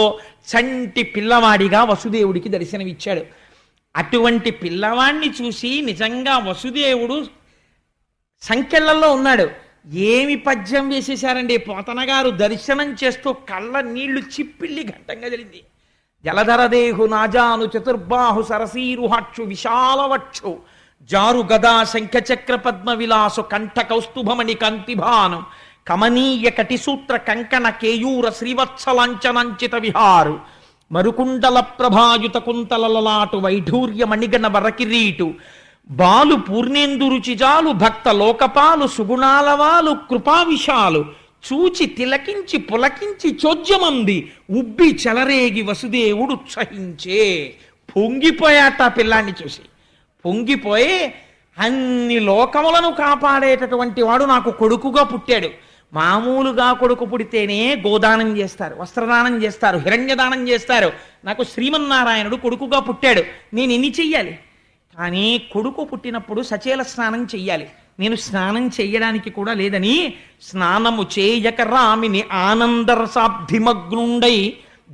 చంటి పిల్లవాడిగా వసుదేవుడికి దర్శనమిచ్చాడు. అటువంటి పిల్లవాణ్ణి చూసి నిజంగా వసుదేవుడు సంకెళ్లలో ఉన్నాడు. ఏమి పద్యం వేసేశారండి పోతన గారు. దర్శనం చేస్తూ కళ్ళ నీళ్లు చిప్పిళ్ళి ఘంటంగా జరిగింది. జలధరదేహు నాజాను చతుర్బాహు సరసీరుహక్షు విశాలవక్షు జారు గదా శంఖచక్ర పద్మ విలాసు కంఠ కౌస్తుభమణి కంతిభాను కమనీయ కటిసూత్ర కంకణ కేయూర శ్రీవత్సలాంఛనంచిత విహారు మరుకుండల ప్రభాయుత కుంతలలాటు వైఢూర్య మణిగణ వరకిరీటు బాలు పూర్ణేందు రుచిజాలు భక్త లోకపాలు సుగుణాలవాలు కృపావిశాలు చూచి తిలకించి పులకించి చోద్యమంది ఉబ్బి చెలరేగి వసుదేవుడు ఉత్సహించే. పొంగిపోయాట ఆ పిల్లాన్ని చూసి. పొంగిపోయి అన్ని లోకములను కాపాడేటటువంటి వాడు నాకు కొడుకుగా పుట్టాడు. మామూలుగా కొడుకు పుడితేనే గోదానం చేస్తారు, వస్త్రదానం చేస్తారు, హిరణ్యదానం చేస్తారు. నాకు శ్రీమన్నారాయణుడు కొడుకుగా పుట్టాడు, నేను ఎన్ని చెయ్యాలి? కానీ కొడుకు పుట్టినప్పుడు సచేల స్నానం చెయ్యాలి. నేను స్నానం చెయ్యడానికి కూడా లేదని స్నానము చేయక రామిని ఆనందరసాబ్ధిమగ్నుండై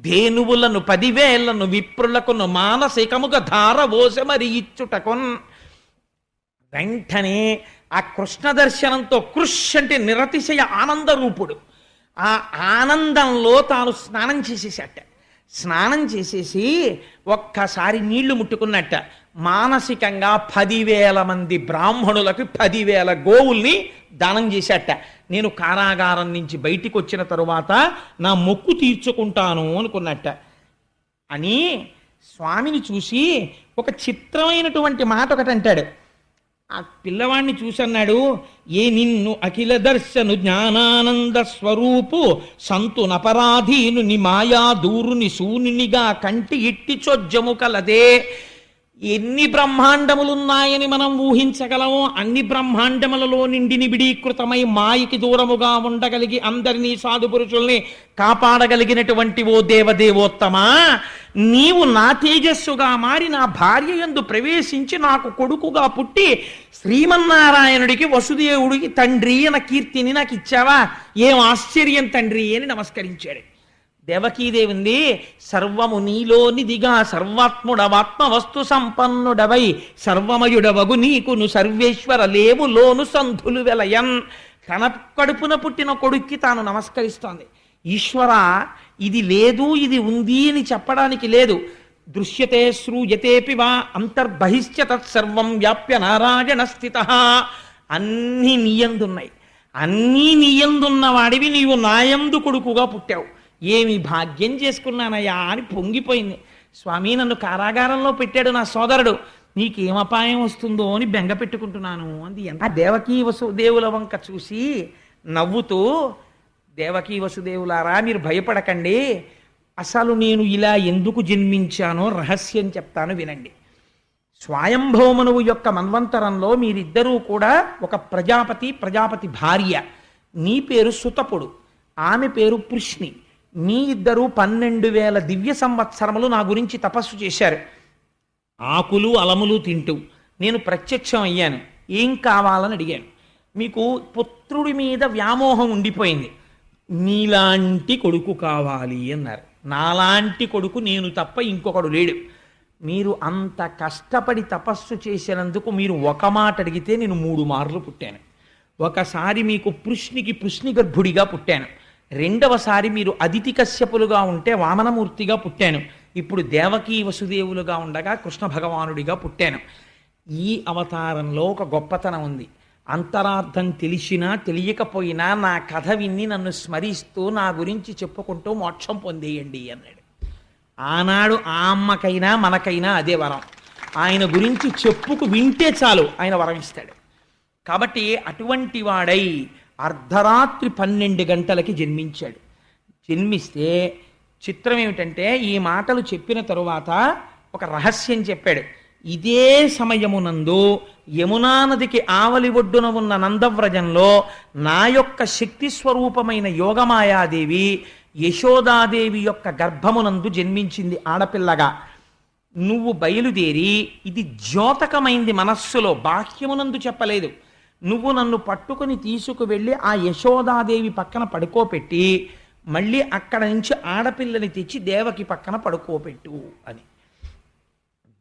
ధేనువులను 10,000 విప్రులకును మానసికముగా ధారవోసమరి ఇచ్చుటకొన్. వెంటనే ఆ కృష్ణ దర్శనంతో కృష్ అంటే నిరతిశయ ఆనంద రూపుడు. ఆ ఆనందంలో తాను స్నానం చేసేసట. స్నానం చేసేసి ఒక్కసారి నీళ్లు ముట్టుకున్నట్ట. మానసికంగా 10,000 మంది బ్రాహ్మణులకు 10,000 గోవుల్ని దానం చేశాట. నేను కారాగారం నుంచి బయటికి వచ్చిన తరువాత నా మొక్కు తీర్చుకుంటాను అనుకున్నట్ట. అని స్వామిని చూసి ఒక చిత్రమైనటువంటి మాట ఒకటి అంటాడు. ఆ పిల్లవాడిని చూసన్నాడు, ఏ నిన్ను అఖిల దర్శను జ్ఞానానంద స్వరూపు సంతు నపరాధీను ని మాయా దూరుని శూనినిగా కంటి ఇట్టి చొజ్జము కలదే. ఎన్ని బ్రహ్మాండములున్నాయని మనం ఊహించగలమో అన్ని బ్రహ్మాండములలో నిండి నిబిడీకృతమై మాయకి దూరముగా ఉండగలిగి అందరినీ సాధు పురుషుల్ని కాపాడగలిగినటువంటి ఓ దేవదేవోత్తమా, నీవు నా తేజస్సుగా మారి నా భార్య యందు ప్రవేశించి నాకు కొడుకుగా పుట్టి శ్రీమన్నారాయణుడికి వసుదేవుడికి తండ్రి అన్న కీర్తిని నాకు ఇచ్చావా? ఏం ఆశ్చర్యం తండ్రి అని నమస్కరించాడు. దేవకీదేవింది, సర్వము నీలోనిదిగా సర్వాత్ముడవాత్మ వస్తు సంపన్నుడవై సర్వమయుడవగు నీకును సర్వేశ్వర లేవులోను సంధులు వెలయన్. తన కడుపున పుట్టిన కొడుక్కి తాను నమస్కరిస్తోంది. ఈశ్వర, ఇది లేదు ఇది ఉంది అని చెప్పడానికి లేదు. దృశ్యతే శ్రూయతేపి వా అంతర్బహిశ్చ తత్సర్వం వ్యాప్య నారాయణ స్థిత. అన్నీ నీయందున్నాయి. అన్నీ నీయందున్న వాడివి నీవు నాయందు కొడుకుగా పుట్టావు. ఏమి భాగ్యం చేసుకున్నానయ్యా అని పొంగిపోయింది. స్వామి, నన్ను కారాగారంలో పెట్టాడు నా సోదరుడు, నీకేం అపాయం వస్తుందో అని బెంగ పెట్టుకుంటున్నాను అంది. ఆ దేవకీ వసుదేవుల వంక చూసి నవ్వుతూ, దేవకీ వసుదేవులారా మీరు భయపడకండి, అసలు నేను ఇలా ఎందుకు జన్మించానో రహస్యం చెప్తాను వినండి. స్వయంభవమనువు యొక్క మన్వంతరంలో మీరిద్దరూ కూడా ఒక ప్రజాపతి భార్య. నీ పేరు సుతపుడు, ఆమె పేరు పృష్ణి. మీ ఇద్దరు 12,000 దివ్య సంవత్సరములు నా గురించి తపస్సు చేశారు. ఆకులు అలములు తింటూ నేను ప్రత్యక్షం అయ్యాను. ఏం కావాలని అడిగాను. మీకు పుత్రుడి మీద వ్యామోహం ఉండిపోయింది, నీలాంటి కొడుకు కావాలి అన్నారు. నాలాంటి కొడుకు నేను తప్ప ఇంకొకడు లేడు. మీరు అంత కష్టపడి తపస్సు చేసినందుకు మీరు ఒక మాట అడిగితే నేను 3 మార్లు పుట్టాను. ఒకసారి మీకు పృష్ణి గర్భుడిగా పుట్టాను. రెండవసారి మీరు అదితి కశ్యపులుగా ఉంటే వామనమూర్తిగా పుట్టాను. ఇప్పుడు దేవకీ వసుదేవులుగా ఉండగా కృష్ణ భగవానుడిగా పుట్టాను. ఈ అవతారంలో ఒక గొప్పతనం ఉంది. అంతరార్థం తెలిసినా తెలియకపోయినా నా కథ విన్ని నన్ను స్మరిస్తూ నా గురించి చెప్పుకుంటూ మోక్షం పొందేయండి అన్నాడు. ఆనాడు ఆ అమ్మకైనా మనకైనా అదే వరం. ఆయన గురించి చెప్పుకు వింటే చాలు ఆయన వరం ఇస్తాడు. కాబట్టి అటువంటి వాడై అర్ధరాత్రి 12 గంటలకి జన్మించాడు. జన్మిస్తే చిత్రం ఏమిటంటే ఈ మాటలు చెప్పిన తరువాత ఒక రహస్యం చెప్పాడు. ఇదే సమయమునందు యమునా నదికి ఆవలి ఒడ్డున ఉన్న నందవ్రజంలో నా యొక్క శక్తి స్వరూపమైన యోగమాయాదేవి యశోదాదేవి యొక్క గర్భమునందు జన్మించింది ఆడపిల్లగా. నువ్వు బయలుదేరి, ఇది ద్యోతకమైంది మనస్సులో, బాహ్యమునందు చెప్పలేదు, నువ్వు నన్ను పట్టుకుని తీసుకువెళ్ళి ఆ యశోదాదేవి పక్కన పడుకోపెట్టి మళ్ళీ అక్కడ నుంచి ఆడపిల్లని తెచ్చి దేవకి పక్కన పడుకోపెట్టు అని.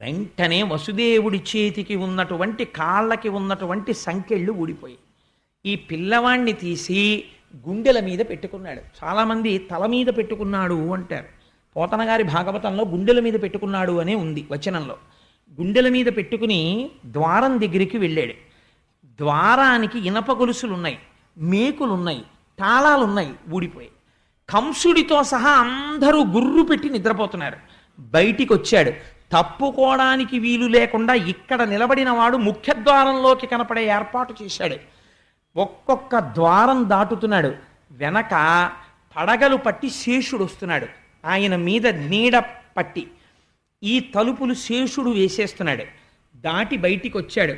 వెంటనే వసుదేవుడి చేతికి ఉన్నటువంటి కాళ్ళకి ఉన్నటువంటి సంకెళ్ళు ఊడిపోయి ఈ పిల్లవాణ్ణి తీసి గుండెల మీద పెట్టుకున్నాడు. చాలామంది తల మీద పెట్టుకున్నాడు అంటారు. పోతన గారి భాగవతంలో గుండెల మీద పెట్టుకున్నాడు అనే ఉంది వచనంలో. గుండెల మీద పెట్టుకుని ద్వారం దగ్గరికి వెళ్ళాడు. ద్వారానికి ఇనప గొలుసులున్నాయి, మేకులున్నాయి, తాళాలున్నాయి, ఊడిపోయాయి. కంసుడితో సహా అందరూ గుర్రు పెట్టి నిద్రపోతున్నారు. బయటికి వచ్చాడు. తప్పుకోవడానికి వీలు లేకుండా ఇక్కడ నిలబడిన వాడు ముఖ్యద్వారంలోకి కనపడే ఏర్పాటు చేశాడు. ఒక్కొక్క ద్వారం దాటుతున్నాడు. వెనక పడగలు పట్టి శేషుడు వస్తున్నాడు. ఆయన మీద నీడ పట్టి ఈ తలుపులు శేషుడు వేసేస్తున్నాడు. దాటి బయటికి వచ్చాడు.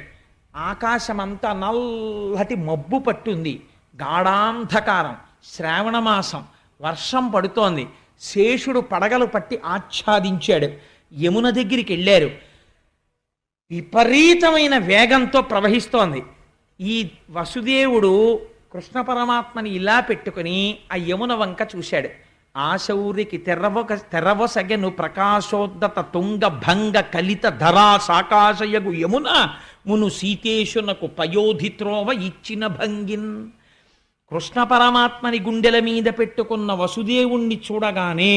ఆకాశమంతా నల్లటి మబ్బు పట్టుంది, గాఢాంధకారం, శ్రావణమాసం, వర్షం పడుతోంది. శేషుడు పడగలు పట్టి ఆచ్ఛాదించాడు. యమున దగ్గరికి వెళ్ళారు. విపరీతమైన వేగంతో ప్రవహిస్తోంది. ఈ వసుదేవుడు కృష్ణ పరమాత్మని ఇలా పెట్టుకుని ఆ యమున వంక చూశాడు. ఆశౌరికి తెరవొసగెను ప్రకాశోద్దత తుంగ భంగ కలిత ధరా సాకాశయగు యమున మును సీతేశునకు పయోధిత్రోవ ఇచ్చిన భంగిన్. కృష్ణ పరమాత్మని గుండెల మీద పెట్టుకున్న వసుదేవుణ్ణి చూడగానే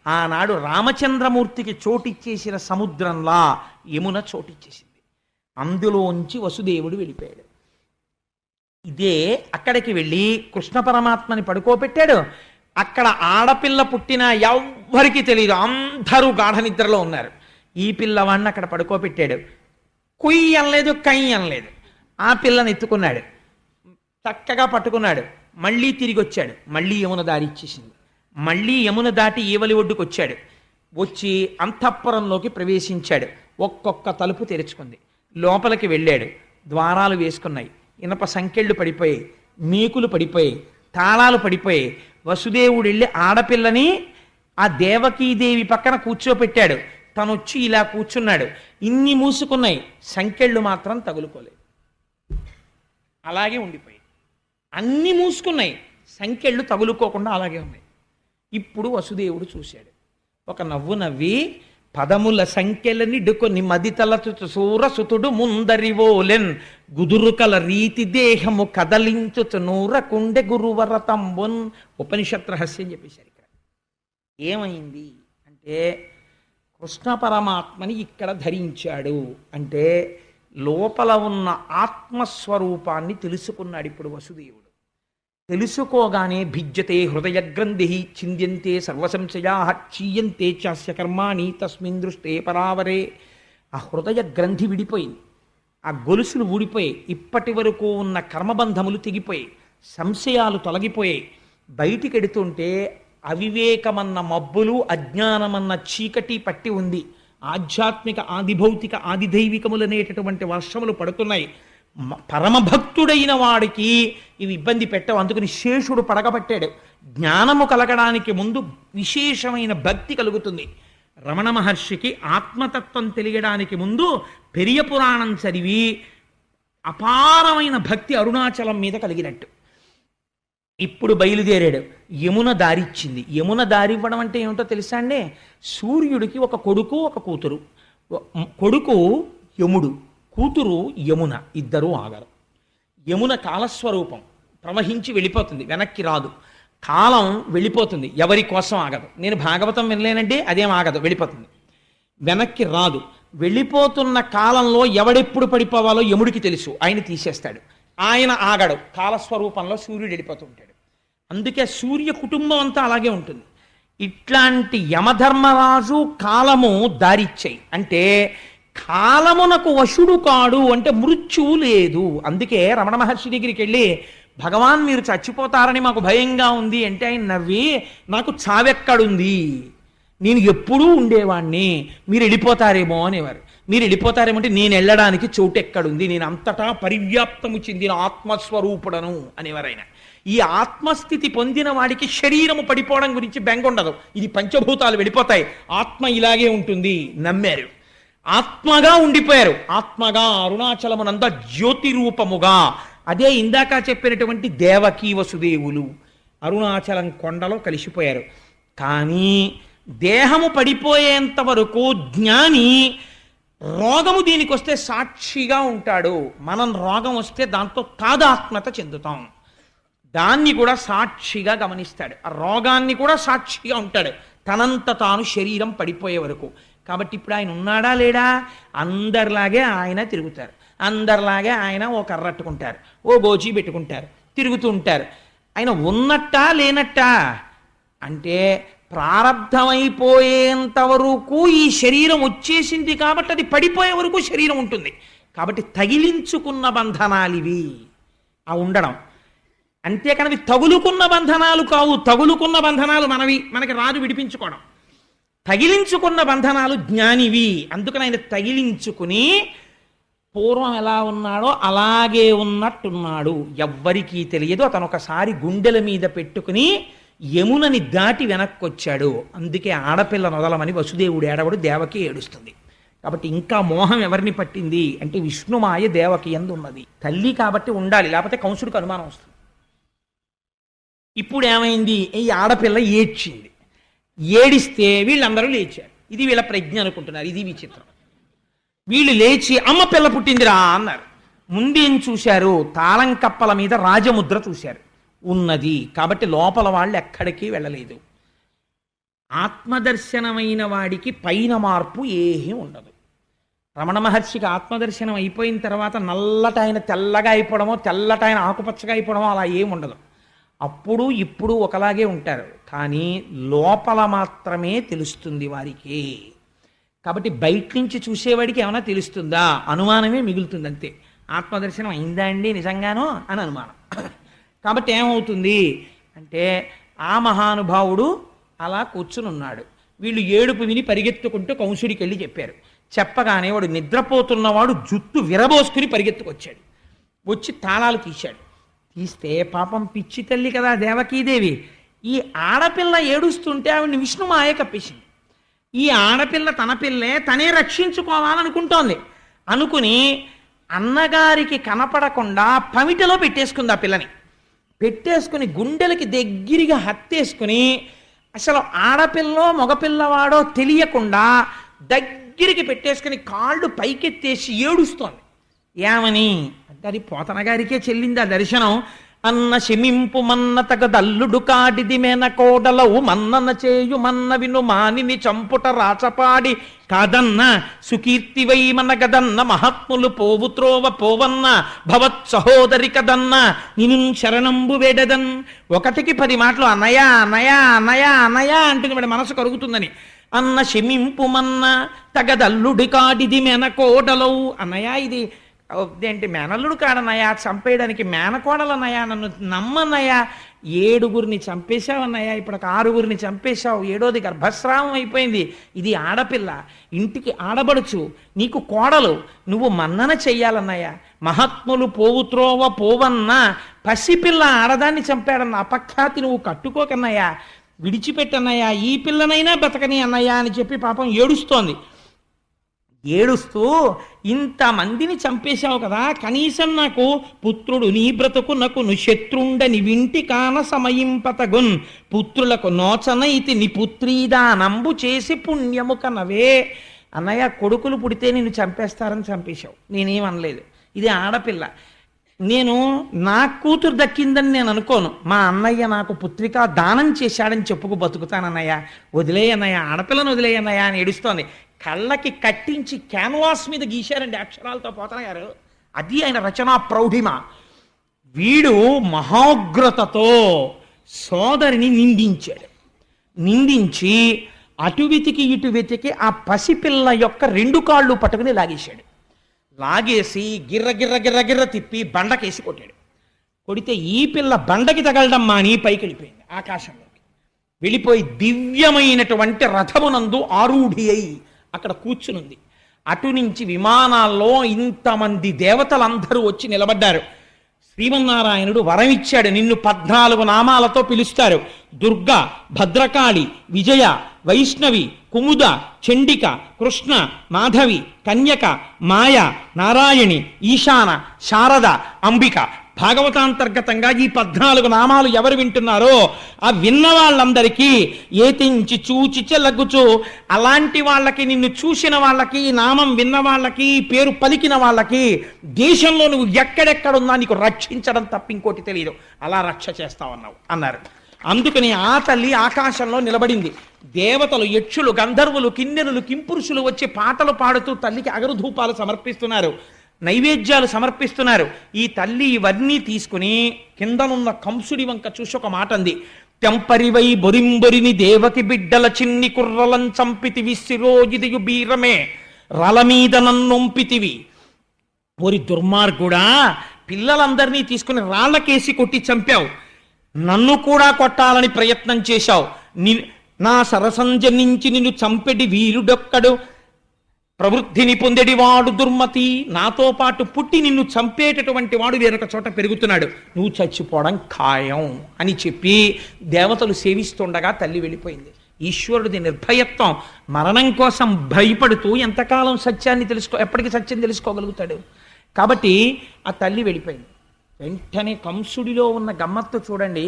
ఆనాడు రామచంద్రమూర్తికి చోటిచ్చేసిన సముద్రంలా యమున చోటిచ్చేసింది. అందులోంచి వసుదేవుడు వెళ్ళిపోయాడు. ఇదే అక్కడికి వెళ్ళి కృష్ణ పరమాత్మని పడుకోబెట్టాడు. అక్కడ ఆడపిల్ల పుట్టిన ఎవ్వరికీ తెలియదు, అందరూ గాఢ నిద్రలో ఉన్నారు. ఈ పిల్లవాడిని అక్కడ పడుకోబెట్టాడు. కుయ్యి అనలేదు, కయ్యి అనలేదు. ఆ పిల్లని ఎత్తుకున్నాడు, చక్కగా పట్టుకున్నాడు. మళ్ళీ తిరిగి వచ్చాడు. మళ్ళీ యమున దారి ఇచ్చేసింది. మళ్ళీ యమున దాటి ఈవలి ఒడ్డుకు వచ్చాడు. వచ్చి అంతఃపురంలోకి ప్రవేశించాడు. ఒక్కొక్క తలుపు తెరుచుకుంది. లోపలికి వెళ్ళాడు. ద్వారాలు వేసుకున్నాయి. ఇనప సంకెళ్ళు పడిపోయాయి, మేకులు పడిపోయాయి, తాళాలు పడిపోయాయి. వసుదేవుడు వెళ్ళి ఆడపిల్లని ఆ దేవకీదేవి పక్కన కూర్చోపెట్టాడు. తను వచ్చి ఇలా కూర్చున్నాడు. ఇన్ని మూసుకున్నాయి, సంకెళ్ళు మాత్రం తగులుకోలేదు, అలాగే ఉండిపోయాయి. అన్ని మూసుకున్నాయి, సంకెళ్ళు తగులుకోకుండా అలాగే ఉన్నాయి. ఇప్పుడు వసుదేవుడు చూశాడు. ఒక నవ్వు నవ్వి పదముల సంఖ్యలనిడుకొని మదితలచు సూరసుతుడు ముందరివోలెన్ గుదురుకల రీతి దేహము కదలించుచు నూరకుండె గురువరతంబున్. ఉపనిషత్ రహస్యం చెప్పేశారు. ఇక్కడ ఏమైంది అంటే కృష్ణ పరమాత్మని ఇక్కడ ధరించాడు అంటే లోపల ఉన్న ఆత్మస్వరూపాన్ని తెలుసుకున్నాడు ఇప్పుడు వసుదేవుడు. తెలుసుకోగానే భిజ్యతే హృదయ గ్రంథి చింద్యంతే సర్వసంశయా క్షీయంతే చాస్య కర్మాణి తస్మిన్ దృష్టే పరావరే. ఆ హృదయ గ్రంథి విడిపోయింది, ఆ గొలుసులు ఊడిపోయాయి, ఇప్పటి వరకు ఉన్న కర్మబంధములు తెగిపోయాయి, సంశయాలు తొలగిపోయాయి. బయటికెడుతుంటే అవివేకమన్న మబ్బులు, అజ్ఞానమన్న చీకటి పట్టి ఉంది. ఆధ్యాత్మిక ఆదిభౌతిక ఆదిదైవికములనేటటువంటి వర్షములు పడుతున్నాయి. పరమభక్తుడైన వాడికి ఇవి ఇబ్బంది పెట్టవు. అందుకని శేషుడు పడగబట్టాడు. జ్ఞానము కలగడానికి ముందు విశేషమైన భక్తి కలుగుతుంది. రమణ మహర్షికి ఆత్మతత్వం తెలియడానికి ముందు పెరియ పురాణం చదివి అపారమైన భక్తి అరుణాచలం మీద కలిగినట్టు. ఇప్పుడు బయలుదేరాడు. యమున దారిచ్చింది. యమున దారివ్వడం అంటే ఏమిటో తెలుసా అండి? సూర్యుడికి ఒక కొడుకు, ఒక కూతురు. కొడుకు యముడు, కూతురు యమున, ఇద్దరూ ఆగరు. యమున కాలస్వరూపం, ప్రవహించి వెళ్ళిపోతుంది, వెనక్కి రాదు. కాలం వెళ్ళిపోతుంది, ఎవరి కోసం ఆగదు. నేను భాగవతం వినలేనంటే అదేం ఆగదు, వెళ్ళిపోతుంది, వెనక్కి రాదు. వెళ్ళిపోతున్న కాలంలో ఎవడెప్పుడు పడిపోవాలో యముడికి తెలుసు, ఆయన తీసేస్తాడు. ఆయన ఆగడు, కాలస్వరూపంలో సూర్యుడు వెళ్ళిపోతుంటాడు. అందుకే సూర్య కుటుంబం అంతా అలాగే ఉంటుంది. ఇట్లాంటి యమధర్మరాజు కాలము దారిచ్చాయి. అంటే కాలమునకు వశుడు కాడు, అంటే మృత్యువు లేదు. అందుకే రమణ మహర్షి దగ్గరికి వెళ్ళి, భగవాన్ మీరు చచ్చిపోతారని మాకు భయంగా ఉంది అంటే ఆయన నవ్వి, నాకు చావెక్కడుంది, నేను ఎప్పుడూ ఉండేవాణ్ణి, మీరు వెళ్ళిపోతారేమో అనేవారు. మీరు వెళ్ళిపోతారేమో అంటే నేను వెళ్ళడానికి చోటు ఎక్కడుంది, నేను అంతటా పరివ్యాప్తము చెందిన ఆత్మస్వరూపుడను అనేవారు ఆయన. ఈ ఆత్మస్థితి పొందిన వాడికి శరీరము పడిపోవడం గురించి బెంగ ఉండదు. ఇది పంచభూతాలు వెళ్ళిపోతాయి, ఆత్మ ఇలాగే ఉంటుంది నమ్మారు. ఆత్మగా ఉండిపోయారు. ఆత్మగా అరుణాచలమునంద జ్యోతి రూపముగా. అదే ఇందాక చెప్పినటువంటి దేవకీ వసుదేవులు అరుణాచలం కొండలో కలిసిపోయారు. కానీ దేహము పడిపోయేంత వరకు జ్ఞాని రోగము దీనికి వస్తే సాక్షిగా ఉంటాడు. మనం రోగం వస్తే దాంతో తాదాత్మ్యత చెందుతాం. దాన్ని కూడా సాక్షిగా గమనిస్తాడు, ఆ రోగాన్ని కూడా సాక్షిగా ఉంటాడు, తనంత తాను శరీరం పడిపోయే వరకు. కాబట్టి ఇప్పుడు ఆయన ఉన్నాడా లేడా? అందరిలాగే ఆయన తిరుగుతారు, అందరిలాగే ఆయన ఓ కర్రట్టుకుంటారు, ఓ గోచి పెట్టుకుంటారు, తిరుగుతూ ఉంటారు. ఆయన ఉన్నట్టా లేనట్టా అంటే ప్రారంధమైపోయేంత వరకు ఈ శరీరం వచ్చేసింది కాబట్టి అది పడిపోయే వరకు శరీరం ఉంటుంది. కాబట్టి తగిలించుకున్న బంధనాలివి ఆ ఉండడం. అంతేకాని తగులుకున్న బంధనాలు కావు. తగులుకున్న బంధనాలు మనకి రాదు విడిపించుకోవడం. తగిలించుకున్న బంధనాలు జ్ఞానివి. అందుకని ఆయన తగిలించుకుని పూర్వం ఎలా ఉన్నాడో అలాగే ఉన్నట్టున్నాడు. ఎవ్వరికీ తెలియదు. అతను ఒకసారి గుండెల మీద పెట్టుకుని యమునని దాటి వెనక్కి వచ్చాడు. అందుకే ఆడపిల్ల నొదలమని వసుదేవుడు ఏడవడు, దేవకి ఏడుస్తుంది. కాబట్టి ఇంకా మోహం ఎవరిని పట్టింది అంటే విష్ణుమాయ దేవకి యందు ఉన్నది. తల్లి కాబట్టి ఉండాలి, లేకపోతే కంసుడికి అనుమానం వస్తుంది. ఇప్పుడు ఏమైంది? ఈ ఆడపిల్ల ఏడ్చింది. ఏడిస్తే వీళ్ళందరూ లేచారు. ఇది వీళ్ళ ప్రజ్ఞ అనుకుంటున్నారు. ఇది విచిత్రం. వీళ్ళు లేచి అమ్మ పిల్ల పుట్టిందిరా అన్నారు. ముందేం చూశారు? తాళం కప్పల మీద రాజముద్ర చూశారు, ఉన్నది. కాబట్టి లోపల వాళ్ళు ఎక్కడికి వెళ్ళలేదు. ఆత్మదర్శనమైన వాడికి పైన మార్పు ఏమీ ఉండదు. రమణ మహర్షికి ఆత్మదర్శనం అయిపోయిన తర్వాత నల్లట ఆయన తెల్లగా అయిపోవడమో, తెల్లట ఆయన ఆకుపచ్చగా అయిపోవడమో అలా ఏమి ఉండదు. అప్పుడు ఇప్పుడు ఒకలాగే ఉంటారు, కానీ లోపల మాత్రమే తెలుస్తుంది వారికి. కాబట్టి బయట నుంచి చూసేవాడికి ఏమైనా తెలుస్తుందా? అనుమానమే మిగులుతుంది అంతే. ఆత్మదర్శనం అయిందా అండి నిజంగానో అని అనుమానం. కాబట్టి ఏమవుతుంది అంటే ఆ మహానుభావుడు అలా కూర్చుని ఉన్నాడు. వీళ్ళు ఏడుపు విని పరిగెత్తుకుంటూ కంసుడికి వెళ్ళి చెప్పారు. చెప్పగానే వాడు నిద్రపోతున్నవాడు జుట్టు విరబోసుకుని పరిగెత్తుకొచ్చాడు. వచ్చి తాళాలు తీశాడు. తీస్తే పాపం పిచ్చి తల్లి కదా దేవకీదేవి, ఈ ఆడపిల్ల ఏడుస్తుంటే ఆవిడ్ని విష్ణుమాయ కప్పేసింది. ఈ ఆడపిల్ల తన పిల్లే తనే రక్షించుకోవాలనుకుంటోంది. అనుకుని అన్నగారికి కనపడకుండా పమిటలో పెట్టేసుకుంది. ఆ పిల్లని పెట్టేసుకుని గుండెలకి దగ్గరగా హత్తేసుకుని అసలు ఆడపిల్లో మగపిల్లవాడో తెలియకుండా దగ్గరికి పెట్టేసుకుని కాళ్ళు పైకెత్తేసి ఏడుస్తోంది. ఏమని అంటే అది పోతన గారికే చెల్లింది ఆ దర్శనం. అన్న శమింపు మన్న తగదల్లుడు కాడిది మేన కోడలవు మన్నన చేయు మన్న విను మానిని చంపుట రాచపాడి కాదన్న సుకీర్తివై మన గదన్న మహాత్ములు పోవు త్రోవ పోవన్న భవత్ సహోదరి కదన్న నిను శరణంబు వేడదన్. ఒకటికి 10 మాటలు అన్నయ అన్నయ అన్నయ అన్నయ అంటుంది. వాడి మనసు కరుగుతుందని. అన్న శమింపు మన్న తగదల్లుడి కాడిది మేన కోడలవు. అన్నయ్య ఇది ఏంటి మేనల్లుడు కాడన్నయ్యా, చంపేయడానికి మేనకోడలన్నయ్యా, నన్ను నమ్మన్నయ్యా. 7గురిని చంపేశావన్నయ్యా, ఇప్పుడు 6గురిని చంపేశావు, 7వది గర్భస్రావం అయిపోయింది. ఇది ఆడపిల్ల, ఇంటికి ఆడబడుచు, నీకు కోడలు, నువ్వు మన్నన చెయ్యాలన్నయ్యా. మహాత్ములు పోవు త్రోవ పోవన్న పసిపిల్ల ఆడదాన్ని చంపాడన్న అపఖ్యాతి నువ్వు కట్టుకోకన్నయ్యా, విడిచిపెట్టన్నయ్యా, ఈ పిల్లనైనా బతకని అన్నయ్యా అని చెప్పి పాపం ఏడుస్తోంది. ఏడుస్తూ ఇంతమందిని చంపేశావు కదా, కనీసం నాకు పుత్రుడు నీ బ్రతుకు నాకు శత్రుండని వింటి కాన సమయింపతగున్ పుత్రులకు నోచనైతి ని పుత్రీదానంబు చేసి పుణ్యము కనవే. అన్నయ్య కొడుకులు పుడితే నిన్ను చంపేస్తారని చంపేశావు, నేనేమనలేదు. ఇది ఆడపిల్ల, నేను నా కూతురు దక్కిందని నేను అనుకోను. మా అన్నయ్య నాకు పుత్రిక దానం చేశాడని చెప్పుకు బతుకుతానన్నయ్య, వదిలేయన్నయ్య, ఆడపిల్లను వదిలేయన్నయ్య అని ఏడుస్తోంది. కళ్ళకి కట్టించి క్యాన్వాస్ మీద గీశారండి అక్షరాలతో పోతన గారు. అది ఆయన రచనా ప్రౌఢిమ. వీడు మహోగ్రతతో సోదరిని నిందించాడు. నిందించి అటు వెతికి ఇటు వెతికి ఆ పసిపిల్ల యొక్క 2 కాళ్ళు పట్టుకుని లాగేశాడు. లాగేసి గిర్ర గిర్ర గిర్ర గిర్ర తిప్పి బండకేసి కొట్టాడు. కొడితే ఈ పిల్ల బండకి తగలడం మాని పైకి వెళ్ళిపోయింది, ఆకాశంలోకి వెళ్ళిపోయి దివ్యమైనటువంటి రథమునందు ఆరూఢి అయి అక్కడ కూర్చునుంది. అటు నుంచి విమానాల్లో ఇంతమంది దేవతలందరూ వచ్చి నిలబడ్డారు. శ్రీమన్నారాయణుడు వరం ఇచ్చాడు, నిన్ను 14 నామాలతో పిలుస్తారు. దుర్గా, భద్రకాళి, విజయ, వైష్ణవి, కుముద, చండిక, కృష్ణ, మాధవి, కన్యక, మాయ, నారాయణి, ఈశాన, శారద, అంబిక. భాగవతాంతర్గతంగా ఈ 14 నామాలు ఎవరు వింటున్నారో ఆ విన్న వాళ్ళందరికీ ఏతించి చూచి చెలగుచు, అలాంటి వాళ్ళకి, నిన్ను చూసిన వాళ్ళకి, నామం విన్న వాళ్ళకి, పేరు పలికిన వాళ్ళకి దేశంలో నువ్వు ఎక్కడెక్కడున్నా నీకు రక్షించడం తప్ప ఇంకోటి తెలియదు, అలా రక్ష చేస్తావన్నావు అన్నారు. అందుకని ఆ తల్లి ఆకాశంలో నిలబడింది. దేవతలు, యక్షులు, గంధర్వులు, కిన్నెరులు, కింపురుషులు వచ్చి పాటలు పాడుతూ తల్లికి అగరుధూపాలు సమర్పిస్తున్నారు, నైవేద్యాలు సమర్పిస్తున్నారు. ఈ తల్లి ఇవన్నీ తీసుకుని కిందనున్న కంసుడి వంక చూసి ఒక మాట అంది. తెంపరివై బొరింబొరిని దేవకి బిడ్డల చిన్ని కుర్రలం చంపితివి, శిరోజిదియు బీరమే రల మీద నన్నొంపితివి. ఓరి దుర్మార్గుడా, పిల్లలందరినీ తీసుకుని రాళ్లకేసి కొట్టి చంపావు, నన్ను కూడా కొట్టాలని ప్రయత్నం చేశావు. నా సరసంజనించి నిన్ను చంపెడి వీరుడొక్కడు, ప్రవృద్ధిని పొందెడివాడు దుర్మతి. నాతో పాటు పుట్టి నిన్ను చంపేటటువంటి వాడు వేరొక చోట పెరుగుతున్నాడు, నువ్వు చచ్చిపోవడం ఖాయం అని చెప్పి దేవతలు సేవిస్తుండగా తల్లి వెళ్ళిపోయింది. ఈశ్వరుడిది నిర్భయత్వం. మరణం కోసం భయపడుతూ ఎంతకాలం సత్యాన్ని ఎప్పటికీ సత్యం తెలుసుకోగలుగుతాడు. కాబట్టి ఆ తల్లి వెళ్ళిపోయింది. వెంటనే కంసుడిలో ఉన్న గమ్మత్తు చూడండి.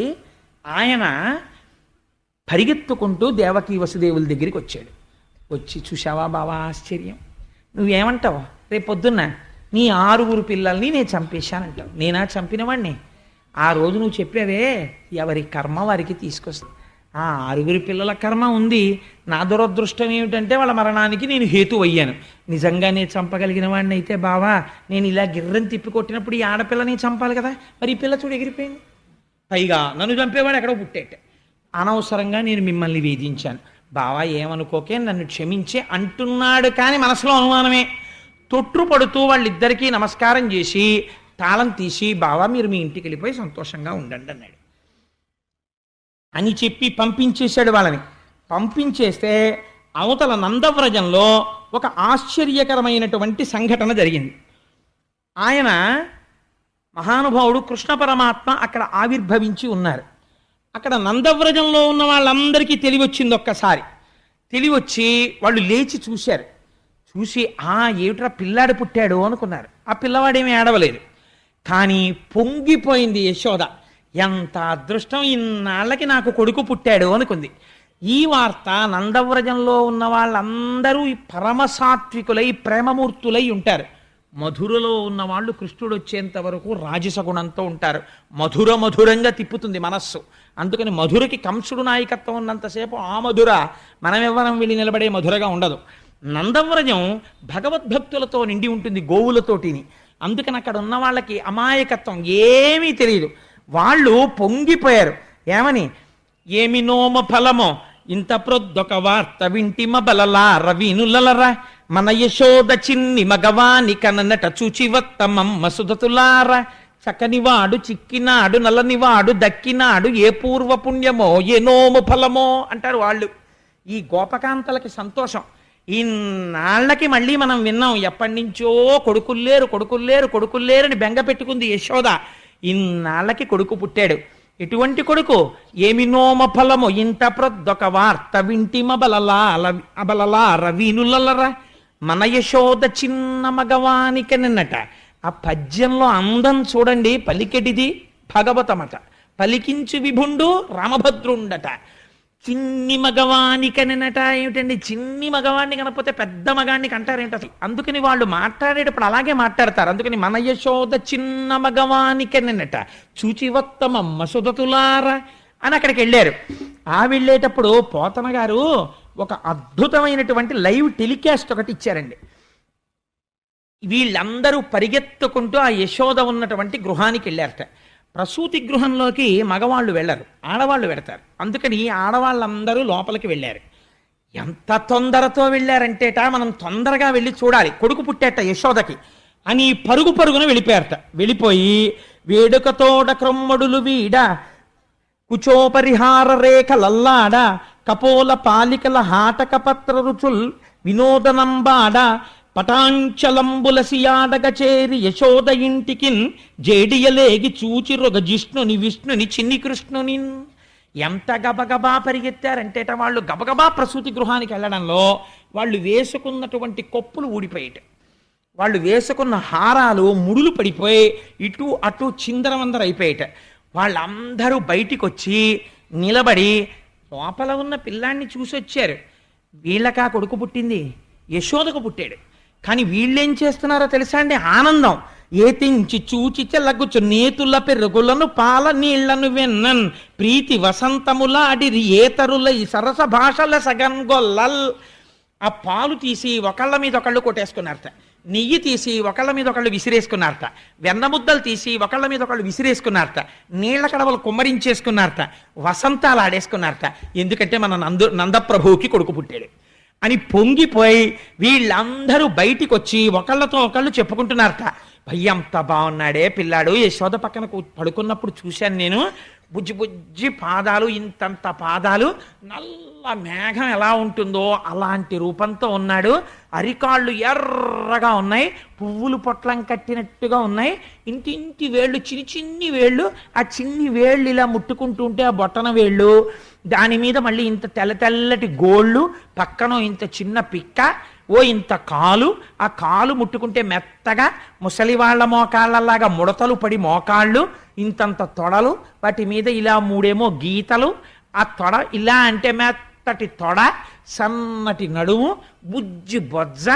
ఆయన పరిగెత్తుకుంటూ దేవకీ వసుదేవుల దగ్గరికి వచ్చాడు. వచ్చి, చూశావా బావా ఆశ్చర్యం, నువ్వేమంటావు? రేపు పొద్దున్న నీ 6 పిల్లల్ని నేను చంపేశానంటావు. నేనా చంపినవాడిని? ఆ రోజు నువ్వు చెప్పావే, ఎవరి కర్మ వారికి తీసుకొస్తా. ఆ 6 పిల్లల కర్మ ఉంది. నా దురదృష్టం ఏమిటంటే వాళ్ళ మరణానికి నేను హేతు అయ్యాను. నిజంగా నేను చంపగలిగిన వాడిని అయితే బావా, నేను ఇలా గిర్రని తిప్పి కొట్టినప్పుడు ఈ ఆడపిల్లని చంపాలి కదా, మరి ఈ పిల్ల చూడు ఎగిరిపోయింది. పైగా నన్ను చంపేవాడు ఎక్కడో పుట్టేట. అనవసరంగా నేను మిమ్మల్ని వేధించాను బావా, ఏమనుకోకే, నన్ను క్షమించే అంటున్నాడు. కానీ మనసులో అనుమానమే. తొట్టుపడుతూ వాళ్ళిద్దరికీ నమస్కారం చేసి తాళం తీసి, బావా మీరు మీ ఇంటికి వెళ్ళిపోయి సంతోషంగా ఉండండి అన్నాడు. అని చెప్పి పంపించేశాడు వాళ్ళని. పంపించేస్తే అవతల నందవ్రజంలో ఒక ఆశ్చర్యకరమైనటువంటి సంఘటన జరిగింది. ఆయన మహానుభావుడు కృష్ణ పరమాత్మ అక్కడ ఆవిర్భవించి ఉన్నారు. అక్కడ నందవ్రజంలో ఉన్న వాళ్ళందరికీ తెలివొచ్చింది. ఒక్కసారి తెలివొచ్చి వాళ్ళు లేచి చూశారు. చూసి, ఏమిట్రా పిల్లాడు పుట్టాడు అనుకున్నారు. ఆ పిల్లవాడేమీ ఏడవలేదు. కానీ పొంగిపోయింది యశోద. ఎంత అదృష్టం, ఇన్నాళ్ళకి నాకు కొడుకు పుట్టాడు అనుకుంది. ఈ వార్త నందవ్రజంలో ఉన్న వాళ్ళందరూ పరమసాత్వికులై ప్రేమమూర్తులై ఉంటారు. మధురలో ఉన్న వాళ్ళు కృష్ణుడు వచ్చేంత వరకు రాజసగుణంతో ఉంటారు. మధురంగా తిప్పుతుంది మనస్సు. అందుకని మధురకి కంసుడు నాయకత్వం ఉన్నంతసేపు ఆ మధుర మనమెవ్వరం వెళ్ళి నిలబడే మధురగా ఉండదు. నందవ్రజం భగవద్భక్తులతో నిండి ఉంటుంది, గోవులతోటిని. అందుకని అక్కడ ఉన్న వాళ్ళకి అమాయకత్వం ఏమీ తెలియదు. వాళ్ళు పొంగిపోయారు. ఏమని? ఏమి నోమ ఫలమో ఇంత ప్రొద్దొక వార్త వింటిమ బలలా రవీనులరా, మన యశోద చిన్ని మగవాని కననట చూచివత్తమమ్మ సుధతులార. చక్కనివాడు చిక్కినాడు, నల్లనివాడు దక్కినాడు, ఏ పూర్వ పుణ్యమో ఏ నోము ఫలమో అంటారు వాళ్ళు. ఈ గోపకాంతలకి సంతోషం. ఇన్నాళ్ళకి మళ్ళీ మనం విన్నాం, ఎప్పటి నుంచో కొడుకుల్లేరని బెంగ పెట్టుకుంది యశోద. ఇన్నాళ్ళకి కొడుకు పుట్టాడు. ఎటువంటి కొడుకు? ఏమి నోమ ఫలము ఇంత ప్రొద్దొక వార్త వింటిమ అబలలా రవీనులరా, మన యశోద చిన్న మగవానిక నిన్నట. ఆ పద్యంలో అందం చూడండి. పలికెటిది భాగవతమట, పలికించు విభుండు రామభద్రుండట. చిన్ని మగవానికనినట ఏమిటండి? చిన్ని మగవాణ్ణి కనకపోతే పెద్ద మగాడిని కంటారేంట? అందుకని వాళ్ళు మాట్లాడేటప్పుడు అలాగే మాట్లాడతారు. అందుకని మన యశోద చిన్న మగవానికనినట చూచివత్తమమ్మ సుధతులారా అని అక్కడికి వెళ్ళారు. వెళ్ళేటప్పుడు పోతన గారు ఒక అద్భుతమైనటువంటి లైవ్ టెలికాస్ట్ ఒకటి ఇచ్చారండి. వీళ్ళందరూ పరిగెత్తుకుంటూ ఆ యశోద ఉన్నటువంటి గృహానికి వెళ్ళారట. ప్రసూతి గృహంలోకి మగవాళ్ళు వెళ్ళరు, ఆడవాళ్ళు వెడతారు. అందుకని ఆడవాళ్ళందరూ లోపలికి వెళ్ళారు. ఎంత తొందరతో వెళ్ళారంటేట, మనం తొందరగా వెళ్ళి చూడాలి, కొడుకు పుట్టేట యశోదకి అని పరుగు పరుగున వెళ్ళిపోయారట. వెళ్ళిపోయి వేడుకతోడ క్రొమ్మడులు వీడ కుచోపరిహార రేఖలల్లాడ కపోల పాలికల హాటక పత్ర రుచుల్ వినోదనంబాడ పటాంచలంబులసియాడగ చేరి యశోద ఇంటికిన్ జేడియలేగి చూచి రొగ జిష్ణుని విష్ణుని చిన్ని కృష్ణుని. ఎంత గబగబా పరిగెత్తారంటేట, వాళ్ళు గబగబా ప్రసూతి గృహానికి వెళ్ళడంలో వాళ్ళు వేసుకున్నటువంటి కొప్పులు ఊడిపోయేట, వాళ్ళు వేసుకున్న హారాలు ముడులు పడిపోయి ఇటు అటు చిందరవందర అయిపోయేట. వాళ్ళందరూ బయటికి వచ్చి నిలబడి లోపల ఉన్న పిల్లాన్ని చూసి వచ్చారు. వీళ్ళకా కొడుకు పుట్టింది, యశోదకు పుట్టాడు. కానీ వీళ్ళేం చేస్తున్నారో తెలుసా అండి? ఆనందం. ఏతించి చూచి చెల్లగుచ్చు నేతుల పెరుగులను పాల నీళ్లను వెన్నన్ ప్రీతి వసంతములాడిరి ఏతరుల ఈ సరస భాషల సగన్గొల్లల్. ఆ పాలు తీసి ఒకళ్ళ మీద ఒకళ్ళు కొట్టేసుకున్నారట, నెయ్యి తీసి ఒకళ్ళ మీద ఒకళ్ళు విసిరేసుకున్నారట, వెన్న ముద్దలు తీసి ఒకళ్ళ మీద ఒకళ్ళు విసిరేసుకున్నారట, నీళ్ల కడవలు కుమ్మరించేసుకున్నారట, వసంతాలు ఆడేసుకున్నారట. ఎందుకంటే మన నందప్రభువుకి కొడుకు పుట్టాడు అని పొంగిపోయి వీళ్ళందరూ బయటికి వచ్చి ఒకళ్ళతో ఒకళ్ళు చెప్పుకుంటున్నారట. భయ్యంత బాగున్నాడే పిల్లాడు, యశోద పక్కన పడుకున్నప్పుడు చూశాను నేను, బుజ్జి బుజ్జి పాదాలు, ఇంతంత పాదాలు, నల్ల మేఘం ఎలా ఉంటుందో అలాంటి రూపంతో ఉన్నాడు, అరికాళ్ళు ఎర్రగా ఉన్నాయి, పువ్వులు పొట్లం కట్టినట్టుగా ఉన్నాయి, ఇంటింటి వేళ్ళు చిన్ని చిన్ని వేళ్ళు, ఆ చిన్ని వేళ్ళు ఇలా ముట్టుకుంటూ ఉంటే ఆ బొట్టన వేళ్ళు, దాని మీద మళ్ళీ ఇంత తెల్ల తెల్లటి గోళ్ళు, పక్కన ఇంత చిన్న పిక్క, ఓ ఇంత కాలు, ఆ కాలు ముట్టుకుంటే మెత్తగా ముసలివాళ్ల మోకాళ్ళలాగా ముడతలు పడి మోకాళ్ళు, ఇంతంత తొడలు, వాటి మీద ఇలా మూడేమో గీతలు, ఆ తొడ ఇలా అంటే మెత్తటి తొడ, సన్నటి నడుము, బుజ్జి బొజ్జ,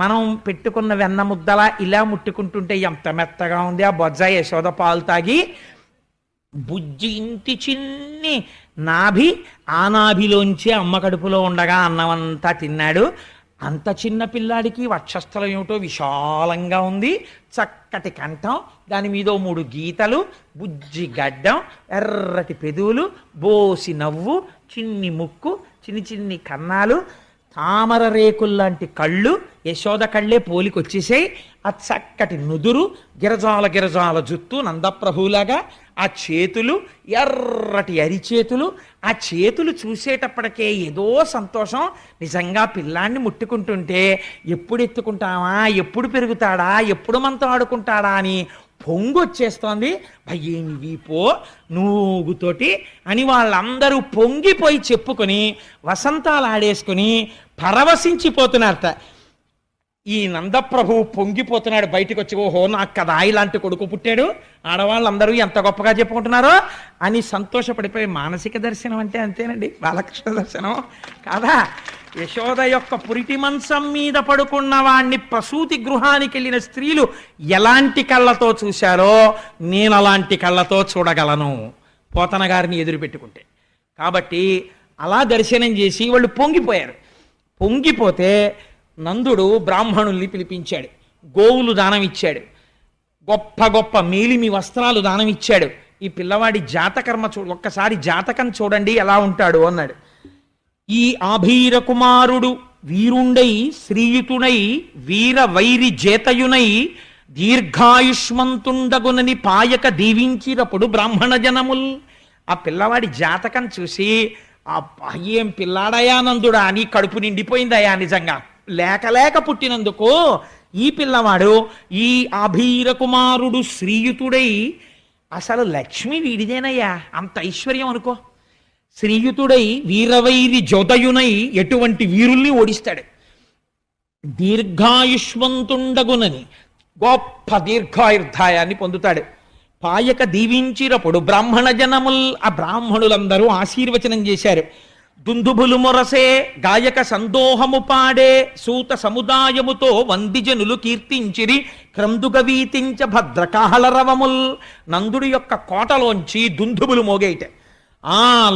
మనం పెట్టుకున్న వెన్న ముద్దలా ఇలా ముట్టుకుంటుంటే ఎంత మెత్తగా ఉంది ఆ బొజ్జ. యశోద పాలు తాగి బుజ్జి ఇంటి చిన్ని నాభి, ఆ నాభిలోంచి అమ్మ కడుపులో ఉండగా అన్నమంతా తిన్నాడు. అంత చిన్న పిల్లాడికి వక్షస్థలం ఏమిటో విశాలంగా ఉంది, చక్కటి కంఠం, దాని మీద 3 గీతలు, బుజ్జి గడ్డం, ఎర్రటి పెదవులు, బోసి నవ్వు, చిన్ని ముక్కు, చిన్ని చిన్ని కన్నాలు, తామర రేకుల్లాంటి కళ్ళు, యశోద కళ్ళే పోలికొచ్చేసాయి. ఆ చక్కటి నుదురు, గిరజాల గిరజాల జుత్తు నందప్రభులాగా, ఆ చేతులు ఎర్రటి అరిచేతులు, ఆ చేతులు చూసేటప్పటికే ఏదో సంతోషం. నిజంగా పిల్లాన్ని ముట్టుకుంటుంటే ఎప్పుడు ఎత్తుకుంటామా, ఎప్పుడు పెరుగుతాడా, ఎప్పుడు మనతో ఆడుకుంటాడా అని పొంగొచ్చేస్తోంది. భయ్యేమి వీపో నూగుతోటి అని వాళ్ళందరూ పొంగిపోయి చెప్పుకొని వసంతాలు ఆడేసుకుని పరవశించిపోతున్నారట. ఈ నందప్రభువు పొంగిపోతున్నాడు బయటికి వచ్చి, ఓహో నాకు కదా ఇలాంటి కొడుకు పుట్టాడు, ఆడవాళ్ళందరూ ఎంత గొప్పగా చెప్పుకుంటున్నారో అని సంతోషపడిపోయి. మానసిక దర్శనం అంటే అంతేనండి, బాలకృష్ణ దర్శనం కాదా? యశోద యొక్క పురిటి మంచం మీద పడుకున్న వాణ్ణి ప్రసూతి గృహానికి వెళ్ళిన స్త్రీలు ఎలాంటి కళ్ళతో చూశారో నేను అలాంటి కళ్ళతో చూడగలను పోతన గారిని ఎదురు పెట్టుకుంటే. కాబట్టి అలా దర్శనం చేసి వాళ్ళు పొంగిపోయారు. పొంగిపోతే నందుడు బ్రాహ్మణుల్ని పిలిపించాడు, గోవులు దానం ఇచ్చాడు, గొప్ప గొప్ప మేలిమి వస్త్రాలు దానం ఇచ్చాడు. ఈ పిల్లవాడి జాతకర్మ ఒక్కసారి జాతకం చూడండి ఎలా ఉంటాడు అన్నాడు. ఈ ఆభీర కుమారుడు వీరుండై శ్రీయుతుడై వీర వైరి జేతయునై దీర్ఘాయుష్మంతుండగునని పాయక దీవించినప్పుడు బ్రాహ్మణ జనముల్. ఆ పిల్లవాడి జాతకం చూసి ఆ ఏం పిల్లాడయానందుడా అని కడుపు నిండిపోయిందయా. నిజంగా లేక లేక పుట్టినందుకు ఈ పిల్లవాడు ఈ ఆభీర కుమారుడు శ్రీయుతుడై, అసలు లక్ష్మి వీడిదేనయ్యా, అంత ఐశ్వర్యం అనుకో. శ్రీయుతుడై వీరవైరి జోదయునై ఎటువంటి వీరుల్ని ఓడిస్తాడు. దీర్ఘాయుష్మంతుండగునని గొప్ప దీర్ఘాయుర్ధాయాన్ని పొందుతాడు. పాయక దీవించినప్పుడు బ్రాహ్మణ జనముల్, ఆ బ్రాహ్మణులందరూ ఆశీర్వచనం చేశారు. దుందుభులు మొరసే గాయక సందోహము పాడే సూత సముదాయముతో వందిజనులు కీర్తించిరి క్రందుగవీతించ భద్రకాహలరవముల్. నందుడి యొక్క కోటలోంచి దుందుబులు మోగేట.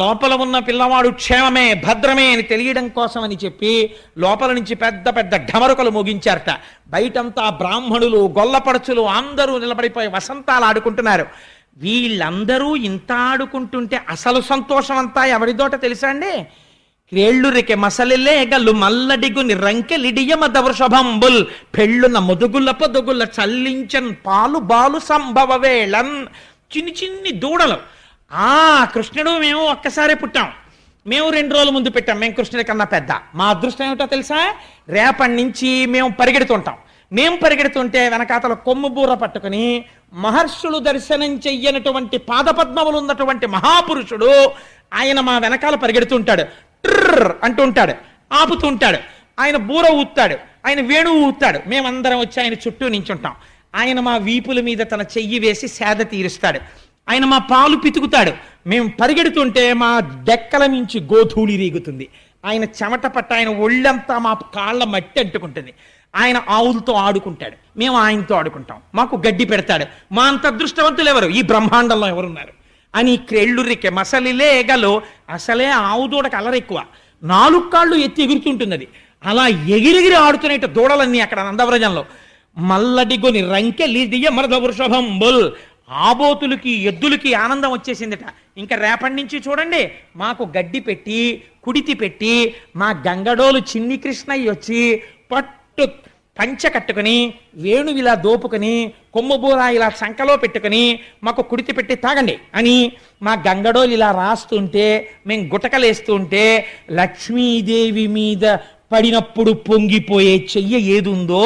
లోపల ఉన్న పిల్లవాడు క్షేమమే భద్రమే అని తెలియడం కోసం అని చెప్పి లోపల నుంచి పెద్ద పెద్ద ఢమరుకలు మోగించారట. బయటంతా బ్రాహ్మణులు గొల్లపడుచులు అందరూ నిలబడిపోయి వసంతాలు ఆడుకుంటున్నారు. వీళ్ళందరూ ఇంత ఆడుకుంటుంటే అసలు సంతోషం అంతా ఎవరిదోట తెలుసా అండి? క్రేళ్ళురికె మసలిలే గల్లు మల్లడిగుని రంకెలిడియ మద వృషభంబుల్ పెళ్ళున ముదుగుల పొదుగుల చల్లించన్ పాలు బాలు సంభవ వేళన్. చిన్ని చిన్ని దూడలు. కృష్ణుడు మేము ఒక్కసారే పుట్టాం, మేము 2 రోజుల ముందు పెట్టాం, మేము కృష్ణుడి కన్నా పెద్ద. మా అదృష్టం ఏమిటో తెలుసా? రేపటి నుంచి మేము పరిగెడుతుంటాం. మేము పరిగెడుతుంటే వెనకాతల కొమ్ము బూర పట్టుకుని మహర్షులు దర్శనం చెయ్యనటువంటి పాదపద్మములు ఉన్నటువంటి మహాపురుషుడు ఆయన మా వెనకాల పరిగెడుతుంటాడు. ట్రర్ అంటుంటాడు, ఆపుతుంటాడు. ఆయన బూర ఊతాడు, ఆయన వేణువు ఊతాడు. మేమందరం వచ్చి ఆయన చుట్టూ నించుంటాం. ఆయన మా వీపుల మీద తన చెయ్యి వేసి సేద తీరుస్తాడు. ఆయన మా పాలు పితుకుతాడు. మేము పరిగెడుతుంటే మా డెక్కల నుంచి గోధూళి రీగుతుంది. ఆయన చెమట పట్ట ఆయన ఒళ్ళంతా మా కాళ్ళ మట్టి అంటుకుంటుంది. ఆయన ఆవులతో ఆడుకుంటాడు, మేము ఆయనతో ఆడుకుంటాం. మాకు గడ్డి పెడతాడు. మా అంత అదృష్టవంతులు ఎవరు ఈ బ్రహ్మాండంలో ఎవరున్నారు అని క్రేళ్ళురికే మసలిలేగలో. అసలే ఆవు దూడకు అలరెక్కువ, 4 కాళ్ళు ఎత్తి ఎగురుతుంటుంది అది. అలా ఎగిరెగిరి ఆడుతున్నట్టు దూడలన్నీ అక్కడ నందవ్రజంలో. మల్లడిగొని రంకెలిడియ మరద వృషభంబుల్. ఆబోతులకి ఎద్దులకి ఆనందం వచ్చేసిందిట. ఇంకా రేపటి నుంచి చూడండి, మాకు గడ్డి పెట్టి కుడితి పెట్టి మా గంగడోలు చిన్ని కృష్ణయ్య వచ్చి పట్టు పంచ కట్టుకుని వేణువు ఇలా దోపుకొని కొమ్ముబూర ఇలా చంకలో పెట్టుకుని మాకు కుడితి పెట్టి తాగండి అని మా గంగడోలు ఇలా రాస్తుంటే, మేము గుటకలేస్తుంటే లక్ష్మీదేవి మీద పడినప్పుడు పొంగిపోయే చెయ్య ఏదుందో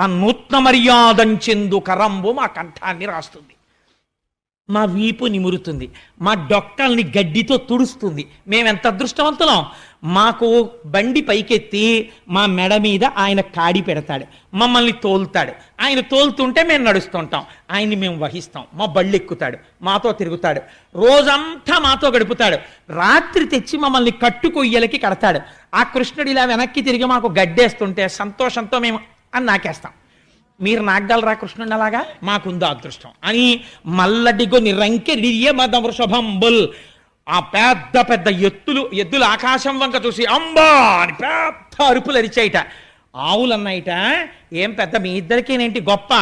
ఆ నూత్న మర్యాదంచెందు కరంబు మా కంఠాన్ని రాస్తుంది, మా వీపు నిమురుతుంది, మా డొక్కల్ని గడ్డితో తుడుస్తుంది. మేమెంత అదృష్టవంతులం. మాకు బండి పైకెత్తి మా మెడ మీద ఆయన కాడి పెడతాడు, మమ్మల్ని తోలుతాడు. ఆయన తోలుతుంటే మేము నడుస్తుంటాం, ఆయన్ని మేము వహిస్తాం. మా బళ్ళు ఎక్కుతాడు, మాతో తిరుగుతాడు, రోజంతా మాతో గడుపుతాడు. రాత్రి తెచ్చి మమ్మల్ని కట్టుకొయ్యలకి కడతాడు. ఆ కృష్ణుడు ఇలా వెనక్కి తిరిగి మాకు గడ్డేస్తుంటే సంతోషంతో మేము అని నాకేస్తాం. మీరు నాగలరా కృష్ణుడు అలాగా? మాకుందో అదృష్టం అని మల్లడిగొని రంకెలిడియ మద వృషభంబుల్. ఆ పెద్ద పెద్ద ఎద్దులు ఆకాశం వంక చూసి అంబా అని పెద్ద అరుపులు అరిచాయిట. ఆవులు అన్నాయిట, ఏం పెద్ద మీ ఇద్దరికేనేంటి గొప్ప,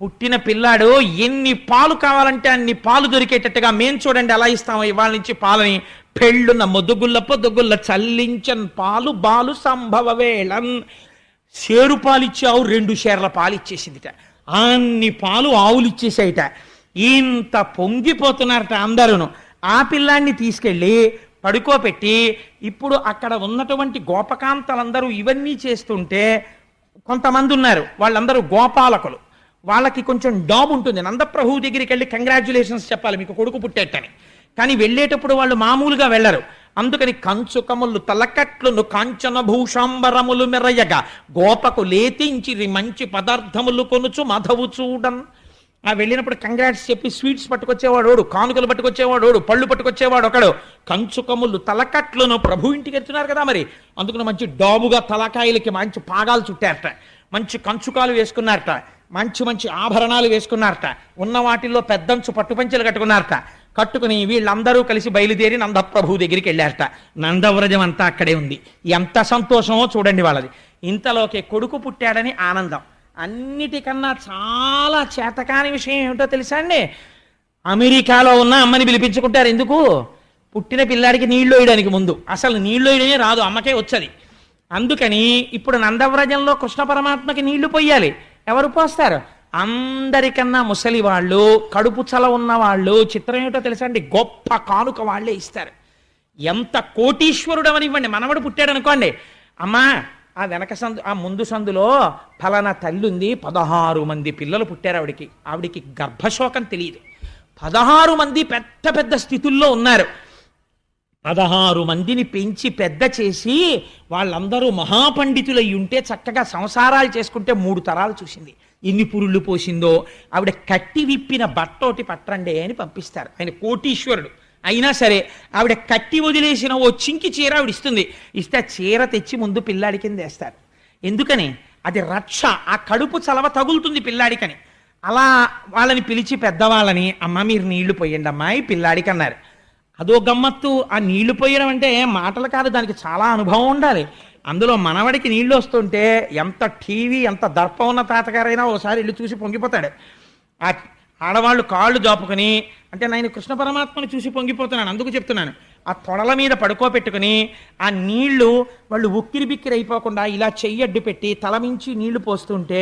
పుట్టిన పిల్లాడు ఎన్ని పాలు కావాలంటే అన్ని పాలు దొరికేటట్టుగా మేం చూడండి ఎలా ఇస్తామో ఇవాళ నుంచి పాలని. పెళ్ళున్న ముదుగుల్ల పొదుగుల్ల చల్లించన్ పాలు బాలు సంభవ వేళన్. షేరు పాలిచ్చావు, 2 షేర్ల పాలు ఇచ్చేసిందిట. అన్ని పాలు ఆవులు ఇచ్చేసాయిట. ఇంత పొంగిపోతున్నారట అందరూను. ఆ పిల్లాన్ని తీసుకెళ్ళి పడుకోపెట్టి ఇప్పుడు అక్కడ ఉన్నటువంటి గోపకాంతలందరూ ఇవన్నీ చేస్తుంటే కొంతమంది ఉన్నారు, వాళ్ళందరూ గోపాలకులు. వాళ్ళకి కొంచెం డాబ్ ఉంటుంది. నందప్రభువు దగ్గరికి వెళ్ళి కంగ్రాచ్యులేషన్స్ చెప్పాలి, మీకు కొడుకు పుట్టేట్టని. కానీ వెళ్ళేటప్పుడు వాళ్ళు మామూలుగా వెళ్ళరు. అందుకని కంచుకములు తలకట్లును కాంచన భూషాంబరములు మెరయగా గోపకు లేతించిరి మంచి పదార్థములు కొనుచు మధవు చూడన్. వెళ్ళినప్పుడు కంగ్రాట్స్ చెప్పి స్వీట్స్ పట్టుకొచ్చేవాడు, కానుకలు పట్టుకొచ్చేవాడు, పళ్ళు పట్టుకొచ్చేవాడు ఒకడు. కంచుకములు తలకట్లను ప్రభు ఇంటికి వెళ్తున్నారు కదా మరి, అందుకని మంచి డాబుగా తలకాయలకి మంచి పాగాలు చుట్టారట, మంచి కంచుకాలు వేసుకున్నారట, మంచి మంచి ఆభరణాలు వేసుకున్నారట, ఉన్న వాటిల్లో పెద్దంచు పట్టుపంచెలు కట్టుకున్నారట. కట్టుకుని వీళ్ళందరూ కలిసి బయలుదేరి నందప్రభువు దగ్గరికి వెళ్ళారట. నందవ్రజం అంతా అక్కడే ఉంది. ఎంత సంతోషమో చూడండి వాళ్ళది. ఇంతలోకి కొడుకు పుట్టాడని ఆనందం. అన్నిటికన్నా చాలా చేతకాని విషయం ఏమిటో తెలుసా అండి? అమెరికాలో ఉన్న అమ్మని పిలిపించుకుంటారు. ఎందుకు? పుట్టిన పిల్లాడికి నీళ్లు వేయడానికి ముందు. అసలు నీళ్లు వేయడమే రాదు, అమ్మకే వచ్చది. అందుకని ఇప్పుడు నందవ్రజంలో కృష్ణ పరమాత్మకి నీళ్లు పొయ్యాలి. ఎవరు పోస్తారు? అందరికన్నా ముసలి వాళ్ళు, కడుపు చల ఉన్న వాళ్ళు. చిత్రం ఏమిటో తెలుసా అండి? గొప్ప కానుక వాళ్ళే ఇస్తారు. ఎంత కోటీశ్వరుడు అవనివ్వండి, మనవడు పుట్టాడు అనుకోండి, అమ్మా ఆ వెనక సందు ఆ ముందు సందులో ఫలానా తల్లి ఉంది, 16 మంది పిల్లలు పుట్టారు ఆవిడికి. ఆవిడికి గర్భశోకం తెలియదు. 16 మంది పెద్ద పెద్ద స్థితుల్లో ఉన్నారు. 16 మందిని పెంచి పెద్ద చేసి వాళ్ళందరూ మహాపండితులై ఉంటే చక్కగా సంసారాలు చేసుకుంటే 3 తరాలు చూసింది. ఎన్ని పురుళ్ళు పోసిందో. ఆవిడ కట్టి విప్పిన బట్టోటి పట్టండి అని పంపిస్తారు. ఆయన కోటీశ్వరుడు అయినా సరే ఆవిడ కట్టి వదిలేసిన ఓ చింకి చీర ఆవిడ ఇస్తుంది. ఇస్తే ఆ చీర తెచ్చి ముందు పిల్లాడి కింద వేస్తారు. ఎందుకని? అది రక్ష. ఆ కడుపు చలవ తగులుతుంది పిల్లాడికని. అలా వాళ్ళని పిలిచి పెద్దవాళ్ళని, అమ్మ మీరు నీళ్లు పోయండి అమ్మాయి పిల్లాడికి అన్నారు. అదో గమ్మత్తు. ఆ నీళ్లు పోయడం అంటే మాటలు కాదు, దానికి చాలా అనుభవం ఉండాలి. అందులో మనవడికి నీళ్లు వస్తుంటే ఎంత టీవీ ఎంత దర్పం ఉన్న తాతగారైనా ఒకసారి ఇల్లు చూసి పొంగిపోతాడు. ఆడవాళ్ళు కాళ్ళు జాపుకొని, అంటే నేను కృష్ణ పరమాత్మను చూసి పొంగిపోతున్నాను అందుకు చెప్తున్నాను, ఆ తొడల మీద పడుకోబెట్టుకుని ఆ నీళ్లు వాళ్ళు ఉక్కిరి బిక్కిరి అయిపోకుండా ఇలా చెయ్యడ్డు పెట్టి తలమించి నీళ్లు పోస్తుంటే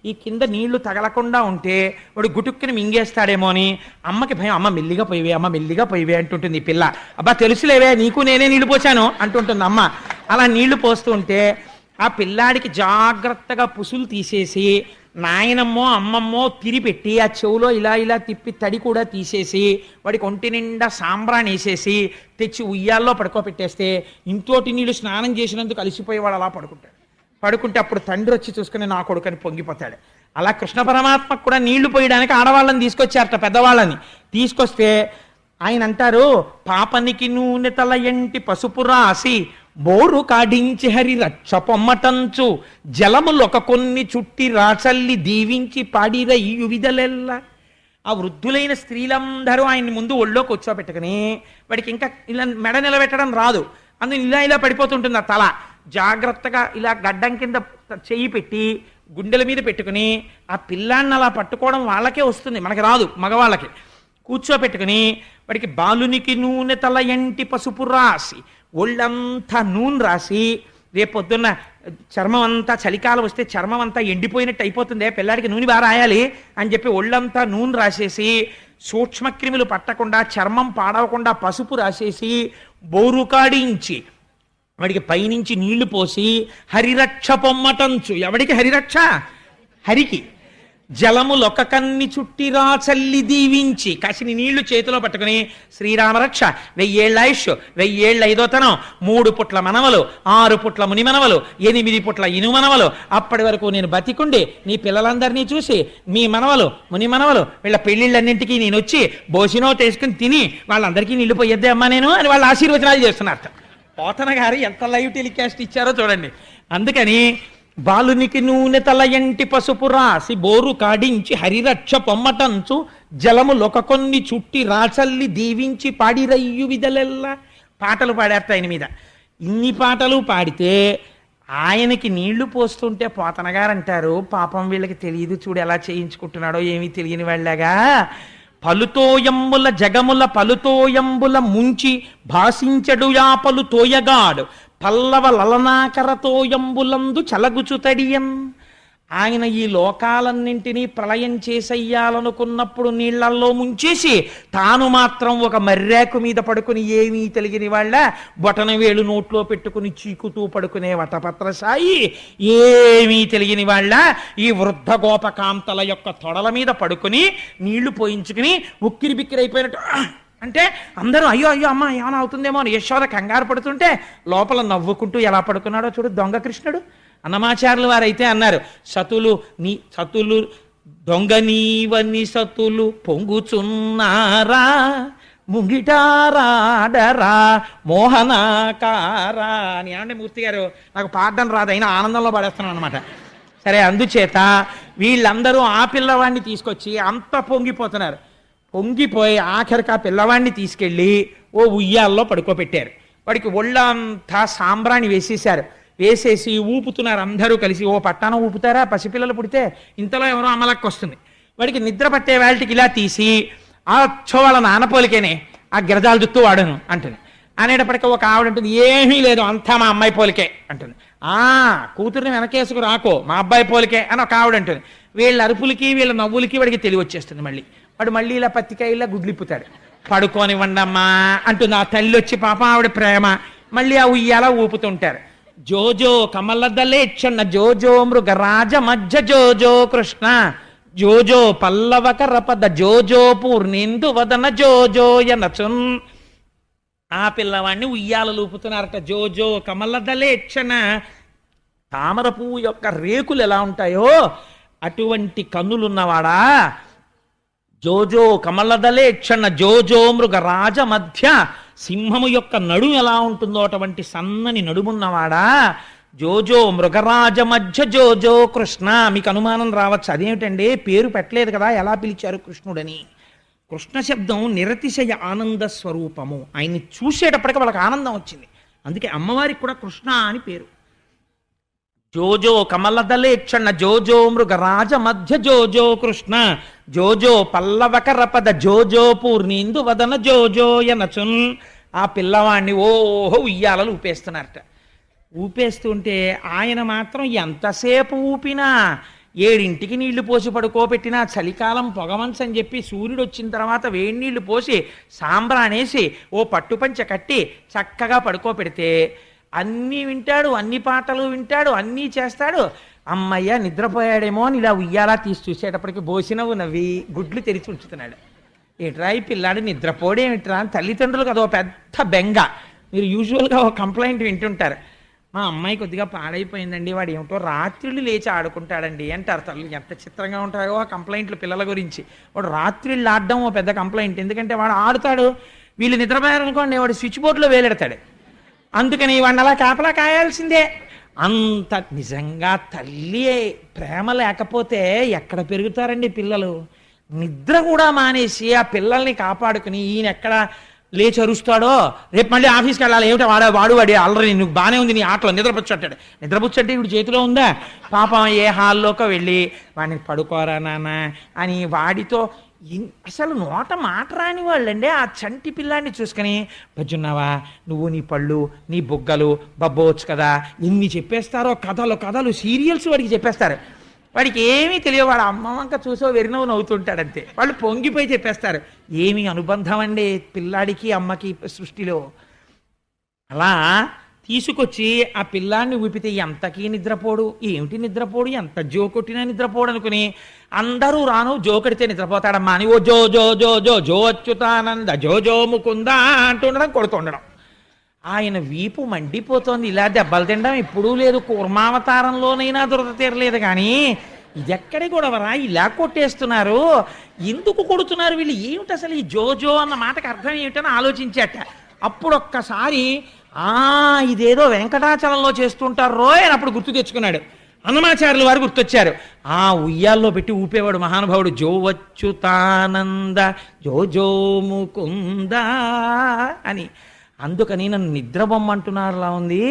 ఈ కింద నీళ్లు తగలకుండా ఉంటే వాడు గుటుక్కుని మింగేస్తాడేమో అని అమ్మకి భయం. అమ్మ మెల్లిగా పోయివే, అమ్మ మెల్లిగా పోయివే అంటుంటుంది ఈ పిల్ల. అబ్బా తెలుసులేవే, నీకు నేనే నీళ్లు పోసాను అంటుంటుంది అమ్మ. అలా నీళ్లు పోస్తూ ఉంటే ఆ పిల్లాడికి జాగ్రత్తగా పుసులు తీసేసి నాయనమ్మో అమ్మమ్మో తిరిపెట్టి ఆ చెవులో ఇలా ఇలా తిప్పి తడి కూడా తీసేసి వాడికి ఒంటి నిండా సాంబ్రాన్ని వేసేసి తెచ్చి ఉయ్యాల్లో పడుకోబెట్టేస్తే ఇంకోటి నీళ్ళు స్నానం చేసినందుకు అలసిపోయేవాడు అలా పడుకుంటే అప్పుడు తండ్రి వచ్చి చూసుకుని నా కొడుకని పొంగిపోతాడు. అలా కృష్ణ పరమాత్మకు కూడా నీళ్లు పోయడానికి ఆడవాళ్ళని తీసుకొచ్చారట, పెద్దవాళ్ళని తీసుకొస్తే ఆయన అంటారు, పాపనికి నూనె తల ఎంటి పసుపు రాసి బోరు కాడించి హరి రక్ష పొమ్మటంచు జలములొక కొన్ని చుట్టి రాచల్లి దీవించి పాడిర ఈ విధలెల్ల. ఆ వృద్ధులైన స్త్రీలందరూ ఆయన్ని ముందు ఒళ్ళో కూర్చోబెట్టుకుని, వాడికి ఇంకా ఇలా మెడ నిలబెట్టడం రాదు, అందులో ఇలా ఇలా పడిపోతుంటుంది ఆ తల, జాగ్రత్తగా ఇలా గడ్డం కింద చెయ్యి పెట్టి గుండెల మీద పెట్టుకుని ఆ పిల్లాన్ని అలా పట్టుకోవడం వాళ్ళకే వస్తుంది, మనకి రాదు, మగవాళ్ళకి. కూర్చోబెట్టుకుని వాడికి బాలునికి నూనె తల ఎంటి పసుపు రాసి ఒళ్ళంతా నూనె రాసి, రేపొద్దున్న చర్మం అంతా చలికాలం వస్తే చర్మం అంతా ఎండిపోయినట్టు అయిపోతుంది, పిల్లాడికి నూనె బాగా రాయాలి అని చెప్పి ఒళ్ళంతా నూనె రాసేసి సూక్ష్మక్రిములు పట్టకుండా చర్మం పాడవకుండా పసుపు రాసేసి బోరు కాడించి వాడికి పైనుంచి నీళ్లు పోసి హరిరక్ష పొమ్మటంచు. ఎవడికి హరిరక్ష? హరికి. జలములొక కన్ని చుట్టి రాచల్లి దీవించి కాసిని నీళ్లు చేతిలో పట్టుకుని శ్రీరామరక్ష 1000 ఆయుష్ 1000 ఐదోతనం 3 పుట్ల మనవలు 6 పుట్ల ముని మనవలు 8 పుట్ల ఇను మనవలు, అప్పటి వరకు నేను బతికుండి నీ పిల్లలందరినీ చూసి మీ మనవలు ముని మనవలు వీళ్ళ పెళ్లిళ్ళన్నింటికీ నేను వచ్చి బోసినో తీసుకుని తిని వాళ్ళందరికీ నీళ్లు పోయొద్దే అమ్మా నేను అని వాళ్ళు ఆశీర్వచనాలు చేస్తున్నారు. పోతన గారు ఎంత లైవ్ టెలికాస్ట్ ఇచ్చారో చూడండి. అందుకని బాలునికి నూనె తల ఎంటి పసుపు రాసి బోరు కాడించి హరిరక్ష పొమ్మటంచు జలములొక కొన్ని చుట్టి రాచల్లి దీవించి పాడిరయ్యు విధలెల్లా. పాటలు పాడేస్తా ఆయన మీద. ఇన్ని పాటలు పాడితే ఆయనకి నీళ్లు పోస్తుంటే పోతన గారు అంటారు, పాపం వీళ్ళకి తెలియదు చూడు ఎలా చేయించుకుంటున్నాడో ఏమీ తెలియని వాళ్ళగా, పలుతోయంబుల జగముల పలుతోయంబుల ముంచి భాషించడు యాపలు తోయగాడు పల్లవ లలనాకరతోయంబులందు చలగుచుతడియం. ఆయన ఈ లోకాలన్నింటినీ ప్రళయం చేసెయ్యాలనుకున్నప్పుడు నీళ్లల్లో ముంచేసి తాను మాత్రం ఒక మర్రాకు మీద పడుకుని ఏమీ తెలియని వాళ్ళ బొటన వేలు నోట్లో పెట్టుకుని చీకుతూ పడుకునే వటపత్రసాయి ఏమీ తెలియని వాళ్ళ ఈ వృద్ధ గోపకాంతల యొక్క తొడల మీద పడుకుని నీళ్లు పోయించుకుని ఉక్కిరి బిక్కిరి అయిపోయినట్టు అంటే అందరూ అయ్యో అయ్యో అమ్మ ఏమైనా అవుతుందేమో అని యశోద కంగారు పడుతుంటే లోపల నవ్వుకుంటూ ఎలా పడుకున్నాడో చూడు దొంగ కృష్ణుడు. అన్నమాచార్యులు వారైతే అన్నారు, సతులు దొంగ నీవని సతులు పొంగుచున్నారా ముంగిటారాడరా మోహనాకారా అని. ఏమంటే మూర్తి గారు నాకు పాడడం రాదు, అయినా ఆనందంలో పాడేస్తున్నాను అనమాట. సరే, అందుచేత వీళ్ళందరూ ఆ పిల్లవాడిని తీసుకొచ్చి అంత పొంగిపోతున్నారు. పొంగిపోయి ఆఖరికి ఆ పిల్లవాడిని తీసుకెళ్ళి ఓ ఉయ్యాల్లో పడుకోబెట్టారు. వాడికి ఒళ్ళంతా సాంబ్రాణి వేసేశారు. వేసేసి ఊపుతున్నారు అందరూ కలిసి. ఓ పట్టాన ఊపుతారా పసిపిల్లలు పుడితే, ఇంతలో ఎవరో అమలక్కి వస్తుంది. వాడికి నిద్ర పట్టే వాళ్ళకి ఇలా తీసి ఆ వాళ్ళ నాన్నపోలికేనే ఆ గిరజాల జుత్తు వాడను అంటుంది. అనేటప్పటికీ ఒక ఆవిడ ఉంటుంది, ఏమీ లేదు అంతా మా అమ్మాయి పోలికే అంటుంది. కూతుర్ని వెనకేసుకు రాకో మా అబ్బాయి పోలికే అని ఒక ఆవిడ అంటుంది. వీళ్ళ అరుపులకి వీళ్ళ నవ్వులకి వాడికి తెలివి వచ్చేస్తుంది. వాడు మళ్ళీ ఇలా పత్తికాయలా గుడ్లిప్పుతాడు. పడుకోనివ్వండమ్మా అంటుంది ఆ తల్లి వచ్చి, పాపం ఆవిడ ప్రేమ. మళ్ళీ ఆ ఉయ్యాల ఊపుతుంటారు. జోజో కమలదలేక్షణ జోజో మృగరాజ మధ్య జోజో కృష్ణ జోజో పల్లవకర పద జోజో పూర్ణేందు వదన జోజోయనచున్. ఆ పిల్లవాడిని ఉయ్యాలలు ఊపుతున్నారట. జోజో కమలదలేక్షణ, తామర పువ్వు యొక్క రేకులు ఎలా ఉంటాయో అటువంటి కన్నులున్నవాడా. జోజో కమలదలేక్షణ జోజో మృగరాజ మధ్య, సింహము యొక్క నడుము ఎలా ఉంటుందో అటువంటి సన్నని నడుమున్నవాడా. జోజో మృగరాజ మధ్య జోజో కృష్ణ. మీకు అనుమానం రావచ్చు, అదేమిటండి పేరు పెట్టలేదు కదా ఎలా పిలిచారు కృష్ణుడని. కృష్ణ శబ్దం నిరతిశయ ఆనంద స్వరూపము. ఆయన్ని చూసేటప్పటికి వాళ్ళకి ఆనందం వచ్చింది. అందుకే అమ్మవారికి కూడా కృష్ణ అని పేరు. జోజో కమలదలేక్షణ జోజో మృగరాజ మధ్య జోజో కృష్ణ జోజో పల్లవకరపద జోజో పూర్ణీందు వదన జోజోయనచున్. ఆ పిల్లవాడిని ఓహో ఉయ్యాలలు ఊపేస్తున్నారట. ఊపేస్తుంటే ఆయన మాత్రం ఎంతసేపు ఊపినా, 7ంటికి నీళ్లు పోసి పడుకోబెట్టినా, చలికాలం పొగమంచని చెప్పి సూర్యుడు వచ్చిన తర్వాత వేడి నీళ్లు పోసి సాంబ్రానేసి ఓ పట్టుపంచ కట్టి చక్కగా పడుకోబెడితే అన్నీ వింటాడు, అన్ని పాటలు వింటాడు, అన్నీ చేస్తాడు. అమ్మయ్య నిద్రపోయాడేమో అని ఇలా ఉయ్యాలా తీసి చూసేటప్పటికి బోసినవు నవ్వి గుడ్లు తెరిచి ఉంచుతున్నాడు. ఏట్రా ఈ పిల్లాడు నిద్రపోడేమిట్రా అని తల్లిదండ్రులకు అదో పెద్ద బెంగ. మీరు యూజువల్గా ఒక కంప్లైంట్ వింటుంటారు, మా అమ్మాయి కొద్దిగా పాడైపోయిందండి, వాడు ఏమిటో రాత్రిళ్ళు లేచి ఆడుకుంటాడండి అంటారు తల్లి. ఎంత చిత్రంగా ఉంటాయో ఆ కంప్లైంట్లు పిల్లల గురించి. వాడు రాత్రిళ్ళు ఆడడం ఓ పెద్ద కంప్లైంట్. ఎందుకంటే వాడు ఆడుతాడు, వీళ్ళు నిద్రపోయారనుకోండి వాడు స్విచ్ బోర్డులో వేలెడతాడు. అందుకని వాడిని అలా కాపలా కాయాల్సిందే. అంత నిజంగా తల్లి ప్రేమ లేకపోతే ఎక్కడ పెరుగుతారండి పిల్లలు? నిద్ర కూడా మానేసి ఆ పిల్లల్ని కాపాడుకుని ఈయన ఎక్కడ లేచి అరుస్తాడో, రేపు మళ్ళీ ఆఫీస్కి వెళ్ళాలి, ఏమిటో వాడు ఆల్రెడీ నువ్వు బాగానే ఉంది నీ ఆటలో నిద్రపుచ్చంటాడు. నిద్రపుచ్చంటే ఇప్పుడు చేతిలో ఉందా? పాపం ఏ హాల్లోకి వెళ్ళి వాడిని పడుకోరా నాన్న అని వాడితో అసలు నోట మాట రాని వాళ్ళండి. ఆ చంటి పిల్లాన్ని చూసుకుని బజ్జున్నావా నువ్వు, నీ పళ్ళు, నీ బుగ్గలు బబ్బోవచ్చు కదా, ఇన్ని చెప్పేస్తారో కథలు సీరియల్స్ వాడికి చెప్పేస్తారు. వాడికి ఏమీ తెలియదు. వాడు అమ్మ వంక చూసో వెరినవ్వు నవ్వుతుంటాడంతే. వాళ్ళు పొంగిపోయి చెప్పేస్తారు. ఏమి అనుబంధం అండి పిల్లాడికి అమ్మకి సృష్టిలో. అలా తీసుకొచ్చి ఆ పిల్లాన్ని ఊపితే ఎంతకీ నిద్రపోడు. ఏమిటి నిద్రపోడు, ఎంత జో కొట్టినా నిద్రపోడు అనుకుని అందరూ రాను జోకడితే నిద్రపోతాడమ్మా అని ఓ జో జో జో జో జో అచ్యుతానంద జో జో ముకుందా అంటుండడం, కొడుతుండడం. ఆయన వీపు మండిపోతోంది. ఇలా దెబ్బలు తినడం ఎప్పుడూ లేదు. కూర్మావతారంలోనైనా దురద తీరలేదు. కానీ ఇదెక్కడి గొడవరా, ఇలా కొట్టేస్తున్నారు, ఎందుకు కొడుతున్నారు వీళ్ళు, ఏమిటి అసలు ఈ జోజో అన్న మాటకు అర్థం ఏమిటని ఆలోచించాట. అప్పుడు ఒక్కసారి ఇదేదో వెంకటాచలంలో చేస్తుంటారు రోయ్ అని అప్పుడు గుర్తు తెచ్చుకున్నాడు. అన్నమాచార్యుల వారు గుర్తొచ్చారు. ఆ ఉయ్యాల్లో పెట్టి ఊపేవాడు మహానుభావుడు. జో అచ్యుతానంద జో జో ముకుంద అని. అందుకని నన్ను నిద్రబొమ్మంటున్నారులా ఉంది.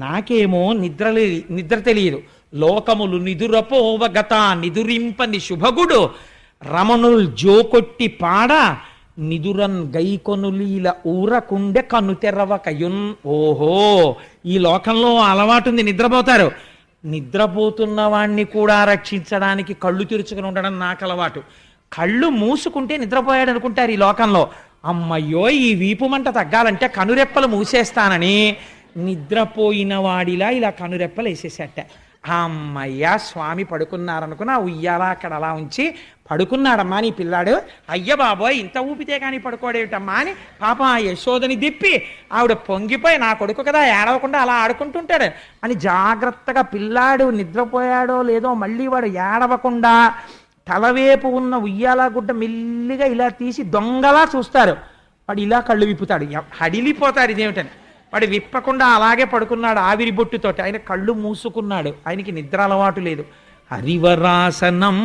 నాకేమో నిద్ర తెలియదు. లోకములు నిదురపోవగత నిదురింపని శుభగుడు రమణుల్ జోకొట్టి పాడ నిదురన్ గైకొనులీల ఊరకుండె కన్ను తెరవకయున్. ఓహో, ఈ లోకంలో అలవాటుంది, నిద్రపోతారు. నిద్రపోతున్న వాణ్ణి కూడా రక్షించడానికి కళ్ళు తెరుచుకుని ఉండడం నాకు అలవాటు. కళ్ళు మూసుకుంటే నిద్రపోయాడు అనుకుంటారు ఈ లోకంలో. అమ్మయ్యో ఈ వీపు మంట తగ్గాలంటే కనురెప్పలు మూసేస్తానని నిద్రపోయిన వాడిలా ఇలా కనురెప్పలు వేసేసేట. అమ్మయ్య స్వామి పడుకున్నారనుకుని ఆ ఉయ్యాల అక్కడ అలా ఉంచి పడుకున్నాడమ్మా నీ పిల్లాడు. అయ్య బాబోయ్ ఇంత ఊపితే కానీ పడుకోడేమిటమ్మా అని పాపం ఆ యశోదని దిప్పి ఆవిడ పొంగిపోయి నా కొడుకు కదా ఏడవకుండా అలా ఆడుకుంటుంటాడు అని జాగ్రత్తగా పిల్లాడు నిద్రపోయాడో లేదో మళ్ళీ వాడు ఏడవకుండా తలవేపు ఉన్న ఉయ్యాల గుడ్డ మెల్లిగా ఇలా తీసి దొంగలా చూస్తారు. వాడు ఇలా కళ్ళు విప్పుతాడు, హడిలిపోతారు ఇదేమిటని. వాడు విప్పకుండా అలాగే పడుకున్నాడు ఆవిరి బొట్టుతోటి. ఆయన కళ్ళు మూసుకున్నాడు, ఆయనకి నిద్ర అలవాటు లేదు. హరివరాసనం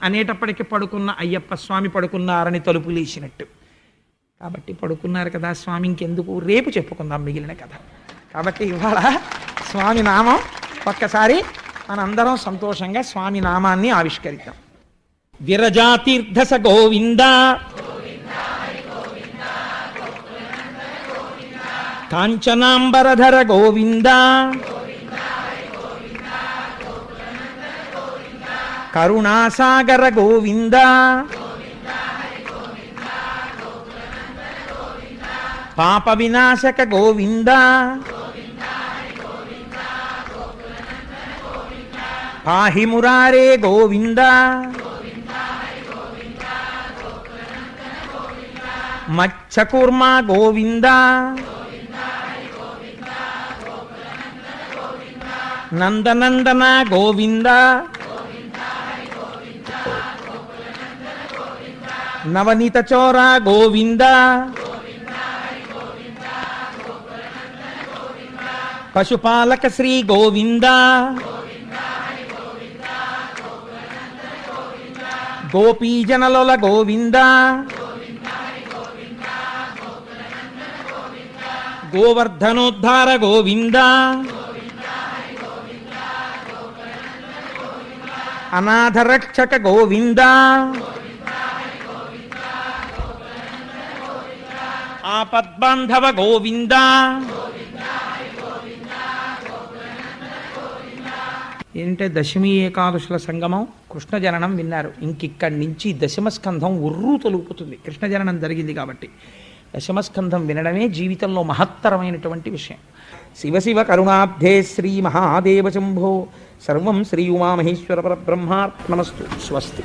అనేటప్పటికి పడుకున్న అయ్యప్ప స్వామి పడుకున్నారని తలుపు లేచినట్టు. కాబట్టి పడుకున్నారు కదా స్వామి, ఇంకెందుకు రేపు చెప్పుకుందాం మిగిలిన కథ. కాబట్టి ఇవాళ స్వామి నామం ఒక్కసారి మనందరం సంతోషంగా స్వామి నామాన్ని ఆవిష్కరిద్దాం. విరజాతీర్థస గోవింద, కాంచనాంబరధర గోవింద, కరుణాసాగర గోవింద, పాప వినాశక గోవింద, పాహి మురారే గోవింద, మచ్చకూర్మ గోవింద, నందనందన గోవింద, నవనీత చోర గోవింద, పశుపాలక శ్రీ గోవింద, గోపీజనలోల గోవింద, గోవర్ధనోద్ధార గోవింద, అనాథరక్షక గోవింద, ఆపద్బాంధవ గోవింద. ఏంటంటే దశమి ఏకాదశుల సంగమం, కృష్ణ జననం విన్నారు. ఇంకిక్కడి నుంచి దశమస్కంధం ఉర్రూ తొలుపుతుంది. కృష్ణ జననం జరిగింది కాబట్టి దశమస్కంధం వినడమే జీవితంలో మహత్తరమైనటువంటి విషయం. శివ శివ కరుణాబ్ధే శ్రీ మహాదేవ శంభో. సర్వం శ్రీ ఉమామహేశ్వర పరబ్రహ్మార్పణమస్తు. స్వస్తి.